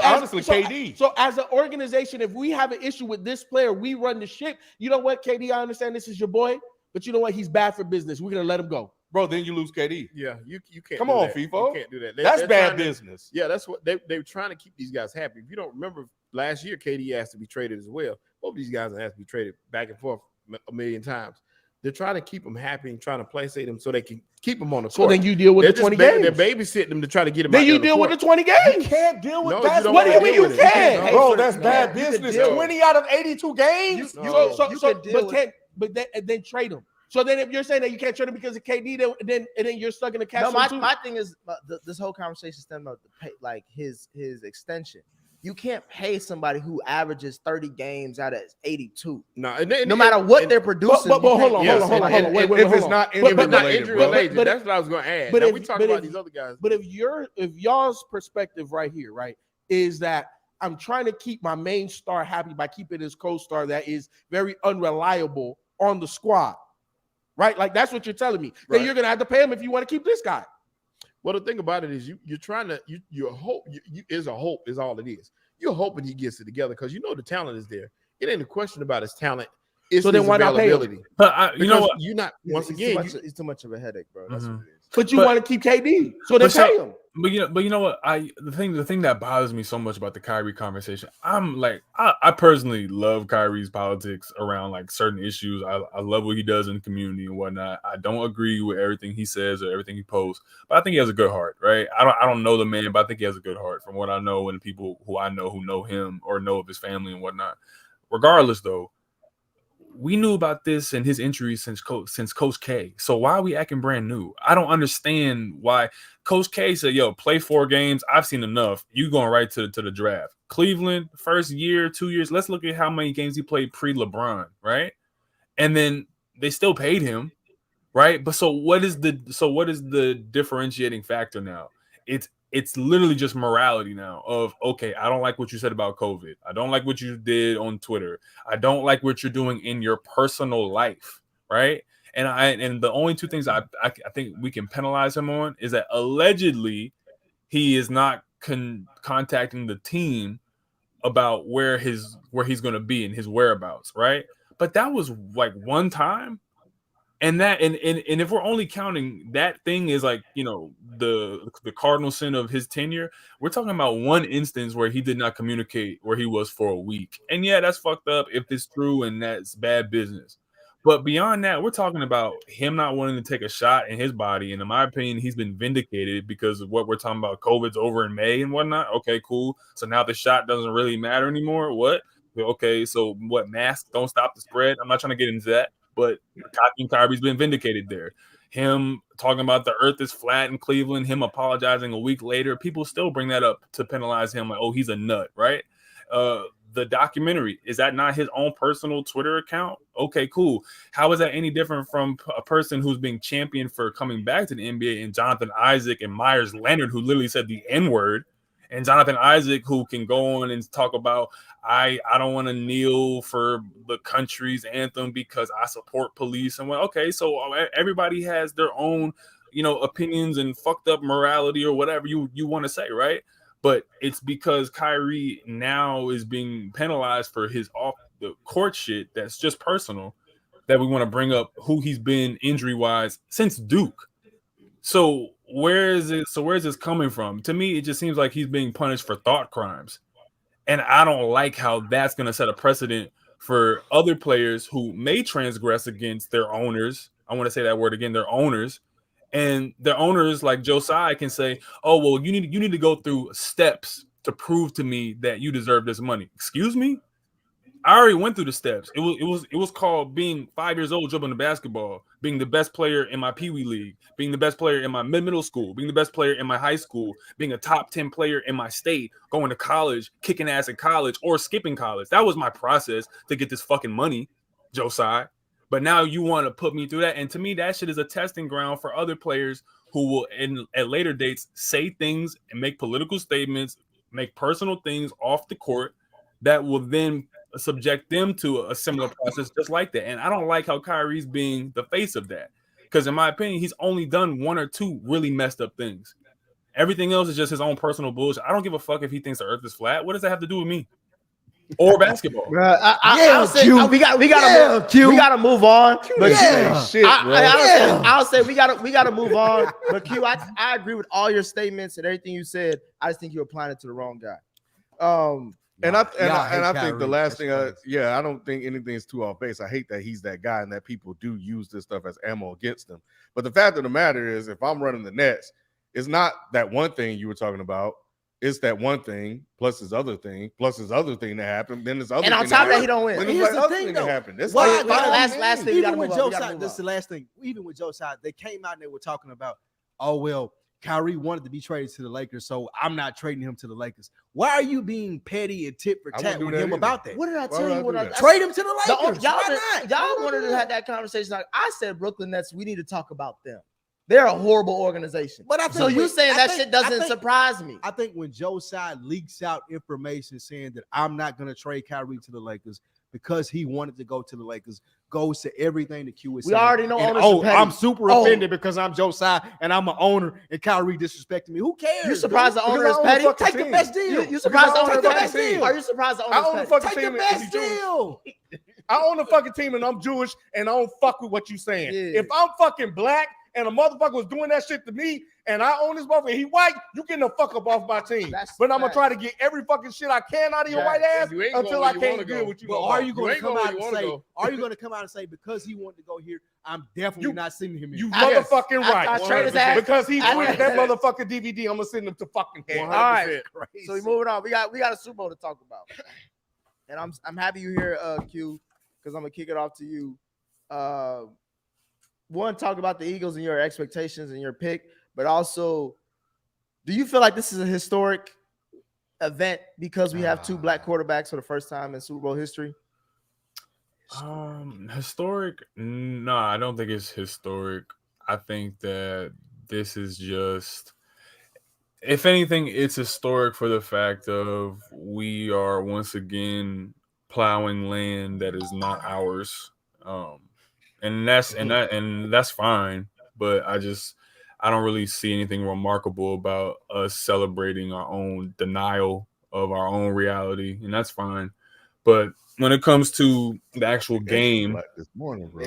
Honestly, KD. So as an organization, if we have an issue with this player, we run the ship. You know what, KD? I understand this is your boy, but you know what? He's bad for business. We're gonna let him go, bro. Then you lose KD. Yeah, you can't. Come on, that. FIFO. You can't do that. That's bad business. Yeah, that's what they were trying to keep these guys happy. If you don't remember, last year KD asked to be traded as well. Both of these guys have to be traded back and forth a million times. They're trying to keep them happy and trying to placate them so they can keep them on the court. So then you deal with the 20 games. They're babysitting them to try to get them. Then you deal with the 20 games. You can't deal with that. What do you mean you can't? Bro, that's bad business. 20 out of 82 games. Then trade them. So then, if you're saying that you can't trade him because of KD, then you're stuck in the cash. No, my thing is this whole conversation stemmed about his extension. You can't pay somebody who averages 30 games out of 82. No matter what they're producing. But hold on. If it's not injury related, that's what I was going to add. But we talk about these other guys. But if y'all's perspective right here, right, is that I'm trying to keep my main star happy by keeping his co-star that is very unreliable on the squad, right? Like, that's what you're telling me. Right. Then you're gonna have to pay him if you want to keep this guy. Well, the thing about it is you're trying to your hope is a hope is all it is. You're hoping he gets it together because you know the talent is there. It ain't a question about his talent. It's so then why not pay him? You know what? You're not once again. It's too much of a headache, bro. That's what it is. But you want to keep KD, so then pay him. But you know what? The thing that bothers me so much about the Kyrie conversation, I'm like, I personally love Kyrie's politics around like certain issues. I love what he does in the community and whatnot. I don't agree with everything he says or everything he posts, but I think he has a good heart, right? I don't know the man, but I think he has a good heart from what I know and people who I know who know him or know of his family and whatnot. Regardless, though, we knew about this and his injury since Coach K. So why are we acting brand new? I don't understand why. Coach K said, yo, play 4 games. I've seen enough. You going right to the draft. Cleveland, first year, 2 years. Let's look at how many games he played pre-LeBron, right? And then they still paid him, right? But so what is the differentiating factor now? It's literally just morality now of, okay, I don't like what you said about COVID. I don't like what you did on Twitter. I don't like what you're doing in your personal life, right? And the only 2 things I think we can penalize him on is that allegedly he is not contacting the team about where he's going to be and his whereabouts, right? But that was like one time. And if we're only counting that thing is like, you know, the cardinal sin of his tenure, we're talking about one instance where he did not communicate where he was for a week. And yeah, that's fucked up if it's true and that's bad business. But beyond that, we're talking about him not wanting to take a shot in his body. And in my opinion, he's been vindicated because of what we're talking about. COVID's over in May and whatnot. Okay, cool. So now the shot doesn't really matter anymore. What? Okay, so what? Masks don't stop the spread. I'm not trying to get into that. But Kyrie's been vindicated there. Him talking about the earth is flat in Cleveland, him apologizing a week later, people still bring that up to penalize him like, oh, he's a nut, right? The documentary, is that not his own personal Twitter account? Okay, cool. How is that any different from a person who's being championed for coming back to the NBA and Jonathan Isaac and Myers Leonard, who literally said the N-word, and Jonathan Isaac, who can go on and talk about, I don't want to kneel for the country's anthem because I support police. And well, okay, so everybody has their own, opinions and fucked up morality or whatever you want to say, right? But it's because Kyrie now is being penalized for his off the court shit that's just personal, that we want to bring up who he's been injury wise since Duke. So where is this coming from? To me, it just seems like he's being punished for thought crimes. And I don't like how that's going to set a precedent for other players who may transgress against their owners. I want to say that word again, their owners. And their owners, like Josiah, can say, "Oh, well, you need to go through steps to prove to me that you deserve this money." Excuse me? I already went through the steps. It was called being 5 years old, jumping the basketball, being the best player in my Pee Wee league, being the best player in my middle school, being the best player in my high school, being a top 10 player in my state, going to college, kicking ass in college, or skipping college. That was my process to get this fucking money, Josiah. But now you want to put me through that. And to me, that shit is a testing ground for other players who will, at later dates, say things and make political statements, make personal things off the court that will then subject them to a similar process just like that. And I don't like how Kyrie's being the face of that. Because in my opinion, he's only done one or two really messed up things. Everything else is just his own personal bullshit. I don't give a fuck if he thinks the earth is flat. What does that have to do with me? Or basketball? I'll say we gotta move on. But I'll say we gotta move on. But Q, I agree with all your statements and everything you said. I just think you're applying it to the wrong guy. And I think the last thing, I don't think anything's too off base. I hate that he's that guy and that people do use this stuff as ammo against him. But the fact of the matter is, if I'm running the Nets, it's not that one thing you were talking about. It's that one thing plus his other thing plus his other thing that happened. Then this other and thing on top of that, he don't win. Then there's like other thing that happened. That's last thing. Even with Joe Side, this is the last thing. Even with Joe Side, they came out and they were talking about, oh well, Kyrie wanted to be traded to the Lakers, so I'm not trading him to the Lakers. Why are you being petty and tit for tat with him about that? What did I tell you? Trade him to the Lakers. Y'all wanted to have that conversation. Like I said, Brooklyn Nets, we need to talk about them. They're a horrible organization. But I think you saying that shit doesn't surprise me. I think when Joe Side leaks out information saying that I'm not going to trade Kyrie to the Lakers because he wanted to go to the Lakers, goes to everything the Q is saying. We already know ownership. I'm super offended because I'm Joe Side and I'm an owner and Kyrie disrespecting me. Who cares? You surprised the owner is petty? Take the best deal. You surprised the owner is petty? Are you surprised the owner is petty? Take the best deal. I own the fucking team and I'm Jewish and I don't fuck with what you saying. Yeah. If I'm fucking black and a motherfucker was doing that shit to me and I own this motherfucker, he white, you getting the fuck up off my team. But I'm going to try to get every fucking shit I can out of your white ass until I can't deal with you. But are you going to come out and say, because he wanted to go here, I'm definitely not sending him here? You motherfucking right. Because he tweeted that motherfucking DVD, I'm going to send him to fucking hell. All right. So we moving on. We got a Super Bowl to talk about. And I'm happy you're here, Q, because I'm going to kick it off to you. One, talk about the Eagles and your expectations and your pick, but also, do you feel like this is a historic event because we have two black quarterbacks for the first time in Super Bowl history? Historic? No, I don't think it's historic. I think that this is just, if anything, it's historic for the fact of we are once again plowing land that is not ours. And that's fine, but I don't really see anything remarkable about us celebrating our own denial of our own reality, and that's fine. But when it comes to the actual game, this morning, bro,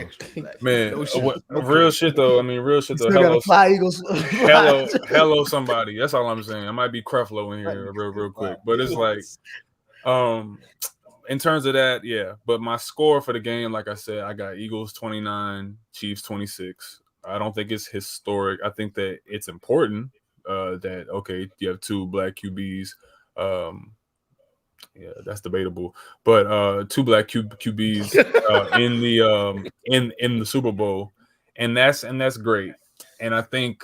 man, real shit though. I mean, real shit though. Hello, somebody. That's all I'm saying. I might be Creflo in here real quick, but it's like, in terms of that, yeah. But my score for the game, like I said, I got Eagles 29, Chiefs 26. I don't think it's historic. I think that it's important that, okay, you have two black QBs. Yeah, that's debatable. But two black QBs in the Super Bowl, and that's great. And I think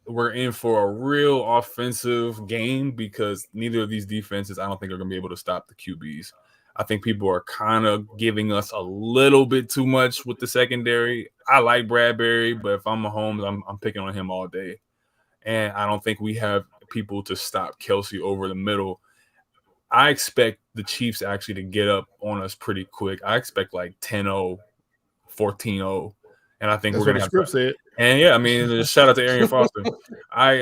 we're in for a real offensive game because neither of these defenses, I don't think, are going to be able to stop the QBs. I think people are kind of giving us a little bit too much with the secondary. I like Bradbury, but if I'm Mahomes, I'm picking on him all day. And I don't think we have people to stop Kelsey over the middle. I expect the Chiefs actually to get up on us pretty quick. I expect like 10-0, 14-0. And I think we're going to have And yeah, I mean, shout out to Arian Foster. I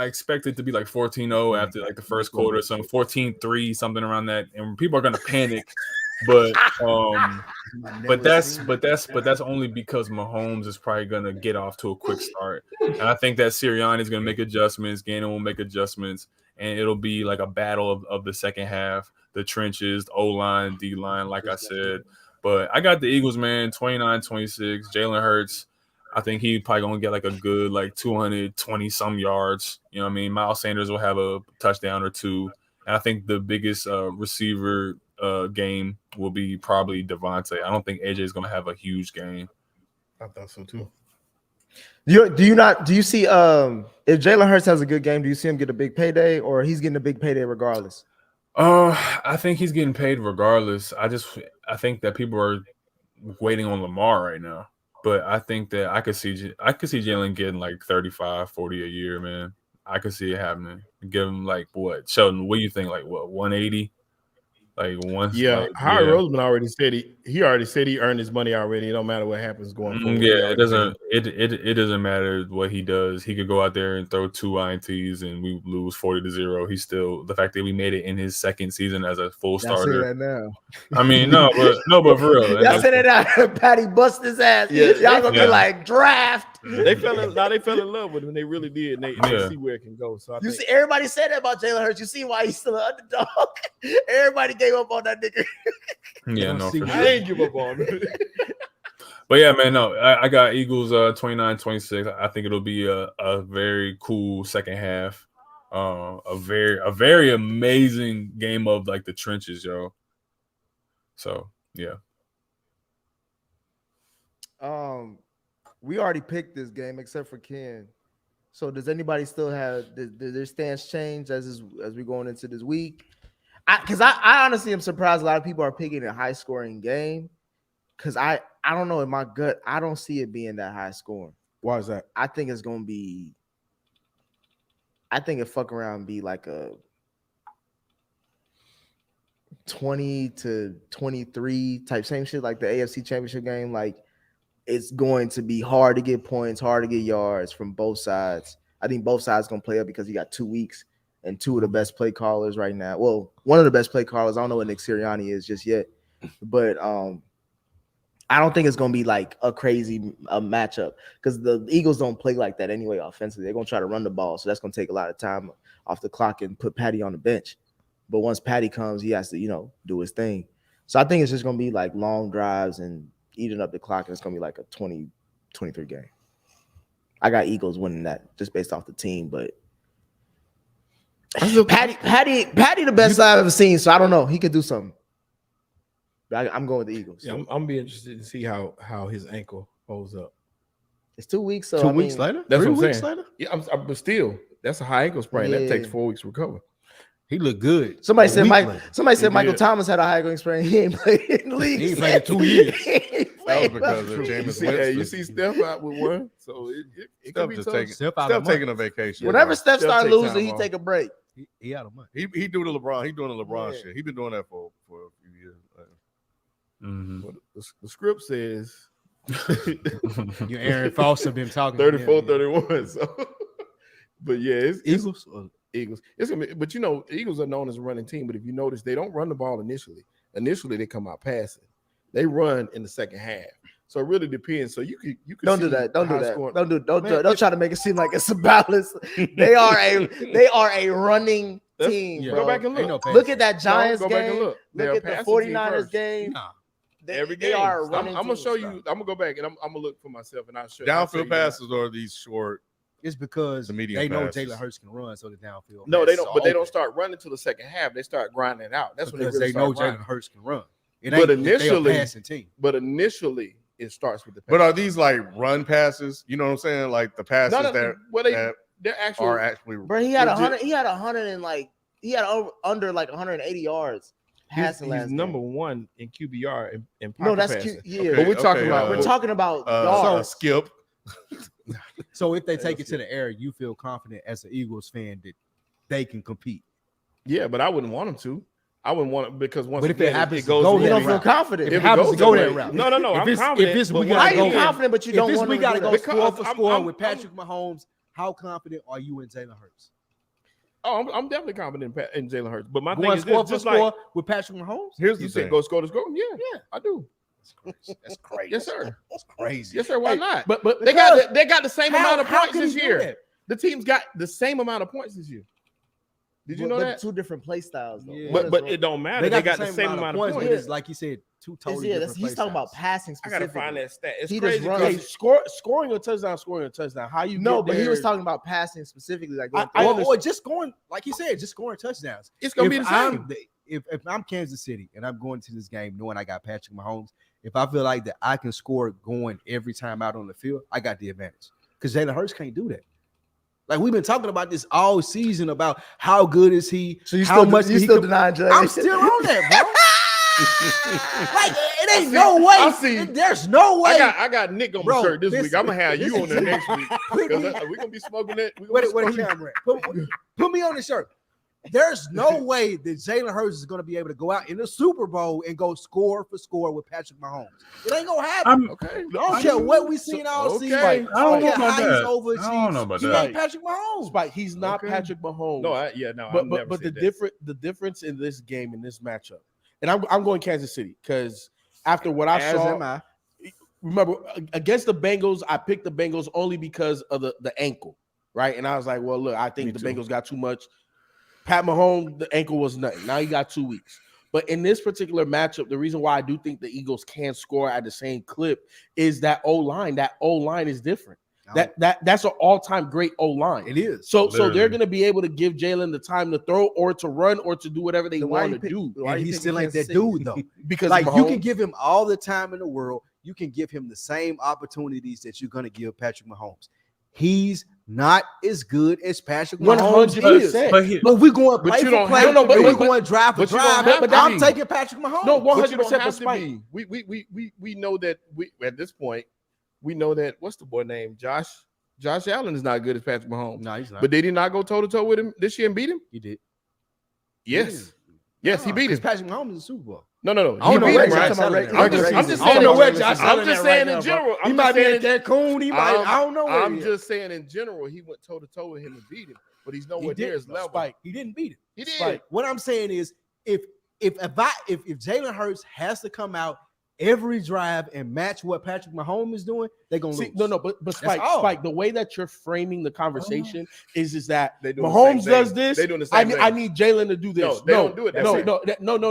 expect it to be like 14-0 after like the first quarter, some 14-3, something around that, and people are gonna panic. But that's only because Mahomes is probably gonna get off to a quick start, and I think that Sirianni is gonna make adjustments, Gannon will make adjustments, and it'll be like a battle of the second half, the trenches, the O-line, D-line, like I said. But I got the Eagles, man, 29-26. Jalen Hurts, I think he probably going to get like a good like 220-some yards. You know what I mean? Miles Sanders will have a touchdown or two. And I think the biggest receiver game will be probably Devontae. I don't think AJ is going to have a huge game. I thought so too. Do you see if Jalen Hurts has a good game, do you see him get a big payday, or he's getting a big payday regardless? I think he's getting paid regardless. I think that people are waiting on Lamar right now. But I think that I could see Jalen getting like 35, 40 a year, man. I could see it happening. Give him like what? Sheldon, what do you think? Like what, 180? Like once? Yeah, like, Howard Roseman already said he already said he earned his money already. It don't matter what happens going forward. Yeah, it doesn't matter what he does. He could go out there and throw 2 INTs and we lose 40-0. He's still, the fact that we made it in his second season as a full starter. Say that now. I mean, no, but for real. Y'all say that out. Patty bust his ass. Yeah, y'all gonna be like draft. They fell in love with him. They really did. And they see where it can go. So see, everybody said that about Jalen Hurts. You see why he's still an underdog. Everybody gave up on that nigga. Yeah, no, for I sure. ain't give up on him. But yeah, man, no, I got Eagles 29-26. I think it'll be a very cool second half. A very amazing game of like the trenches, yo. So yeah. We already picked this game except for Ken. So does anybody still have their stance change as we going into this week? Because I honestly am surprised a lot of people are picking a high scoring game. Because I don't know, in my gut, I don't see it being that high scoring. Why is that? I think it's gonna be. I think it fuck around and be like a 20-23 type, same shit like the AFC Championship game. Like it's going to be hard to get points, hard to get yards from both sides. I think both sides gonna play up because you got 2 weeks and 2 of the best play callers right now. Well, one of the best play callers. I don't know what Nick Sirianni is just yet, but I don't think it's gonna be like a crazy matchup because the Eagles don't play like that anyway offensively. They're gonna try to run the ball, so that's gonna take a lot of time off the clock and put Patty on the bench. But once Patty comes, he has to, do his thing. So I think it's just gonna be like long drives and eating up the clock, and it's gonna be like a 20-23 game. I got Eagles winning that just based off the team, but Patty the best I've ever seen, so I don't know. He could do something. But I'm going with the Eagles. Yeah, I'm be interested to see how his ankle holds up. It's 2 weeks. So 2 weeks later? That's 3 what I'm weeks saying. later? Yeah, but still, that's a high ankle sprain. That takes 4 weeks to recover. He looked good. Somebody said Michael did. Thomas had a high ankle sprain. He ain't played in the league. He ain't played in 2 years. That was because of Jameis Winston. You see Steph out with one, so it could be tough. Steph out taking a vacation. Whenever Steph Steph started take losing, time he off. take a break. He out of money. He do the LeBron. He doing the LeBron Yeah. shit. He been doing that for a few years. But the script says You Aaron Foster been talking 34-31. So, but yeah, it's Eagles. Eagles. It's gonna be, but the Eagles are known as a running team. But if you notice, they don't run the ball initially. Initially, they come out passing. They run in the second half. So it really depends. So you could Don't see do that. Don't do high that. scoring- Don't try to make it seem like it's a balance. They are a running team. Yeah. Bro. Go back and look. Look at that Giants Go back game. and look. They're Look a at the passing team 49ers first. game. Nah. Every They game. are a I'm running gonna team. show you. I'm gonna go back and I'm gonna look for myself and I'll show you. I'll tell Downfield you passes or these short. It's because The medium they know passes. Jalen Hurts can run, so the downfield. No, they passes don't. are But they open don't start running till the second half. They start grinding it out. That's when because they really they know start running. Jalen Hurts can run. It But ain't that they a initially- passing team. But initially, it starts with the. But are these like run passes? You know what I'm saying? Like the passes that they're actually are actually. Bro, he had Legit. 100. He had 100 and like he had under like 180 yards passing last he's game. number one in QBR in pocket No, that's passing. cute. Yeah, Okay, But we're talking about we're talking about a yards. skip. So if they take it to the air, you feel confident as an Eagles fan that they can compete. Yeah, but I wouldn't want them to. I wouldn't want it because once But if it happens it to goes, go You that don't feel route. confident. If If it happens goes to go that that way. route. No, If I'm it's- confident. if it's but we when Why gotta are go- you confident, but you If don't this want we to gotta do go that? score for Because score I'm- with Patrick Mahomes, how confident are you in Jalen Hurts? Oh, I'm definitely confident in Jalen Hurts. But my thing Going is score this, for just score like with Patrick Mahomes? Here's the you said, thing. go score to score. Yeah, I do. That's crazy. Yes, sir. That's crazy. Yes, sir. Why Hey, not? But They got the same amount of How points can this he do year. that? The team's got the same amount of points this year. Did you know But that? two different play styles, though. Yeah. One is But wrong. it don't matter. They got the same amount of points. but it's like you said, two totally Yeah, different he's talking about play passing I gotta specifically. find that stat. It's He just crazy. runs- hey, 'cause scoring a touchdown. How you No, get but he there- was talking about passing specifically, like going I through- understand. Or just scoring, like you said, just scoring touchdowns. it's gonna be If the same. if I'm Kansas City and I'm going to this game knowing I got Patrick Mahomes, if I feel like that I can score going every time out on the field, I got the advantage. Because Jalen Hurts can't do that. Like we've been talking about this all season about how good is he, So you how still, much you he still can- denying Jalen? I'm still on that, bro. Like it ain't no way. I see. There's no way. I got Nick on Bro, my shirt this week. listen, I'm gonna have you on there listen. next week. Because we're gonna be smoking that. Where the camera at? Put me on the shirt. There's no way that Jalen Hurts is going to be able to go out in the Super Bowl and go score for score with Patrick Mahomes. It ain't going to happen. Okay. I don't care what we seen all Okay. season. I don't I know don't care about how that. he's overachieved. I don't know about He that. ain't Patrick Mahomes. Spike, he's not Okay. Patrick Mahomes. No, I've never but the said that. the difference in this game, in this matchup, and I'm going Kansas City because after what I As saw, am I. remember against the Bengals, I picked the Bengals only because of the ankle, right? And I was like, well, look, I think Me the too. Bengals got too much. Pat Mahomes, the ankle was nothing. Now you got 2 weeks. But in this particular matchup, the reason why I do think the Eagles can score at the same clip is that O-line. That O-line is different. That's an all-time great O-line. It is. So Literally. they're going to be able to give Jalen the time to throw or to run or to do whatever they Then why want you to pick- do why And you he picking still ain't Kansas that City? dude, though. because Like of you can Mahomes. give him all the time in the world. You can give him the same opportunities that you're going to give Patrick Mahomes. He's not as good as Patrick Mahomes is. 100%. But we're going play you for don't play. have to But be. we're going drive for But you don't drive. have to I'm be. taking Patrick Mahomes. No, But you 100%. don't have to Spike. be. We know that we at this point we know that what's the boy name? Josh Allen is not good as Patrick Mahomes. No, he's not. But did he not go toe to toe with him this year and beat him? he did. Yes. Yes, he beat Because him. Patrick Mahomes is a Super Bowl. No. I He don't know beat where him, Josh right? Allen at. I'm just I saying. don't know where Josh I'm Allen just at saying right in now, general. He I'm might just be saying in Cancun. He might. I don't know where I'm he is. just saying in general, he went toe to toe with him and beat him, but he's nowhere near his level. Spike. He didn't beat him. He did. Spike. What I'm saying is, if Jalen Hurts has to come out every drive and match what Patrick Mahomes is doing, they're gonna See, lose. but Spike, all. Spike, the way that you're framing the conversation is that They doing the Mahomes same does thing. this. They doing the I same need, thing. I need Jalen to do this. No, they don't do it that No, way. no.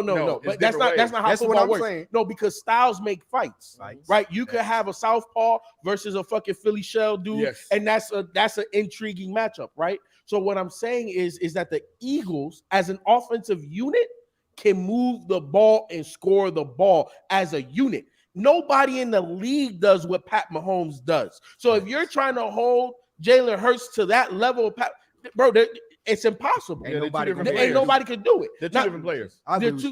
No, it's But that's not different how That's what football I'm works. saying. No, because styles make fights. Right? You could have a southpaw versus a fucking Philly shell dude, Yes. and that's an intriguing matchup, right? So what I'm saying is that the Eagles, as an offensive unit, can move the ball and score the ball as a unit. Nobody in the league does what Pat Mahomes does. So if you're trying to hold Jalen Hurts to that level of Pat, bro, it's impossible. Yeah, they're two different Ain't players. nobody could do it. They're two Now, different players.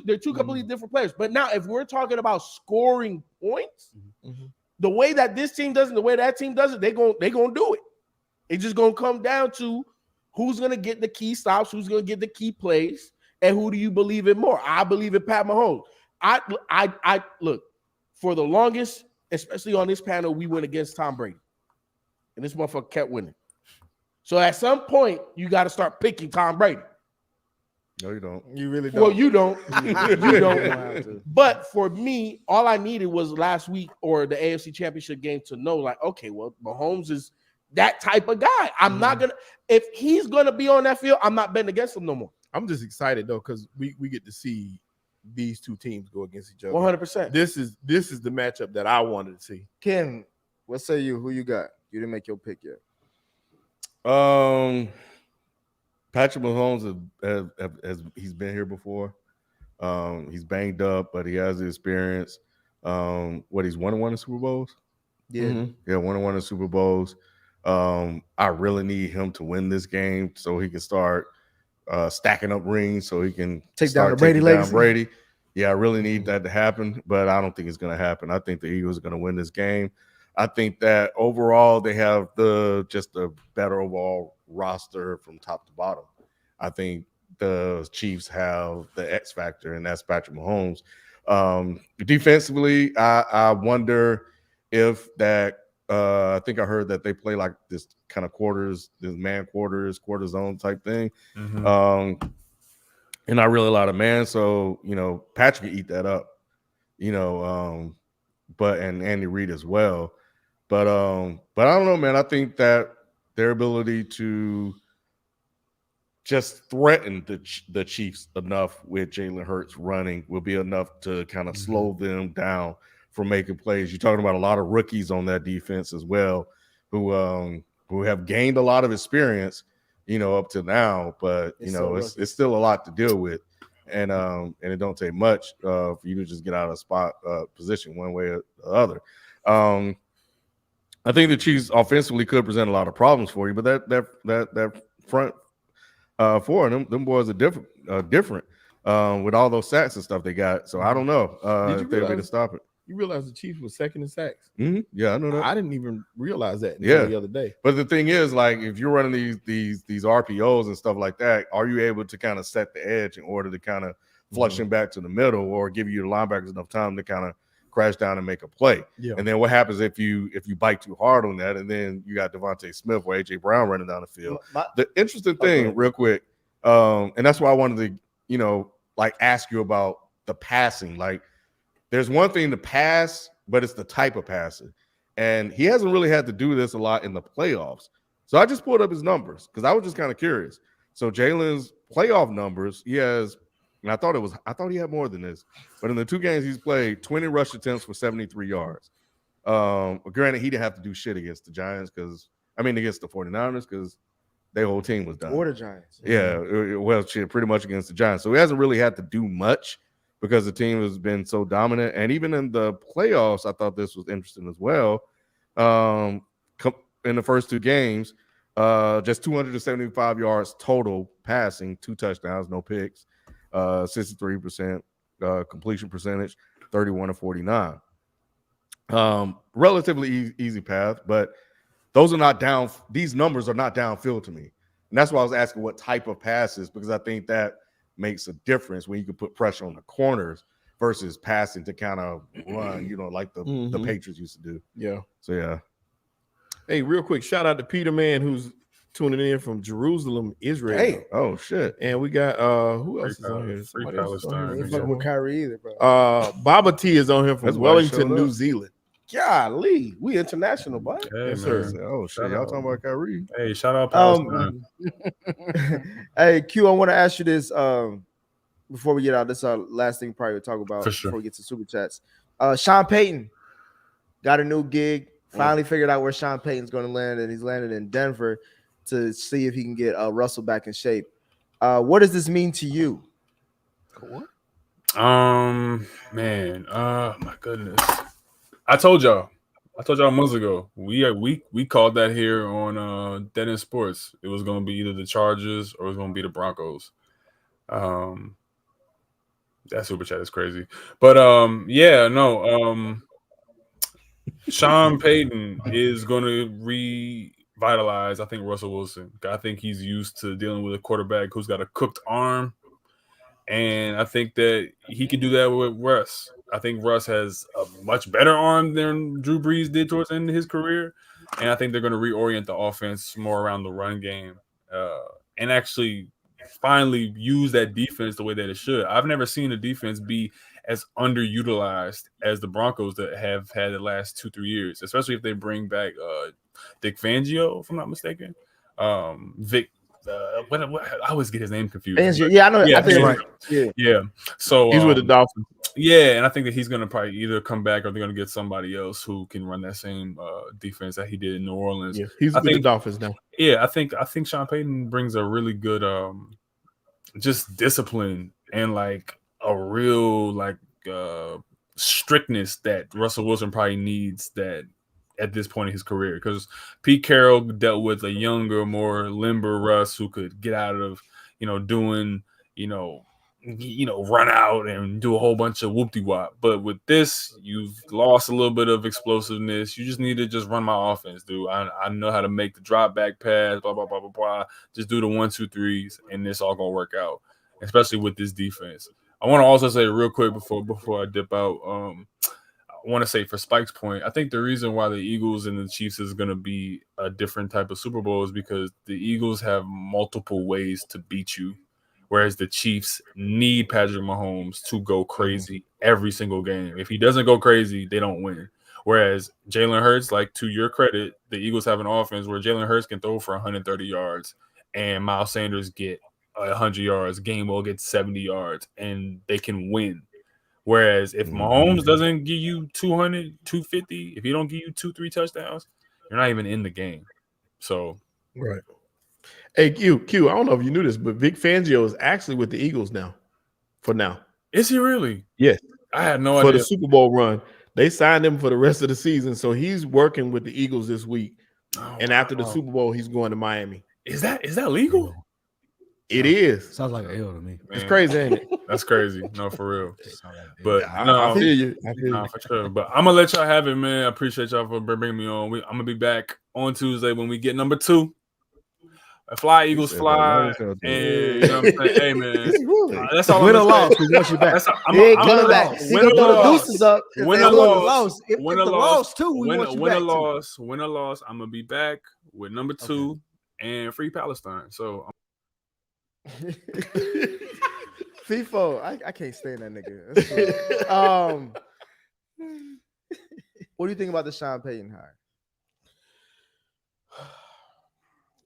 They're two completely different players. But now, if we're talking about scoring points, Mhm. the way that this team does it, the way that team does it, they're gonna do it. It's just gonna come down to who's gonna get the key stops, who's gonna get the key plays, and who do you believe in more? I believe in Pat Mahomes. I look, for the longest, especially on this panel, we went against Tom Brady, and this motherfucker kept winning. So at some point, you got to start picking Tom Brady. No, you don't. You really don't. Well, you don't. You don't. have to. But for me, all I needed was last week or the AFC Championship game to know, like, okay, well, Mahomes is that type of guy. I'm not gonna, if he's gonna be on that field, I'm not betting against him no more. I'm just excited though because we get to see these two teams go against each other. 100%. This is the matchup that I wanted to see. Ken, what say you? Who you got? You didn't make your pick yet. Patrick Mahomes has he's been here before. He's banged up, but he has the experience. He's won in Super Bowls? Yeah. Yeah, won in Super Bowls. I really need him to win this game so he can start stacking up rings so he can Take down start the Brady taking down legacy. Brady. Yeah, I really need that to happen, but I don't think it's going to happen. I think the Eagles are going to win this game. I think that overall they have just a better overall roster from top to bottom. I think the Chiefs have the X factor, and that's Patrick Mahomes. Defensively, I wonder if that. I think I heard that they play like this kind of quarters, this man quarters, quarter zone type thing. Mhm. And not really a lot of man, so Patrick can eat that up. But and Andy Reid as well. But I don't know, man. I think that their ability to just threaten the Chiefs enough with Jalen Hurts running will be enough to kind of slow them down from making plays. You're talking about a lot of rookies on that defense as well, who have gained a lot of experience, up to now. But it's still a lot to deal with, and it don't take much for you to just get out of spot position one way or the other. I think the Chiefs offensively could present a lot of problems for you, but that front four them boys are different with all those sacks and stuff they got. So I don't know if they'll be able to stop it. You realize the Chiefs was second in sacks? Mm-hmm. Yeah, I know that. I didn't even realize that until the other day. But the thing is, like, if you're running these RPOs and stuff like that, are you able to kind of set the edge in order to kind of flush him back to the middle, or give you the linebackers enough time to kind of crash down and make a play? Yeah. And then what happens if you bite too hard on that, and then you got Devontae Smith or AJ Brown running down the field? The interesting thing, real quick, and that's why I wanted to, ask you about the passing. Like, there's one thing to pass, but it's the type of passing. And he hasn't really had to do this a lot in the playoffs. So I just pulled up his numbers because I was just kind of curious. So Jalen's playoff numbers, he has, and I thought he had more than this, but in the 2 games he's played, 20 rush attempts for 73 yards. Granted, he didn't have to do shit against the Giants against the 49ers, because their whole team was done. Or the Giants. Yeah, well, shit, pretty much against the Giants. So he hasn't really had to do much because the team has been so dominant. And even in the playoffs, I thought this was interesting as well. In the first 2 games, just 275 yards total passing, 2 touchdowns, no picks, 63% completion percentage, 31-49. Relatively easy path, but those are not down. These numbers are not downfield to me. And that's why I was asking what type of passes, because I think that makes a difference when you can put pressure on the corners versus passing to kind of run, like the Patriots used to do. Yeah. So, yeah. Hey, real quick, shout out to Peter, man, who's tuning in from Jerusalem, Israel. Hey, oh, shit. And we got, who else is on here? Somebody else is on here. Ain't fucking with Kyrie either, bro. Baba T is on here from Wellington, New Zealand. Golly, we international, bud. Hey, Yes, sir. Oh, shit. Y'all talking about Kyrie? Hey, shout out Palestine. Hey, Q, I want to ask you this before we get out. This is our last thing probably to talk about For sure. before we get to super chats. Sean Payton got a new gig. Finally figured out where Sean Payton's going to land, and he's landed in Denver to see if he can get Russell back in shape. What does this mean to you? What? Man, my goodness. I told y'all months ago. We called that here on Dead End Sports. It was going to be either the Chargers or it was going to be the Broncos. That super chat is crazy, but Sean Payton is going to revitalize, I think, Russell Wilson. I think he's used to dealing with a quarterback who's got a cooked arm, and I think that he can do that with Russ. I think Russ has a much better arm than Drew Brees did towards the end of his career, and I think they're going to reorient the offense more around the run game and actually finally use that defense the way that it should. I've never seen a defense be as underutilized as the Broncos that have had the last 2-3 years, especially if they bring back Vic Fangio, if I'm not mistaken. Vic, I always get his name confused. Yeah, I know. Yeah, I think right. Yeah. So He's with the Dolphins. Yeah, and I think that he's going to probably either come back or they're going to get somebody else who can run that same defense that he did in New Orleans. Yeah, he's with the Dolphins now. Yeah, I think Sean Payton brings a really good just discipline and like a real strictness that Russell Wilson probably needs that at this point in his career, because Pete Carroll dealt with a younger, more limber Russ who could get out of doing run out and do a whole bunch of whoop-de-wop. But with this, you've lost a little bit of explosiveness. You just need to just run my offense, dude. I know how to make the drop back pass, blah, blah, blah, blah, blah. Just do the 1, 2, 3s, and it's all going to work out, especially with this defense. I want to also say real quick before I dip out, I want to say for Spike's point, I think the reason why the Eagles and the Chiefs is going to be a different type of Super Bowl is because the Eagles have multiple ways to beat you, whereas the Chiefs need Patrick Mahomes to go crazy every single game. If he doesn't go crazy, they don't win. Whereas Jalen Hurts, like to your credit, the Eagles have an offense where Jalen Hurts can throw for 130 yards and Miles Sanders get 100 yards, Gainwell gets 70 yards, and they can win. Whereas if Mahomes doesn't give you 200, 250, if he don't give you 2-3 touchdowns, you're not even in the game. So, right. Hey, Q, I don't know if you knew this, but Vic Fangio is actually with the Eagles now. For now. Is he really? Yes. I had no idea. For the Super Bowl run. They signed him for the rest of the season. So he's working with the Eagles this week. And after the Super Bowl, he's going to Miami. Is that legal? It is. Sounds like an L to me. Man, it's crazy, ain't it? That's crazy. No, for real. But I feel you. For sure. But I'm gonna let y'all have it, man. I appreciate y'all for bringing me on. I'm gonna be back on Tuesday when we get number 2. Fly Eagles fly, and you know what I'm saying? Hey man, that's all. Win or loss, we want you back. Big coming back. Win or loss. Win or loss. Win or loss too. We want you back. Win or loss. I'm gonna be back with number 2 and free Palestine. So. FIFO, I can't stand that nigga. What do you think about the Sean Payton hire?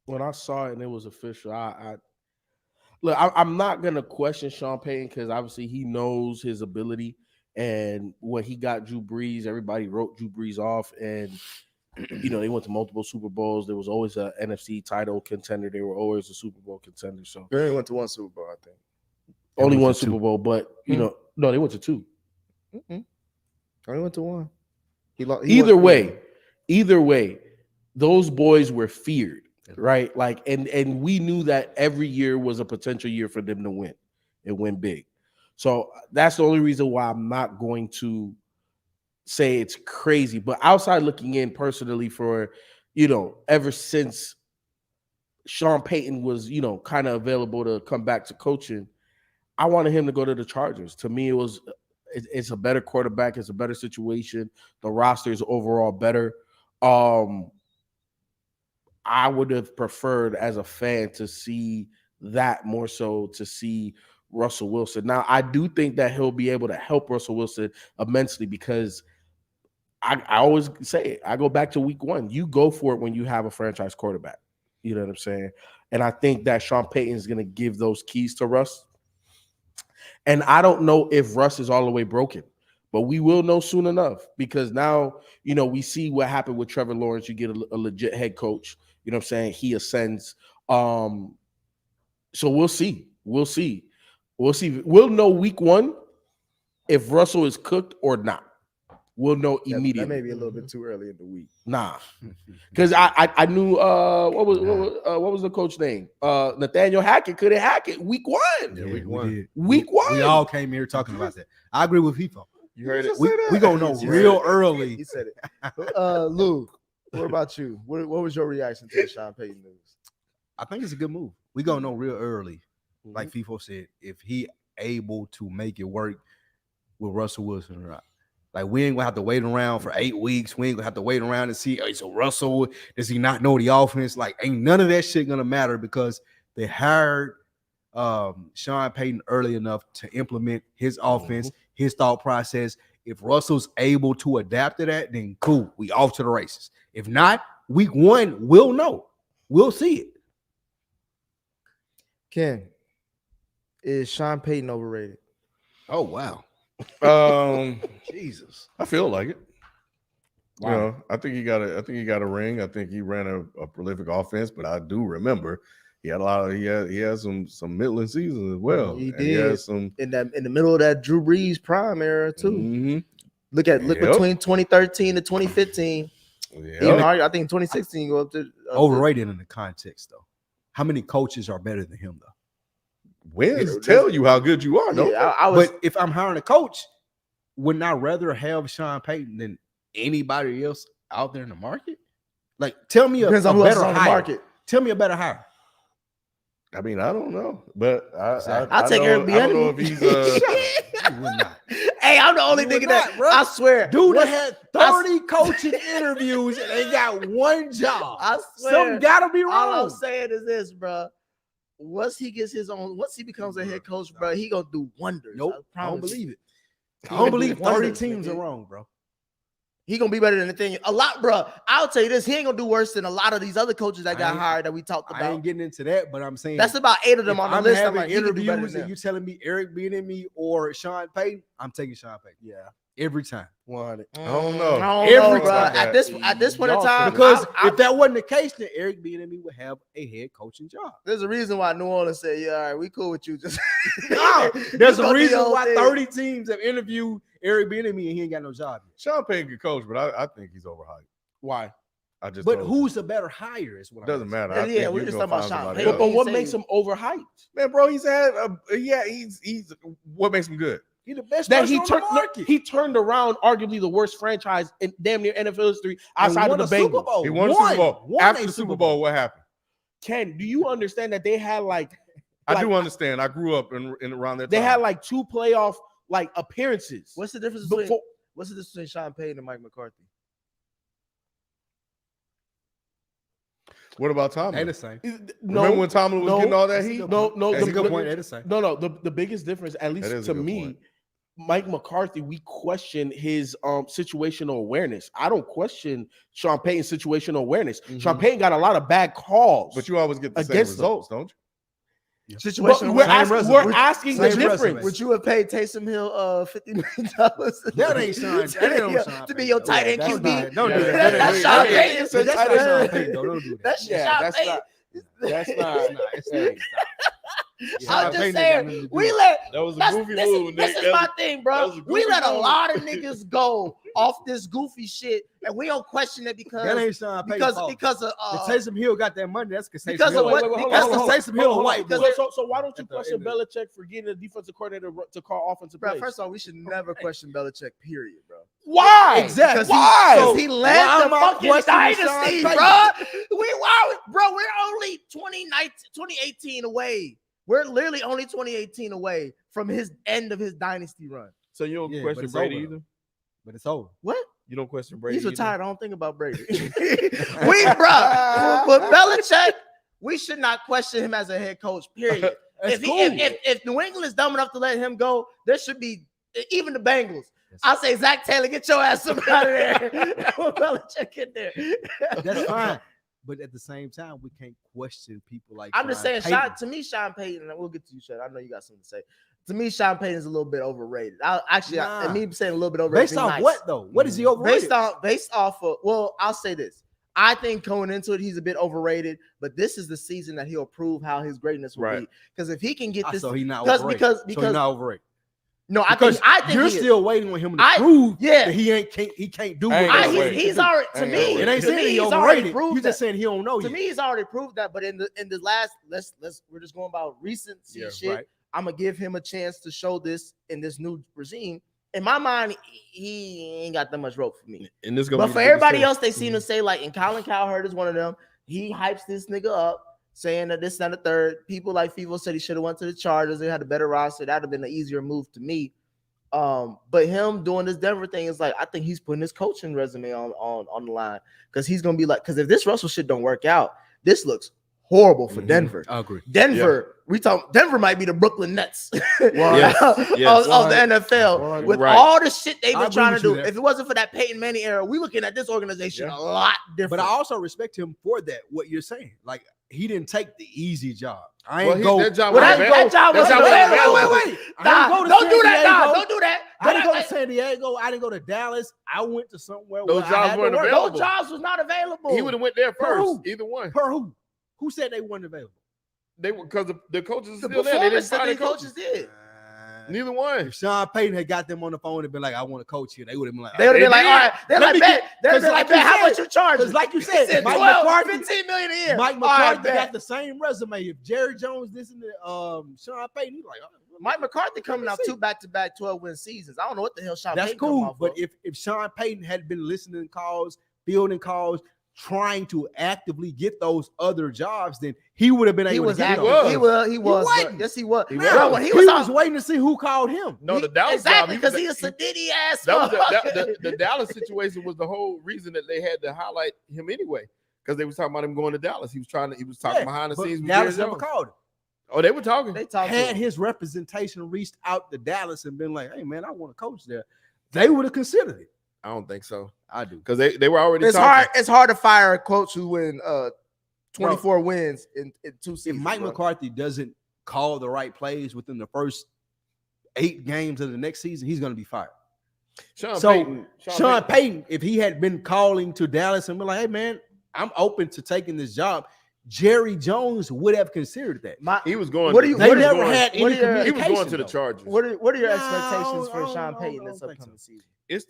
When I saw it and it was official, I'm not gonna question Sean Payton because obviously he knows his ability. And when he got Drew Brees, everybody wrote Drew Brees off, and they went to multiple Super Bowls. There was always an NFC title contender. They were always a Super Bowl contender. So they only went to one Super Bowl, I think. Only one Super Bowl, but no, they went to 2. Only went to 1. Either way, those boys were feared, right? Like, and we knew that every year was a potential year for them to win and win big. So that's the only reason why I'm not going to say it's crazy. But outside looking in personally for, ever since Sean Payton was, kind of available to come back to coaching, I wanted him to go to the Chargers. To me, it's a better quarterback. It's a better situation. The roster is overall better. I would have preferred as a fan to see that more so to see Russell Wilson. Now, I do think that he'll be able to help Russell Wilson immensely because I always say it. I go back to week 1. You go for it when you have a franchise quarterback. You know what I'm saying? And I think that Sean Payton is going to give those keys to Russ. And I don't know if Russ is all the way broken, but we will know soon enough because now, we see what happened with Trevor Lawrence. You get a legit head coach. You know what I'm saying? He ascends. So we'll see. We'll know week 1 if Russell is cooked or not. We'll know immediately. That may be a little bit too early in the week. Nah, because I knew what was the coach name? Nathaniel Hackett couldn't hack it week 1. Yeah, week 1. Week 1. We all came here talking about that. I agree with FIFO. You heard it. We gonna know real early. He said it. Lou, what about you? What was your reaction to the Sean Payton news? I think it's a good move. We gonna know real early, like FIFO said, if he able to make it work with Russell Wilson or not. Like, we ain't gonna have to wait around for 8 weeks. We ain't gonna have to wait around and see, so Russell, does he not know the offense? Like, ain't none of that shit gonna matter because they hired Sean Payton early enough to implement his offense, his thought process. If Russell's able to adapt to that, then cool, we off to the races. If not, week 1, we'll know. We'll see it. Ken, is Sean Payton overrated? Oh, wow. Jesus, I feel like it. Wow. I think he got a ring. I think he ran a prolific offense, but I do remember he had he had some middling seasons as well. He did. He had some in the middle of that Drew Brees prime era too. Mm-hmm. Look between 2013 to 2015. Even I think 2016 go up to overrated in the context though. How many coaches are better than him though? wins tell you how good you are. Don't Yeah, I was. But if I'm hiring a coach, wouldn't I rather have Sean Payton than anybody else out there in the market? Like, tell me Depends a on who else better is on the hire. market. Tell me a better hire. I mean, I don't know, but I'll take know, Eric I don't know if Bieniemy. he's You would not. Hey, I'm the only You would nigga not, that bro. I swear. Dude What- that had 30 coaching interviews and they got one job. I swear. Something gotta be All wrong. I'm saying is this, bro. Once he gets his own, once he becomes a head coach, bro, he gonna do wonders. Nope, I don't promise you. believe it. He I don't gonna do believe 30 wonders, teams nigga. are wrong, bro. He gonna be better than the thing. A lot, bro. I'll tell you this: he ain't gonna do worse than a lot of these other coaches that I got ain't- hired that we talked I about. ain't getting into that, but I'm saying That's about 8 of them if on the I'm list. I'm having like, he could do better interviews than and them. you telling me Eric Bieniemy or Sean Payton, I'm taking Sean Payton. Yeah, Every time. 100. I don't know. I don't Every know, bro. time. At this point in Y'all time, Because I- if that wasn't the case, then Eric Bieniemy would have a head coaching job. there's a reason why New Orleans said, "Yeah, all right, we cool with you." Just No, there's You a gonna do reason your why thing. 30 teams have interviewed Eric Bieniemy and he ain't got no job yet. Sean Payton can coach, but I think he's overhyped. Why? I just But told who's a better hire is what you. Doesn't I'm matter. Yeah, I yeah, think we're you just gonna talking about find Sean somebody Payton. But else. what He makes say- him overhyped? Man, bro, he's had he's what makes him good. He the best That person on the market. he turned around arguably the worst franchise in damn near NFL history And outside of won the a Super Bengals. Bowl. He won the Super Bowl. Won After a the Super Bowl, what happened? Ken, do you understand that they had like I do understand. I grew up in around that they time. had like 2 playoff like appearances? What's the difference between Before, Sean Payton and Mike McCarthy? What about They Tomlin? the same. Remember when Tomlin was getting all that That's a heat? good no, no, That's the, a good point. They the same. no, the biggest difference, at That least is a to good me, point. Mike McCarthy, we question his situational awareness. I don't question Sean Payton's situational awareness. Sean Payton got a lot of bad calls. But you always get the same Against them. results, don't you? But Situation. we're Same asking, resume. we're asking the Same difference. resume. Would you have paid Taysom Hill $50 million? That ain't Sean. That ain't on Sean to be your Payton, tight end though. QB. That's not- Don't do Yeah, that. that's That Sean ain't- Payton. That's not Sean Payton, though. Don't do that. That's Yeah, Sean that's Payton. not. That's It's not. not. It's Hey. not. Sean I'm just Payton ain't got saying, nothing to do we with it. let That was a that's, goofy this, move, is, this Nick. is my thing, that bro. was a We goofy let a move. lot of niggas go off this goofy shit, and we don't question it That because ain't Sean Payton's fault. because of If Taysom Hill got that money, that's because because of what- That's because Taysom Hill a white boy. So why don't you At the question end of Belichick for getting a defensive coordinator to call offensive bro. plays? First of all, we should never question Belichick. Period, bro. Why? Exactly. Why? Because he led why the am I fucking questioning Sean dynasty, Payton? bro. We're only 2018 away. We're literally only 2018 away from his end of his dynasty run. So you don't Yeah, but question it's Brady over, either? But it's over. What? You don't question Brady He's either? retired. I don't think about Brady. But Belichick, we should not question him as a head coach. Period. That's If, cool. if New England is dumb enough to let him go, there should be even the Bengals. Yes. I say Zach Taylor, get your ass up out of there. When Belichick get there. That's fine. But at the same time, we can't question people like I'm just saying, Payton. Sean Payton, and we'll get to you, Sean. I know you got something to say. To me, Sean Payton is a little bit overrated. And me saying a little bit overrated. Based off what though? What is he overrated? Based off of, well, I'll say this. I think going into it, he's a bit overrated, but this is the season that he'll prove how his greatness will be. Because if he can get this, So he's not because overrated. because So he's because not overrated. no, I Because think you're he is. still waiting on him to I- prove yeah. that he can't do I ain't what gonna wait. He's already to Hang me. on. It ain't to saying me, he he's already overrated. proved You just that. saying he don't know To yet. me, he's already proved that. But in the last, let's we're just going about recency Yeah, shit. right. I'm gonna give him a chance to show this in this new regime. In my mind, he ain't got that much rope for me. And this gonna But be for the biggest everybody test. else, they seem to say like, and Colin Cowherd is one of them. He hypes this nigga up, saying that this and the third. People like Fivo said he should have went to the Chargers. They had a better roster. That'd have been an easier move to me. But him doing this Denver thing is like, I think he's putting his coaching resume on the line because he's gonna be like, because if this Russell shit don't work out, this looks horrible for Denver. I agree. Denver, Denver might be the Brooklyn Nets Yes, of the NFL Right. with Right. all the shit they've I been agree trying to with you do. there. If it wasn't for that Peyton Manning era, we looking at this organization Yeah. a lot different. But I also respect him for that. What you're saying, like he didn't take the easy job. I Well, ain't go. that job Well, was that available. job That was job was available. available. Wait. I Nah, didn't go to don't San do that. Nah, Diego. don't do that. I didn't go to San Diego. I didn't go to Dallas. I went to somewhere Those where I jobs had to weren't work. available. Those jobs was not available. He would have went there For first. who? Either one. Per who? Who said they weren't available? They were because the coaches are the still there. They didn't performance that fire the the coaches. coaches did. Neither one. If Sean Payton had got them on the phone and been like, I want to coach here, they would have been like, They would have been like, all right. They're Let like, me bet. get- They're 'cause like, like bet. you How said- much you charging? because like you He said, said Mike 12, McCarthy, 15 million a year. Mike All right, McCarthy bet. got the same resume. If Jerry Jones listened to Sean Payton, he's like, Mike McCarthy coming Let off me see. 2 back-to-back 12-win seasons. I don't know what the hell Sean that's Payton coming cool. off But of. if Sean Payton had been listening to calls, fielding calls, trying to actively get those other jobs, then he would have been he able was to get active. those. He was. wasn't. Yes, he was. He Bro, was. when He he was, was waiting to see who called him. No, the Dallas exactly job, because he a sedity ass. that was the Dallas situation was the whole reason that they had to highlight him anyway, because they was talking about him going to Dallas. He was talking Yeah, behind the but scenes. With Dallas Jerry never Jones. called him. Oh, they were talking. They talked to Had him. his representation reached out to Dallas and been like, hey man, I want to coach there, they would have considered it. I don't think so, I do. because they were already It's talking. hard. It's hard to fire a coach who win 24 wins in 2 seasons. If Mike bro. McCarthy doesn't call the right plays within the first 8 games of the next season, he's going to be fired. Sean So Sean Payton, Payton, if he had been calling to Dallas and been like, hey man, I'm open to taking this job, Jerry Jones would have considered that. he was going. What do you- They what is- never had what any are your- He was going to the communication, though. Chargers. What are your No, expectations for I Sean don't Payton this think upcoming so. season? It's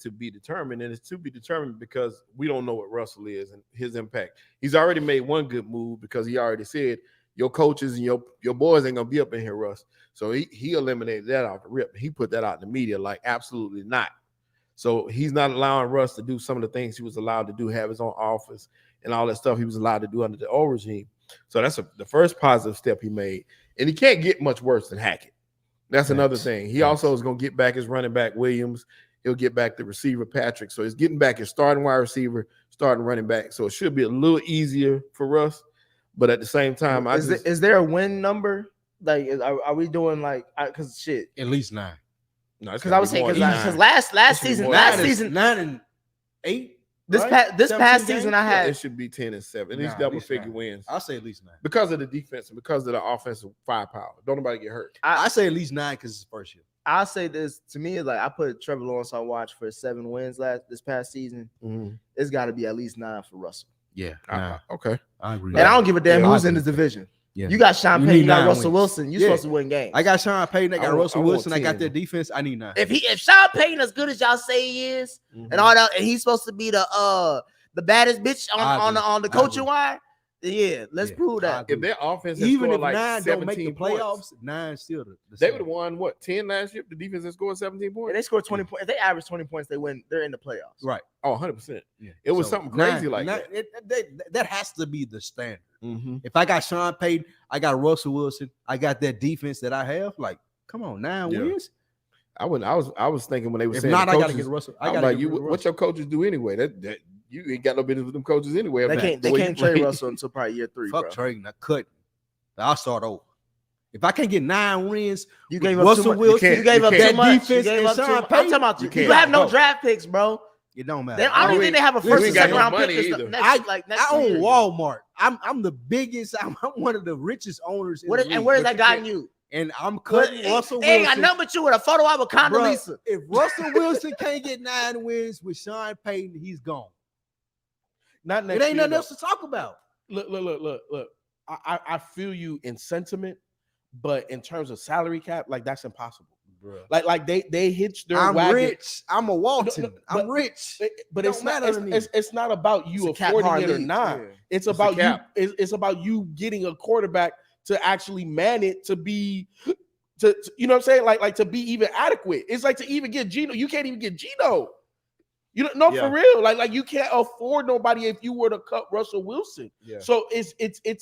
to be determined, and it's to be determined because we don't know what Russell is and his impact. He's already made one good move because he already said your coaches and your boys ain't gonna be up in here, Russ. So he eliminated that off the rip. He put that out in the media like absolutely not. So he's not allowing Russ to do some of the things he was allowed to do, have his own office and all that stuff he was allowed to do under the old regime. So that's the first positive step he made, and he can't get much worse than Hackett. That's another thing. He also is going to get back his running back Williams. He'll get back the receiver Patrick. So he's getting back his starting wide receiver, starting running back. So it should be a little easier for Russ. But at the same time, Is there a win number? Like, are we doing like? Because shit. At least 9. no, it's Because gonna I was be saying more because than last It should be season, more last than season, 9 and 8. this right? past 17 season, games? I had it should be 10 and 7, at least Nah, at double least figure 9. wins I'll say at least 9. because of the defense and because of the offensive firepower. Don't nobody get hurt. I say at least 9 because it's first year. I'll say this to me is like I put Trevor Lawrence on watch for 7 wins this past season. It's got to be at least 9 for Russell. Yeah, Okay. I agree. And I don't give a damn Yeah, who's I in agree. this division. Yeah. You got Sean You Payton, need you got 9 Russell wins. Wilson. You're Yeah. supposed to win games. I got Sean Payton, I got I want- Russell I want Wilson, I got 10. their defense. I need 9. if Sean Payton as good as y'all say he is, and all that, and he's supposed to be the baddest bitch I agree. on the I coaching agree. wire, yeah, let's Yeah. prove I that. agree. If their offense has Even scored if like 9 don't make the 17 points, playoffs, 9 still the they same. would have won what 10 last year. The defense has scored 17 If points. they score 20 points, if they average 20 points, they win. They're in the playoffs. Right. Oh, 100%. Yeah. It was So, something crazy 9 like 9 that. that has to be the standard. Mm-hmm. If I got Sean Payton, I got Russell Wilson, I got that defense that I have. Like, come on, 9 Yeah. wins. I was thinking when they were If saying not, the I gotta coaches, get Russell. I I'm gotta like, get you, rid of what Russell. your coaches do anyway? That you ain't got no business with them coaches anyway. They can't. They can't trade Russell until probably year 3. Fuck Bro. trading. I cut. I'll start over. If I can't get 9 wins, You with gave up Russell too much. Wilson, You gave up you too can't. much. You Defense gave and up too Sean much. I'm Payton, talking about you you. can't. You have no Bro. draft picks, bro. it don't matter. I don't even think they have a we first ain't and got second no round money pick. either. Next, next I own year. Walmart. I'm the biggest. I'm one of the richest owners. In What the is, league, and where has but that you gotten can't- you? And I'm What, cutting Russell they ain't Wilson. got number 2 with a photo out with Bruh, Condoleezza. if Russell Wilson can't get 9 wins with Sean Payton, he's gone. Not next It ain't year, nothing though. else to talk about. Look. I feel you in sentiment, but in terms of salary cap, like that's impossible. Bro. Like they hitched their I'm wagon. rich. I'm a Walton. No, I'm but- rich. But Don't it's not. matter to me. It's not about you It's a cap affording hard it or league, not. yeah. It's a about you. cap. It's about you getting a quarterback to actually man it to be. To you know what I'm saying? Like to be even adequate. It's like to even get Geno. You can't even get Geno. You don't know Yeah. for real. Like you can't afford nobody if you were to cut Russell Wilson. Yeah. So it's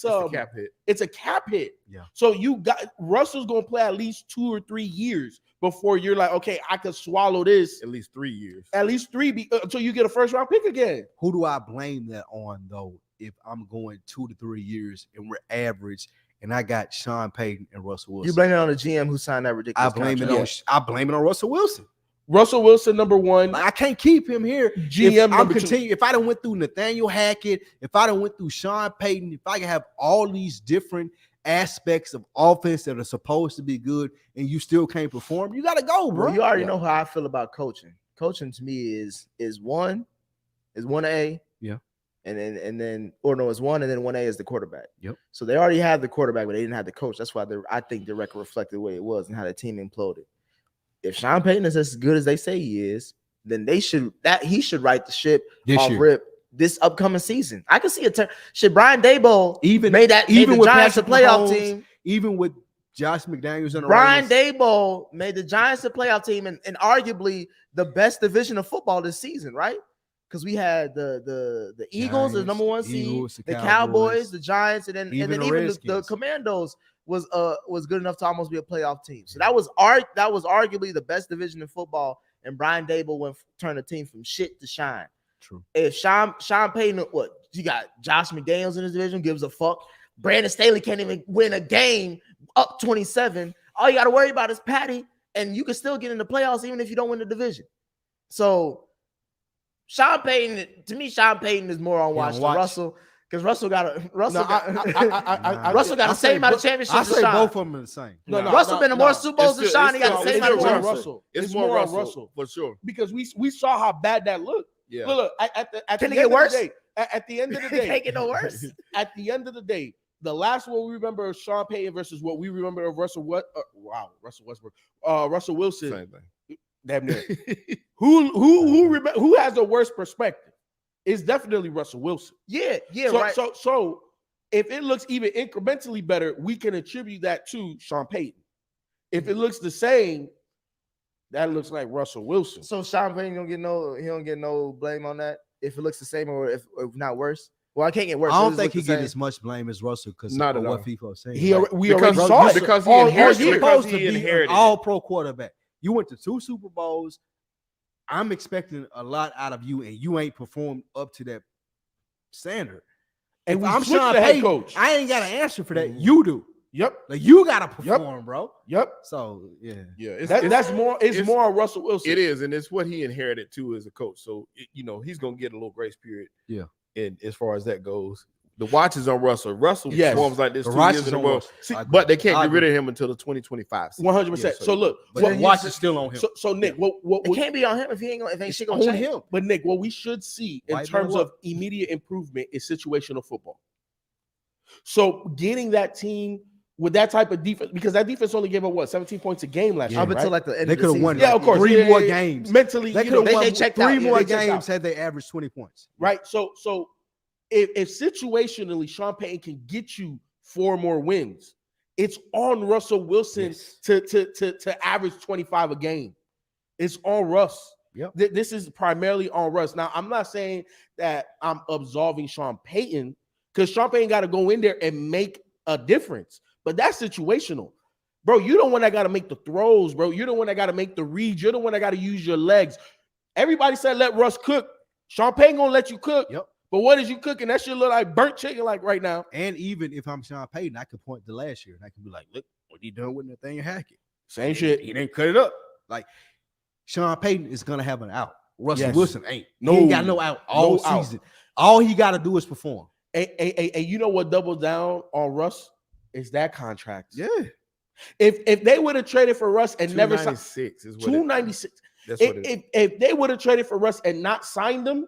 a cap hit. It's a cap hit. Yeah. So you got Russell's gonna play at least 2 or 3 years before you're like, okay, I could swallow this. At least 3 years. At least 3 until you get a first round pick again. Who do I blame that on though? If I'm going 2 to 3 years and we're average, and I got Sean Payton and Russell Wilson, You blame it on the GM who signed that I ridiculous blame it contract. on. I blame it on Russell Wilson. Russell Wilson, number 1. Like, I can't keep him here. GM If I'm number 2. continue. If I done went through Nathaniel Hackett, if I done went through Sean Payton, if I can have all these different aspects of offense that are supposed to be good, and you still can't perform, you gotta go, bro. Bro, you already know how I feel about coaching. Coaching to me is 1A, Yeah. and then or no, it's 1, and then 1A is the quarterback. Yep. So they already have the quarterback, but they didn't have the coach. That's why I think the record reflected the way it was and how the team imploded. If Sean Payton is as good as they say he is, then he should right the ship off rip this upcoming season. I can see a turn. Brian Daboll made the Giants a playoff team. Even with Josh McDaniels and Brian Daboll made the Giants a playoff team and arguably the best division of football this season, right? Because we had the Eagles, the number 1 seed, the Cowboys, the Giants, and then even the Commandos was good enough to almost be a playoff team. So that was arguably the best division in football, and Brian Daboll turned the team from shit to shine. True. If Sean Payton, what you got? Josh McDaniels in his division, gives a fuck. Brandon Staley can't even win a game up 27. All you got to worry about is Patty, and you can still get in the playoffs even if you don't win the division. So Sean Payton is more on watch than Russell, because Russell got the same amount of championships. I say both of them are the same. Russell been to more Super Bowls than Sean. He got the same amount of championships. It's more on Russell for sure, because we saw how bad that looked. Yeah. Look, at Can the it get worse? At the end of the day, can't get no worse. At the end of the day, the last one we remember of Sean Payton versus what we remember of Russell Wilson. Same thing. Damn near. Who has the worst perspective? It's definitely Russell Wilson. Yeah, so, right. So if it looks even incrementally better, we can attribute that to Sean Payton. If it looks the same, that looks like Russell Wilson. So Sean Payton don't get no blame on that if it looks the same or if not worse. Well, I can't get worse. I don't think he get as much blame as Russell because of what people are saying. We already saw it because he supposed to be an all-pro quarterback. You went to 2 Super Bowls. I'm expecting a lot out of you, and you ain't performed up to that standard. And if I'm Sean Payton, coach, I ain't got an answer for that. You do. Yep. Like you gotta perform, bro. Yep. So yeah. That's more. It's more on Russell Wilson. It is, and it's what he inherited too as a coach. So he's gonna get a little grace period. Yeah. And as far as that goes, the watch is on Russell. Russell performs like this 2 years in a row, but they can't get rid of him until the 2025. 100%. So look, but watch is still on him. So Nick, what it can't be on him if ain't shit gonna change him. But Nick, what we should see in terms of immediate improvement is situational football. So getting that team with that type of defense, because that defense only gave up 17 points a game last year. Up until like the end they of the season. Won, of course, 3 more games. Mentally, they could have won checked 3 out. more games had they averaged 20 points. Right. So if situationally Sean Payton can get you 4 more wins, it's on Russell Wilson to average 25 a game. It's on Russ. Yep. This is primarily on Russ. Now, I'm not saying that I'm absolving Sean Payton, because Sean Payton got to go in there and make a difference. But that's situational. Bro, you're the one that got to make the throws, bro. You're the one that got to make the reads. You're the one that got to use your legs. Everybody said let Russ cook. Sean Payton gonna let you cook. Yep. But what is you cooking? That shit look like burnt chicken like right now. And even if I'm Sean Payton, I could point to last year and I can be like, look what he done with Nathaniel Hackett. Same shit. He didn't cut it up. Like Sean Payton is gonna have an out. Russell Wilson ain't. No, he ain't got no out all season. All he got to do is perform. And you know what doubles down on Russ is that contract. Yeah. If they would have traded for Russ and never signed 296. That's what it is. If they would have traded for Russ and not signed him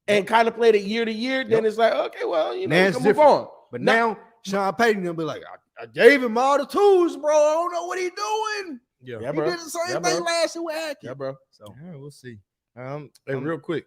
and kind of played it year to year, then it's like, okay, well, we can move on. But now Sean Payton gonna be like, I gave him all the tools, bro. I don't know what he's doing. Yeah, bro. He did the same thing last year with Hackett. Yeah, bro. So we'll see. And real quick,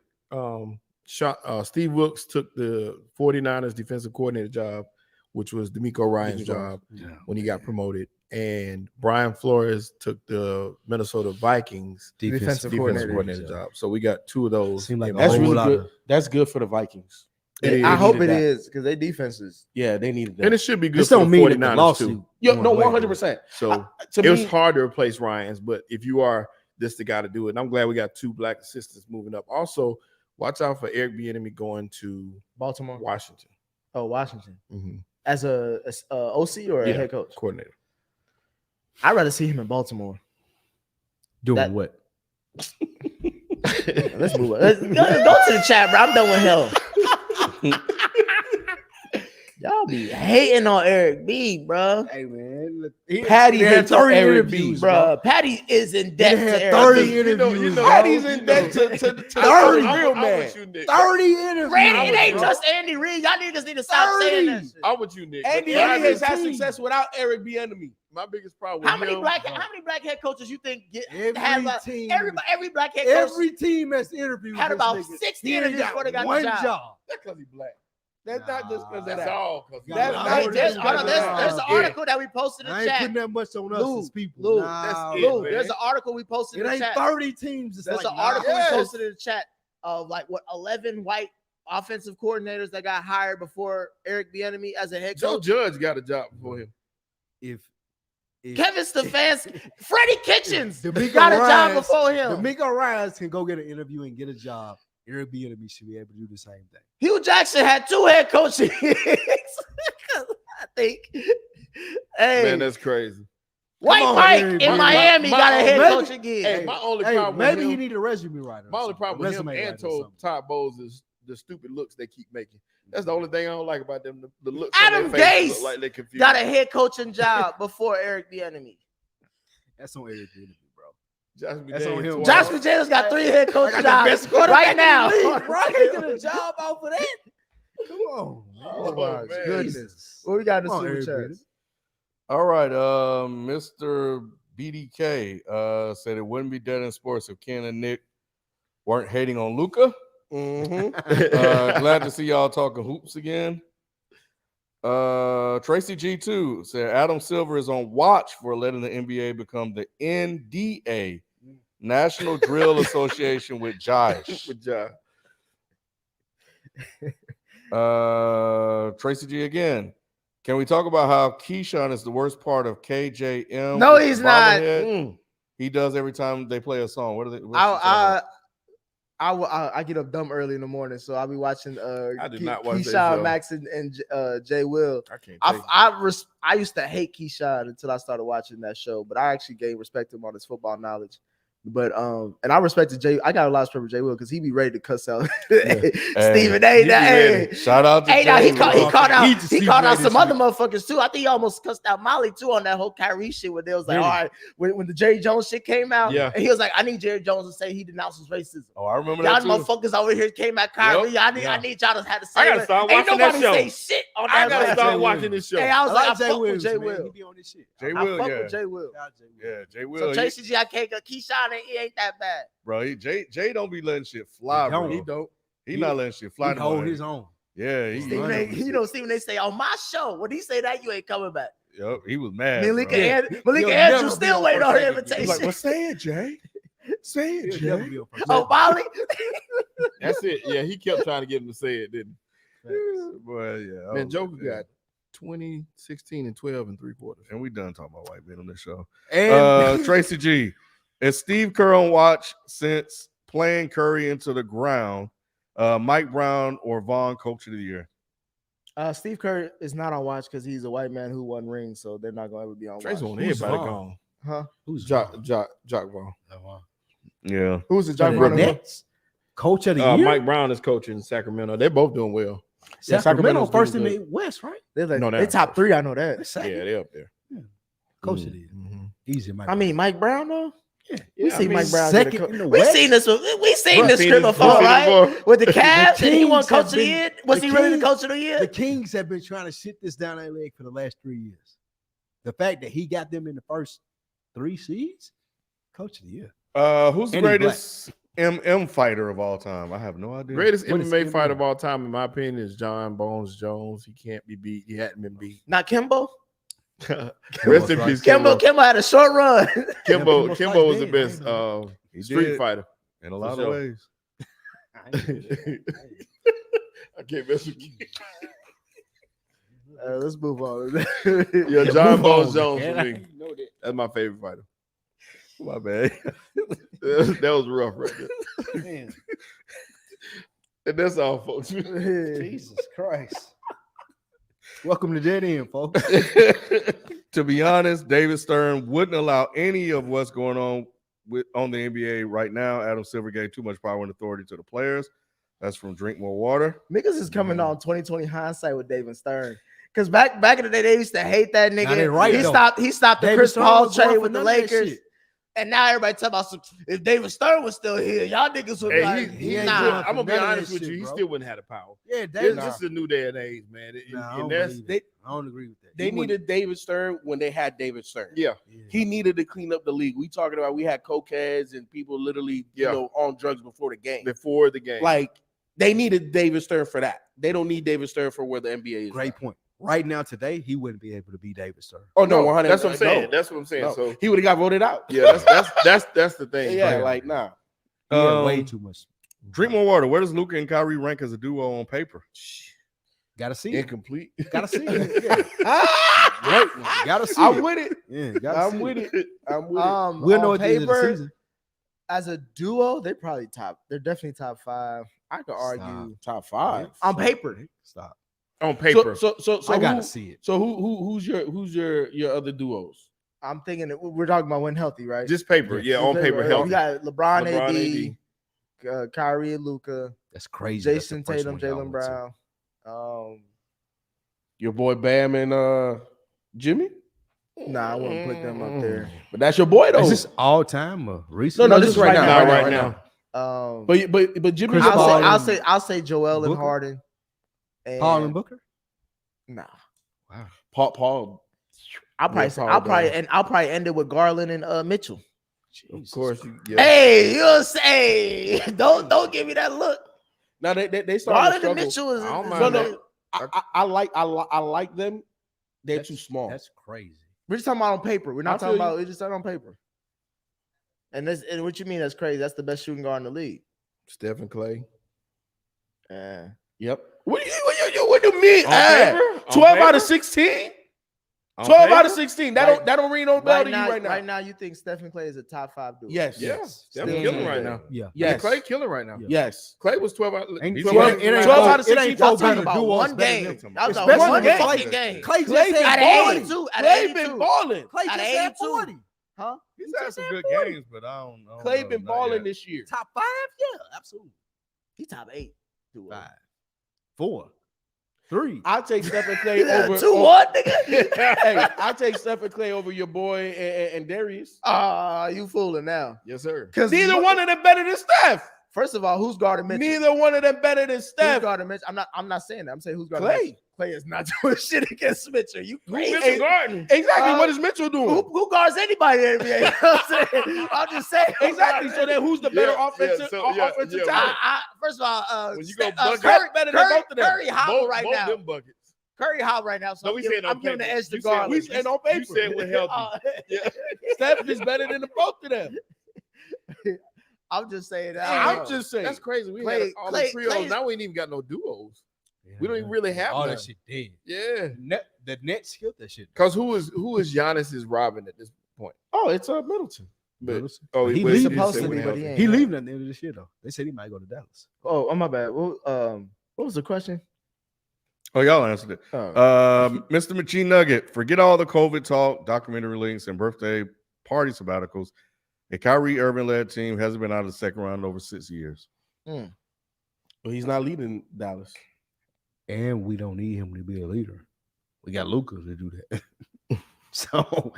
Steve Wilkes took the 49ers defensive coordinator job, which was DeMeco Ryans' job when he got promoted. And Brian Flores took the Minnesota Vikings defensive coordinator job. So we got 2 of those. Like that's really good. That's good for the Vikings. I hope it is, because their defense is. Yeah, they needed that. And it should be good this for don't the mean 49ers too. No, 100%. So it was hard to replace Ryans, but if you are the guy to do it. And I'm glad we got 2 black assistants moving up. Also, watch out for Eric Bieniemy going to Baltimore, Washington. Oh, Washington. Mm-hmm. As a OC or a head coach? Coordinator. I'd rather see him in Baltimore. Doing what? Let's move on. Let's go to the chat, bro. I'm done with hell. Y'all be hating on Eric B, bro. Hey man, Patty they had hates on 30 Eric B, interviews, Bro, Patty is in debt They to had Eric 30 B. interviews. bro. Patty's in debt to the 30. real I'm man. with you, Nick. 30 interviews. Randy, it ain't bro. just Andy Reid. Y'all niggas need to stop saying that 30. shit. I'm with you, Nick. Andy But Reid has had 17. success without Eric B. Enemy. my biggest problem with How many him, black head coaches you think Every have team, every black head coach every team that's interviewed had this about nigga, 60 he ain't interviews before they got one the job. that's because he's black. That's not just because of That's that. all. Cause That's Nah, not Hey, just there's because of there's that. an article that we posted in I the ain't chat. putting that much on us Lou, as people. Lou, Nah, that's it, Lou, man. there's an article we posted it in the ain't chat. 30 teams. It's There's like an article Yes. we posted in the chat of like what 11 white offensive coordinators that got hired before Eric Bieniemy as a head Joe coach. Judge got a job before him. if Kevin Stefanski, Freddie Kitchens D'Amico got a job Ryans- before him. D'Amico Ryans can go get an interview and get a job, Eric Bieniemy should be able to do the same thing. Hugh Jackson had 2 head coaching gigs. I think. Hey, Man, that's crazy. White on, Mike Eric, in my- Miami my- got a head maybe- coaching gig. Hey, my only Hey, problem maybe with he him, need a resume writer. or my only something, problem a with him resume and writer or something. Todd Bowles is the stupid looks they keep making. That's the only thing I don't like about them. The looks Adam on their faces Gase look like they confused. got a head coaching job before Eric Bieniemy. That's on Eric Bieniemy, bro. Josh That's on him. McDaniels. Josh McDaniels got 3 head coaching jobs best quarterback right in the now. league, bro. I can't get a job off of that. Come on. Oh, my man. goodness. What we got in the Come on, super Eric chats? All right, Mr. BDK said it wouldn't be dead in sports if Ken and Nick weren't hating on Luca. Mm-hmm. Glad to see y'all talking hoops again. Tracy G2 said Adam Silver is on watch for letting the NBA become the NDA, National Drill Association with Josh. With Josh. Tracy G again. Can we talk about how Keyshawn is the worst part of KJM? No, with he's the not. bobblehead? He does every time they play a song. What are they? what's the song? I get up dumb early in the morning, so I'll be watching I did not watch that Keyshawn, show. Max, and Jay Will. I can't take I used to hate Keyshawn until I started watching that show, but I actually gained respect to him on his football knowledge. But and I respected Jay. I got a lot of respect for Jay Will because he be ready to cuss out Stephen A. Hey, Shout out to hey, now Jay he called Will. out some other motherfuckers too. I think he almost cussed out Molly too on that whole Kyrie shit where they was like, Really? all right, when the Jerry Jones shit came out, Yeah. and he was like, I need Jerry Jones to say he denounces racism. Oh, I remember Y'all that too. motherfuckers over here came at Kyrie. I need y'all to have to say. I gotta it. start Ain't watching that nobody show. say shit on I that. gotta shit. start Jay watching Will. this show. Hey, I was like, I fuck with Wills, Jay man. Will. He be on this shit. Jay I Will, fuck yeah. with Jay Will. Yeah, Jay Will. So he- Tracy G, I can't go. Keyshawn ain't that bad. bro, Jay don't be letting shit fly, He bro. don't. He don't. He not letting shit fly. He no hold more. his own. Yeah, he, Stephen A. Stephen A. say on my show. When he say that, you ain't coming back. Yep, he was mad. Malika, bro. Malika He'll Andrews never still be waiting on her on invitation. He's like, well, say it, Jay. Say it, He'll never Jay. be on first. Oh, Molly. That's it. Yeah, he kept trying to get him to say it, didn't Boy, yeah. he? Man, oh, Joker yeah. got 20, 16, and 12 and 3/4. And we done talking about white men on this show. And Tracy G, is Steve Kerr on watch since playing Curry into the ground? Mike Brown or Vaughn Coach of the Year? Steve Kerr is not on watch because he's a white man who won rings, so they're not gonna ever be on Trace watch. on Who's everybody Vaughn? gone. Huh? who's Jock Vaughn. Yeah. Who's the the John Brown? Nets coach of the year? Mike Brown is coaching Sacramento. They're both doing well. Yeah, Sacramento Sacramento's first in doing the West, right? They're like, No, they they're top 3. I know that. That's Yeah, second. they're up there. Coach of the year. Easy, Mike. I mean, Mike Brown though. We Yeah, I see mean, Mike Brown. get a second in the we West? seen this. We seen Bruh, this seen script this before, before. right? With the Cavs, and he won Kings have coach of the been- year. Was the he really the Kings- coach of the year? The Kings have been trying to shit this down their leg for the last 3 years. The fact that he got them in the first 3 seeds, coach of the year. Who's the And he greatest MM fighter of all time? I have no idea. Greatest What is MMA MMA? fighter of all time, in my opinion, is John Bones Jones. He can't be beat. He hadn't been beat. Not Kimbo. Rest in right. peace, Kimbo had a short run. Kimbo Kimbo Kimbo was the fights best dead, He street did, fighter. in a lot For of sure. ways. I can't mess with you. Let's move on. Yeah, John Move Bones on, Jones man. for I me. didn't know that. That's my favorite fighter. My bad. That was rough right there. Man, And that's all, folks. Jesus Christ. Welcome to Dead End, folks. To be honest, David Stern wouldn't allow any of what's going on on the NBA right now. Adam Silver gave too much power and authority to the players. That's from Drink More Water. Niggas is coming on 2020 hindsight with David Stern. Because back in the day, they used to hate that Now nigga. they right, he though. stopped the David Chris Stern Paul was going trade for with the none of that Lakers. shit. And now everybody talking about if David Stern was still here, y'all niggas would be Hey, like, he ain't nah. good. I'm gonna be None of honest that with shit, you. He bro. still wouldn't have the power. Yeah, This, David. this is a new day and age, man. Nah, I And don't that's believe that. I don't agree with that. They He wouldn't- needed David Stern when they had David Stern. yeah. He needed to clean up the league. We talking about we had cokeheads and people literally on drugs before the game. Before the game. Like they needed David Stern for that. They don't need David Stern for where the NBA is. Great now. point. Right now, today, he wouldn't be able to be David Stern. Oh no, 100. That's what I'm saying. No, That's what I'm saying. no. So He would have got voted out. yeah, that's the thing. Yeah, Right. like nah. He had way Um, too much. Drink more water. Where does Luka and Kyrie rank as a duo on paper? Gotta see it. Incomplete. Gotta see it. Yeah. Right. Gotta see I'm it. with it. Yeah, gotta I'm see with it. it. I'm with it. We'll know on at the end of the paper, season. as a duo, they're definitely top 5. I could argue Top 5. on paper. Stop. On paper. So I gotta who- see it. So who's your other duos? I'm thinking that we're talking about when healthy, right? Just paper. Yeah, on paper. We Healthy. got LeBron, LeBron, AD, Kyrie and Luka, That's crazy. That's Jason the first Tatum, one y'all Jalen went to. Brown. Your boy Bam and Jimmy? Nah, I wouldn't put them up there. But that's your boy though. Is this all time or recent? No, this is right now. Not Right right now. now. But Jimmy Chris Paul Paul I'll say Joel and Booker? Harden. And, Paul and Booker? Nah. Paul. I'll probably end it with Garland and Mitchell. Of course. Yeah. Hey, you'll say don't give me that look. Now they started to Garland and struggle. Mitchell is I don't No, mind no. that. I like them. They're That's- too small. That's crazy. we're just talking about on paper. We're I not feel talking you. about we're just talking on paper. And what you mean that's crazy? That's the best shooting guard in the league. Stephen Clay. Yeah. Yep. What do you mean? On Ah, paper? On 12 out of paper? 16? On 12 out of paper? 16. That don't ring no bell to you right now. Right now, you think Stephen Clay is a top 5 dude? Yes. Yeah. Yes. Stephen Still killing yeah. right now. Yeah. Yes. Clay killing right now. Yeah. Yes. Clay was 12 out. Ain't he's 12 12 it ain't 12 no- out of it ain't 16. no I'm talking better about duos one better game. than him. I'm talking Especially about one against fucking Lakers. game. Clay Clay just been Out had of balling. 82. Out of Clay 82. been balling. Clay Out just of had 82. 40. Huh? He's had some good games, but I don't know. Clay been balling this year. Top 5? Yeah, absolutely. He top 8. 5, 4, 3. I'll take Stephen Clay over 2-1, nigga. Hey, I'll take Stephen Clay over your boy and Darius. You fooling now? Yes, sir. Because Neither one of them better than Steph. First of all, who's guarding Mitchell? Neither one of them better than Who's Steph. guarding Mitchell? I'm not saying that. I'm saying who's guarding Clay. Mitchell. Clay is not doing shit against Mitchell. You crazy? Mitchell Garden. Exactly. Uh, What is Mitchell doing? Who guards anybody in the NBA? You know what I'm saying? I'm just saying. Exactly. So then who's the better Yeah, offensive yeah, offensive yeah. talent? First of all, When you go bucket- Curry better than both of them. Curry hobble Both, right both now. them buckets. Curry hobble right now. So No, we said on I'm giving the paper. edge to You said Garland. We said on paper. You said we're healthy. Yeah. Steph is better than the both of them. I'm just saying that. I'm just saying. That's crazy. We Clay- had all Clay- the trios. Clay's- Now we ain't even got no duos. We don't even really have all none. that shit dead. Yeah. The Nets killed that shit. Because who is Giannis's Robin at this point? Oh, it's Middleton. But, He but leaving. did Supposed say to when be, but he healthy. ain't. He leaving at the end of this year though. They said he might go to Dallas. Oh, my bad. Well, what was the question? Oh, y'all answered it. Mr. Machine Nugget, forget all the COVID talk, documentary links, and birthday party sabbaticals. A Kyrie Irving led team hasn't been out of the second round in over 6 years. Well, he's not leading Dallas. And we don't need him to be a leader. We got Luka to do that. So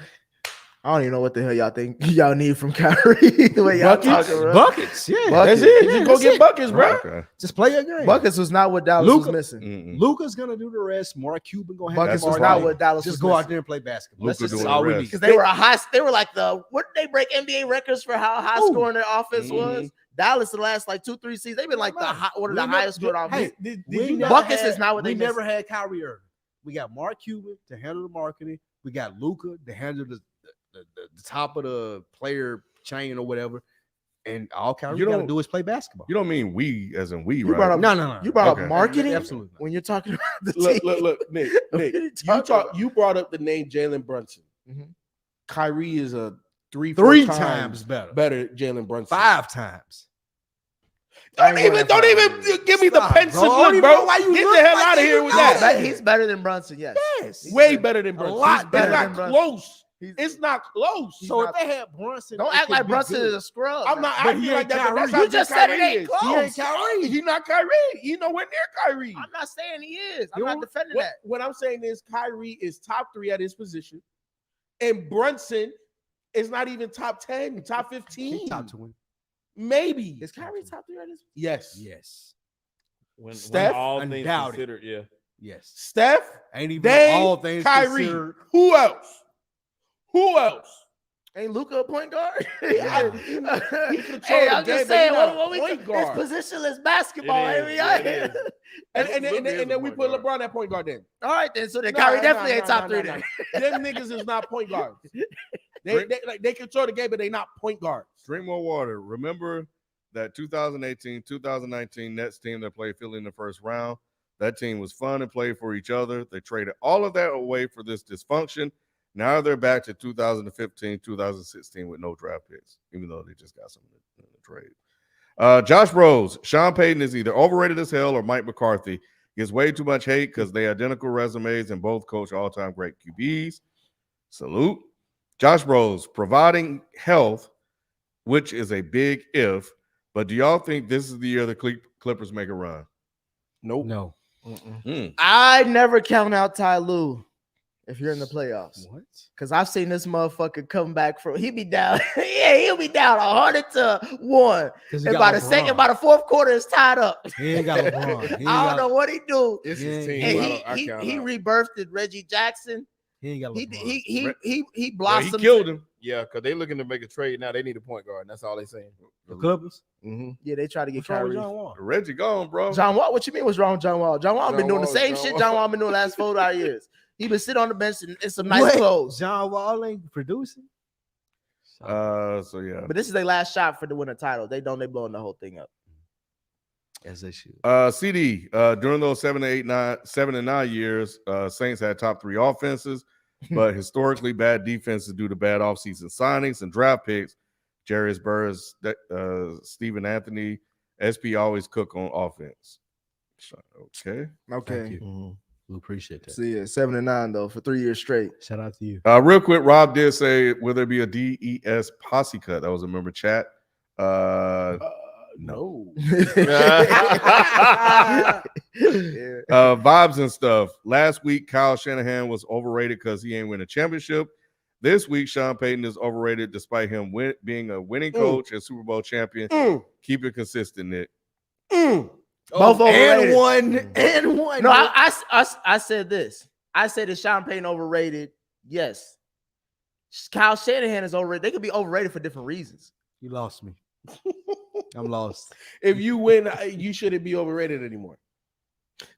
I don't even know what the hell y'all think y'all need from Kyrie. The way y'all Buckets? talking, bro. buckets, yeah. Buckets. That's it. Yeah, Just go that's get it. buckets, bro. Okay. Just play a game. Buckets was not what Dallas Luka- was missing. Mm-mm. Luka's gonna do the rest. Mark Cuban gonna have Buckets the was ball. not what Dallas Just was go missing. out there and play basketball. Luka That's doing just all the we rest. need. Because they were like what did they break NBA records for how high Ooh. scoring their offense was? Mhm. Dallas the last like 2-3 seasons, they've been like one of the We highest never- scoring offense. Hey, Did you never Buckets had- is not what they we never missing. had Kyrie Irving. We got Mark Cuban to handle the marketing. We got Luka to handle the top of the player chain or whatever. And all Kyrie You got to don't- do is play basketball. You don't mean we as in we, You right? brought up- No. You brought Okay. up marketing Absolutely not. when you're talking about the team. Look, Nick. What are you You talking about? you brought up the name Jalen Brunson. Mhm. Kyrie is a three times better. better Jalen Brunson. 5 times. Don't even give me the Stop, pensive bro. I don't look, even bro. know why you Get look the hell like out of you here with know that. that. He's better than Brunson, yes. Yes. Way better than Brunson. lot He's better not than Brunson. close. It's not close. So if they had Brunson, Don't it act could like be Brunson good. is a scrub. I'm not But acting he like ain't that. But Kyrie. that's You how just good said it Kyrie ain't is. close. He ain't Kyrie. He's not Kyrie. He's nowhere near Kyrie. I'm not saying he is. I'm You not don't- defending What, that. what I'm saying is Kyrie is top 3 at his position, and Brunson is not even top 10, top 15, He top 20. maybe. Is Kyrie top 3 at his? Yes. Yes. When Steph? all things Undoubted. considered, yeah. Yes. Steph, Ain't even Dame, all things Kyrie. considered. Who else? Who else? Ain't Luka a point guard? Yeah. He controlled Hey, the I'm game, just but saying, he's not a what we point guard. It's positionless basketball. It is, Amy. yeah, it is. And Luka is then a we point put guard. LeBron at point guard then. All right, then. So then Nah, Kyrie definitely nah, ain't nah, top nah, 3 nah, then. Them niggas is not point guards. They control the game, but they not point guards. Drink more water. Remember that 2018-2019 Nets team that played Philly in the first round? That team was fun and played for each other. They traded all of that away for this dysfunction. Now they're back to 2015-2016 with no draft picks, even though they just got some in the trade. Josh Rose, Sean Payton is either overrated as hell or Mike McCarthy gets way too much hate because they identical resumes and both coach all-time great QBs. Salute. Josh Rose, providing health, which is a big if, but do y'all think this is the year the Clippers make a run? Nope. No. I never count out Ty Lue if you're in the playoffs. What? Because I've seen this motherfucker come back from he be down. Yeah, he'll be down 100-1. Because And by the fourth quarter, it's tied up. He ain't got LeBron. I don't know what he do. It's Yeah, his team. And I count he out. rebirthed Reggie Jackson. He ain't got He LeBron. he Yeah, blossomed. he killed him. Yeah, because they looking to make a trade now. They need a point guard. And that's all they saying. The Clippers. Mm-hmm. Yeah, they try to get What's wrong with Kyrie. John Wall? Reggie gone, bro. John Wall, what you mean? What's wrong with John Wall? John Wall been John doing the Wall, same John shit Wall. John Wall been doing the last 4 years. He been sitting on the bench in some nice What? clothes. John Wall ain't producing. So yeah. But this is their last shot for the winning title. They blowing the whole thing up. As they should. CD, during those 7 and 9 years, Saints had top 3 offenses, but historically bad defenses due to bad offseason signings and draft picks. Jarius Burris, Stephen Anthony, SP always cook on offense. Okay. Okay. you. We appreciate that. See, 7 and 9 though for 3 years straight. Shout out to you. Real quick, Rob did say, will there be a DES posse cut? That was a member chat. No. Vibes and stuff. Last week, Kyle Shanahan was overrated because he ain't win a championship. This week, Sean Payton is overrated despite him being a winning coach and Super Bowl champion. Keep it consistent, Nick. Both overrated. And one. No, I said this. I said is Sean Payton overrated? Yes. Kyle Shanahan is overrated. They could be overrated for different reasons. You lost me. I'm lost. If you win, you shouldn't be overrated anymore.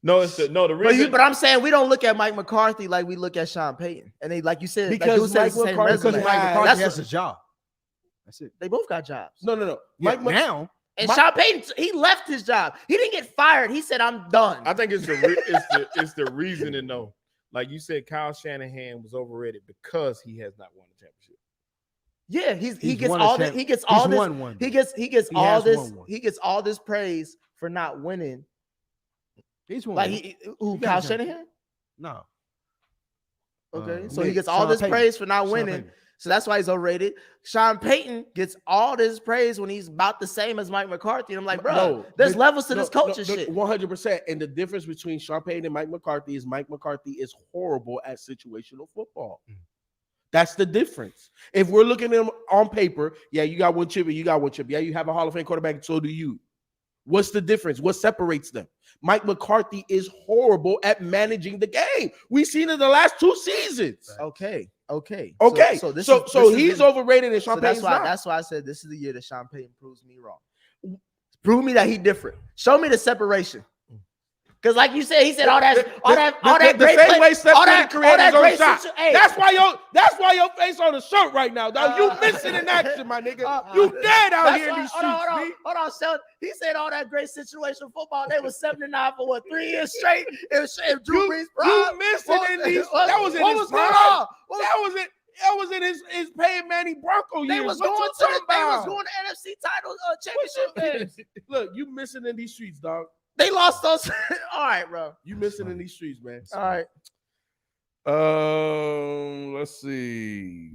No, the reason. But I'm saying we don't look at Mike McCarthy like we look at Sean Payton. And they, like you said, Because like Mike McCarthy- Because Resume. Mike McCarthy That's has what- a job. That's it. they both got jobs. No. Yeah, Mike now. And Mike- Sean Payton, he left his job. He didn't get fired. He said, "I'm done." I think it's the reasoning though. Like you said, Kyle Shanahan was overrated because he has not won a championship. Yeah, he He's gets won a all this. champ- He gets he's all this. won one. He gets He all has this. won one. He gets all this praise for not winning. He's one. Like who? got Kyle a championship. Shanahan. No. Okay, Uh, so he Nick, gets all Sean this Payton. praise for not Sean winning. Payton. So that's why he's overrated. Sean Payton gets all this praise when he's about the same as Mike McCarthy. And I'm like, bro, No, there's but- levels to this coaching shit. 100%. And the difference between Sean Payton and Mike McCarthy is Mike McCarthy is horrible at situational football. That's the difference. If we're looking at him on paper, yeah, you got one chip and you got one chip. Yeah, you have a Hall of Fame quarterback, and so do you. What's the difference? What separates them? Mike McCarthy is horrible at managing the game. We've seen it the last 2 seasons. Okay. Okay. So He's overrated and Sean So Payton's not. that's why I said this is the year that Sean Payton proves me wrong. Prove me that he's different. Show me the separation. Because like you said, he said all that The great same play- way Steph all Curry that- created all that his own great shot. situ- hey. That's why your face on the shirt right now, dog. You missing in action, my nigga. You dead out That's here in why- these hold streets, on, B. hold on, Sheldon. He said all that great situational football. They was 7-9 for what 3 years straight. If Drew Brees' prime. You missing in these. That was in what his was going prime. on? That was in his Peyton Manning Bronco They years. was What going you to the talking about? NFC title championship games. Look, you missing in these streets, dog. They lost those. All right, bro. You missing in these streets, man. All right. Let's see.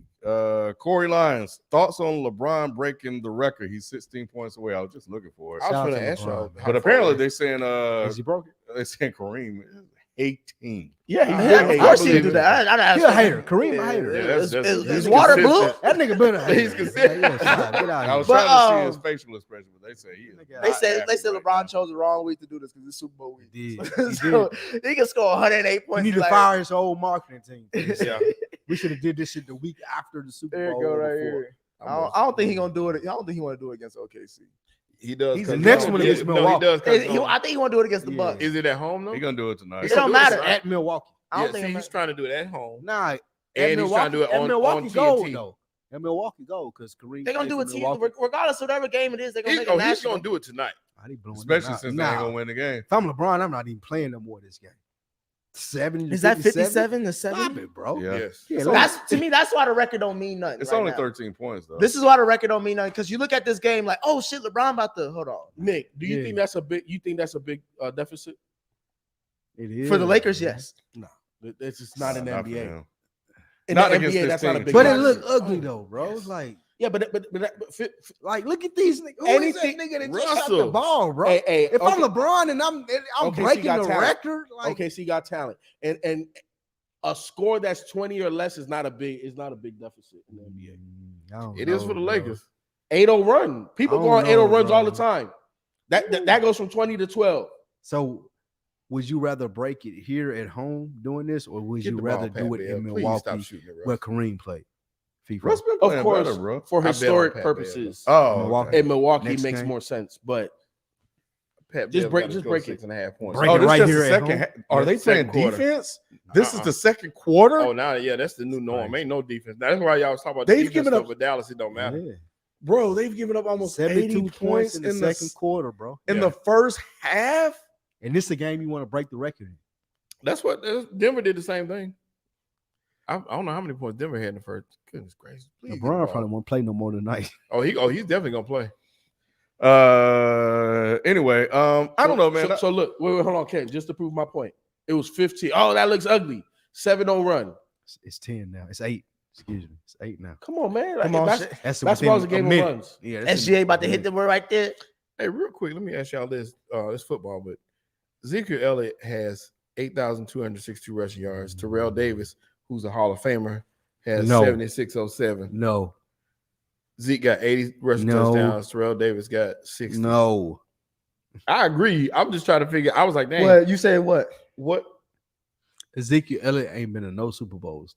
Corey Lyons, thoughts on LeBron breaking the record? He's 16 points away. I was just looking for it. I was Shout out going to to ask LeBron, y'all. man. how But far apparently away- they saying Is he broken? they saying Kareem is 18. Yeah, he Yeah, did. of Of course he believe do it. that. I'd ask He a him. hater. Kareem a hater. Yeah, Is that's water blue? consistent. That nigga been a hater. He's consistent. Yeah, stop. Get out I of was here. But, trying to see his um, facial expression, but they say he is. They not said happy LeBron right now. chose the wrong week to do this because it's Super Bowl week. He did. He So he can score 108 We points. need to like, fire his whole marketing team. Yeah. We should have did this shit the week after the Super There you Bowl. go, or right before. here. I don't think he's gonna do it. I don't think he want to do it against OKC. He does. He's 'cause the he next don't- one yeah, against no, Milwaukee. he does. 'cause I think he want to do it against the Yeah. Bucks. Is it at home though? He gonna do it tonight. It don't matter. At Milwaukee. I don't Yeah, think see, it he's trying to do it at home. Nah, at And he's trying to do it at on Milwaukee TNT. Gold though. At Milwaukee Gold because Kareem. They're gonna played do it for to you Milwaukee. regardless of whatever game it is. They're gonna make it He's national. gonna do it tonight. He blowing Especially them out. since they ain't gonna win the game. If I'm LeBron, I'm not even playing no more this game. 70 to Is that 57? 57 to Stop 7? it, bro. Yeah. Yes. Yeah, That's to me. That's why the record don't mean nothing. It's right only now. 13 points though. This is why the record don't mean nothing because you look at this game like, oh shit, LeBron about to hold on. Nick, do you Yeah. think that's a big? You think that's a big deficit? It is. For the Lakers, yes. It's just not in the Not for NBA. him. In Not the against NBA, this that's not a team. big. But it deficit. look ugly though, bro. It's like, Yeah, but like look at these niggas. Who is that Anything- nigga that just shot the Russell. ball, bro? hey, If I'm okay, LeBron and I'm Okay, so breaking you got the talent. record, like okay, so you got talent, and a score that's 20 or less is not a big deficit in the NBA. I don't It is know, for the bro. Lakers. 8-0 run. People I go don't on 8-0 know, runs all the bro. time. That goes from 20 to 12. So, would you rather break it here at home doing this, or would Get you the ball, rather Pat do it Beal. in Please stop Milwaukee shooting it, Russ. where Kareem played? FIFA. Russ been Of playing course, better, bro. for I bet on historic Pat Beal. purposes, Oh, Milwaukee. okay. in Milwaukee Next makes game. more sense. But Pat Just Beal break- gotta just go break it. 6.5 points. Break Oh, it this right just here the at second. home? Are they playing Second quarter. defense? This is Uh-uh. the second quarter. Oh, now, yeah, that's the new norm. Right. Ain't no defense. That's why y'all was talking about They've the defense given stuff up- with Dallas. It don't matter. Yeah. Bro, they've given up almost 72 80 points in the second quarter, bro. in Yeah. the first half. And this is a game you want to break the record in. That's what Denver did the same thing. I don't know how many points Denver had in the first. Goodness gracious. Please get the LeBron ball. probably won't play no more tonight. He's definitely gonna play. Anyway, I don't know, man. So look, wait, hold on, Ken. Just to prove my point, it was 15. Oh, that looks ugly. 7-0 run. It's 10 now. It's 8. Excuse me. It's 8 now. Come on, man. Come on, that's shit. That's why within it's a game of minute. runs. Yeah, that's SGA in about to a hit minute. them right there. Hey, real quick, let me ask y'all this. This football, but Ezekiel Elliott has 8,262 rushing yards. Terrell Davis, who's a Hall of Famer, has No. 7,607. No. Zeke got 80 rushing No. touchdowns. Terrell Davis got 60. No. I agree. I'm just trying to figure. I was like, dang, What you say? What? what? Ezekiel Elliott ain't been in no Super Bowls.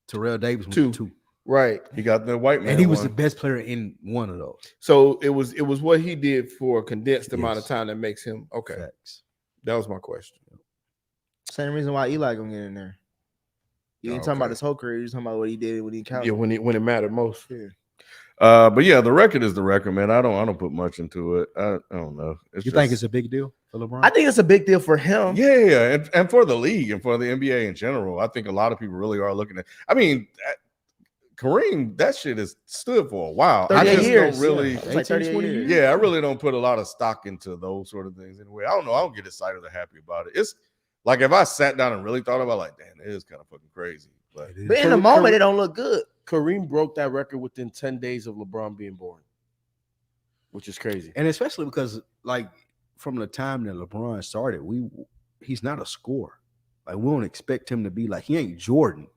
Terrell Davis went Two. to 2. Right. He got the white man. And he was the one. best player in one of those. So it was what he did for a condensed amount of Yes. time that makes him okay. Facts. That was my question. Same reason why Eli gonna get in there. You ain't talking Okay. about his whole career. You're talking about what he did when he counted. Yeah, when it mattered most. But yeah, the record is the record, man. I don't put much into it. I don't know. You think it's a big deal for LeBron? I think it's a big deal for him. yeah, and for the league and for the NBA in general, I think a lot of people really are looking at. I mean, Kareem, that shit has stood for a while. I 38 just years. don't really. Yeah. It's like 38 years. Yeah, I really don't put a lot of stock into those sort of things anyway. I don't know. I don't get excited or happy about it. It's like if I sat down and really thought about it, like, damn, it is kind of fucking crazy. But It is. But in the moment, it don't look good. Kareem broke that record within 10 days of LeBron being born, which is crazy. And especially because, like, from the time that LeBron started, he's not a scorer. Like, we don't expect him to be like, he ain't Jordan.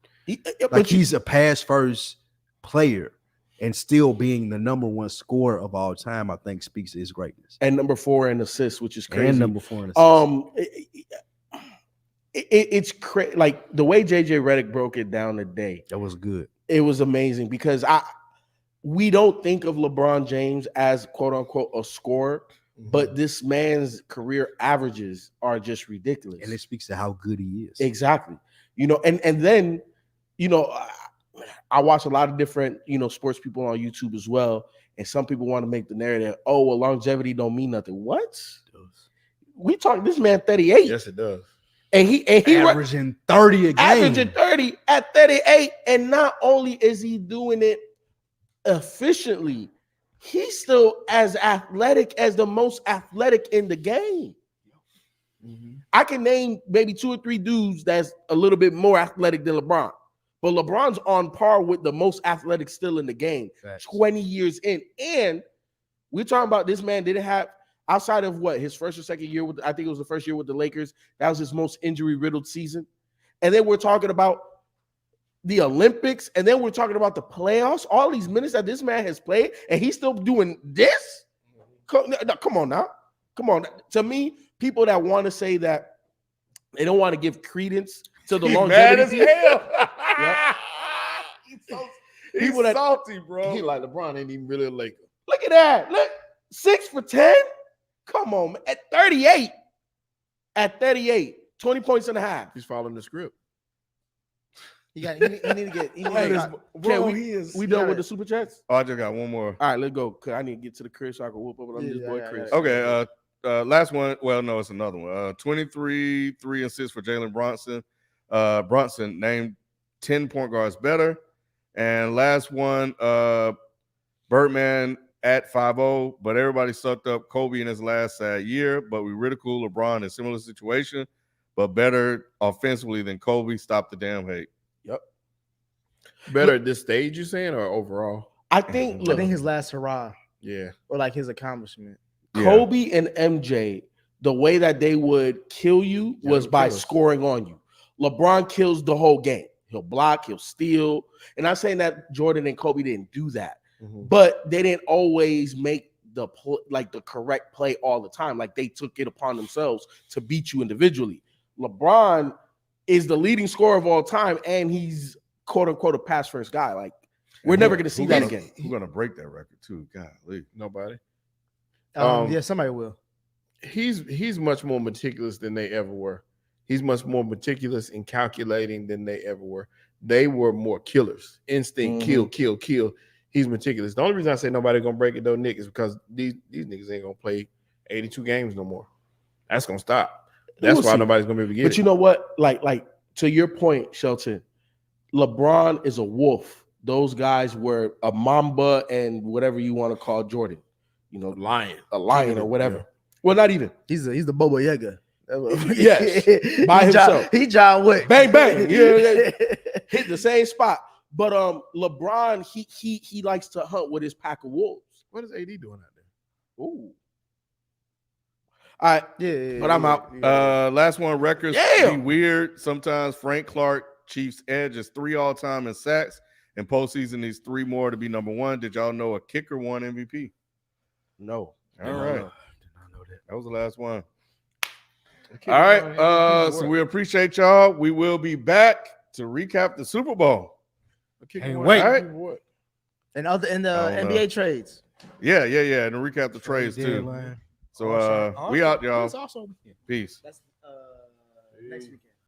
Like, he's a pass first player, and still being the number one scorer of all time, I think speaks to his greatness. and number 4 in assists, which is crazy. And number 4 in assists. It's crazy. Like the way JJ Redick broke it down today, That was good. it was amazing because we don't think of LeBron James as quote unquote a scorer, but this man's career averages are just ridiculous. And it speaks to how good he is. Exactly. And then, I watch a lot of different, sports people on YouTube as well. And some people want to make the narrative, oh, well, longevity don't mean nothing. What? We talking this man 38. Yes, it does. And he Averaging 30 a game. averaging 30 at 38. And not only is he doing it efficiently, he's still as athletic as the most athletic in the game. I can name maybe 2 or 3 dudes that's a little bit more athletic than LeBron. But LeBron's on par with the most athletic still in the game, Facts. 20 years in. And we're talking about this man didn't have, outside of what, his first or second year with, I think it was the first year with the Lakers, that was his most injury-riddled season. And then we're talking about the Olympics, and then we're talking about the playoffs, all these minutes that this man has played, and he's still doing this? Come on now. Come on. To me, people that want to say that they don't want to give credence to the longevity. Mad as hell. Yep. He's People that- salty, bro. He like LeBron ain't even really a Laker. Look at that. Look, 6 for 10. Come on, man. At 38. At 38, 20 points and a half. He's following the script. He need to get. He need Hey, to, Can Bro, we, he is. we you done gotta- with the super chats? Oh, I just got one more. All right, let's go. Cause I need to get to the crib so I can whoop up on this boy Chris. Okay, last one. Well, no, it's another one. 23, 3 and 6 for Jalen Brunson. Brunson named 10 point guards better. And last one, Birdman at 5-0, but everybody sucked up Kobe in his last sad year. But we ridicule LeBron in a similar situation, but better offensively than Kobe. Stop the damn hate. Better at this stage, you saying, or overall? I think, I look, think his last hurrah Yeah. or like his accomplishment. Kobe and MJ, the way that they would kill you Yeah, was they would by kill us. scoring on you. LeBron kills the whole game. He'll block, he'll steal. And I'm saying that Jordan and Kobe didn't do that, but they didn't always make the the correct play all the time. Like they took it upon themselves to beat you individually. LeBron is the leading scorer of all time, and he's quote unquote a pass first guy. Like we're never going to see that again. Who's gonna break that record too? Golly. Nobody. Yeah, somebody will. He's much more meticulous than they ever were. He's much more meticulous in calculating than they ever were. They were more killers. Instinct, kill. He's meticulous. The only reason I say nobody gonna break it though, Nick, is because these niggas ain't gonna play 82 games no more. That's gonna stop. That's We'll why see. nobody's gonna be able to get But it. you know what? Like to your point, Shelton, LeBron is a wolf. Those guys were a mamba and whatever you want to call Jordan. You know, Lion. a lion or whatever. Yeah. Well, not even. He's the Boba Yaga. Yes, by himself. He John Wick. Bang bang. Yeah, hit the same spot. But LeBron, he likes to hunt with his pack of wolves. What is AD doing out there? Ooh. All right, Yeah, but I'm out. Last one, records Damn. be weird. Sometimes Frank Clark, Chiefs edge is 3 all-time in sacks, and postseason needs 3 more to be number 1. Did y'all know a kicker won MVP? No. All right. Did not know that. That was the last one. All right. So we appreciate y'all. We will be back to recap the Super Bowl. Can't wait. All right. and the NBA trades. Yeah. And to recap the trades too. Deadline. So we out, y'all. It's also Peace. That's next weekend.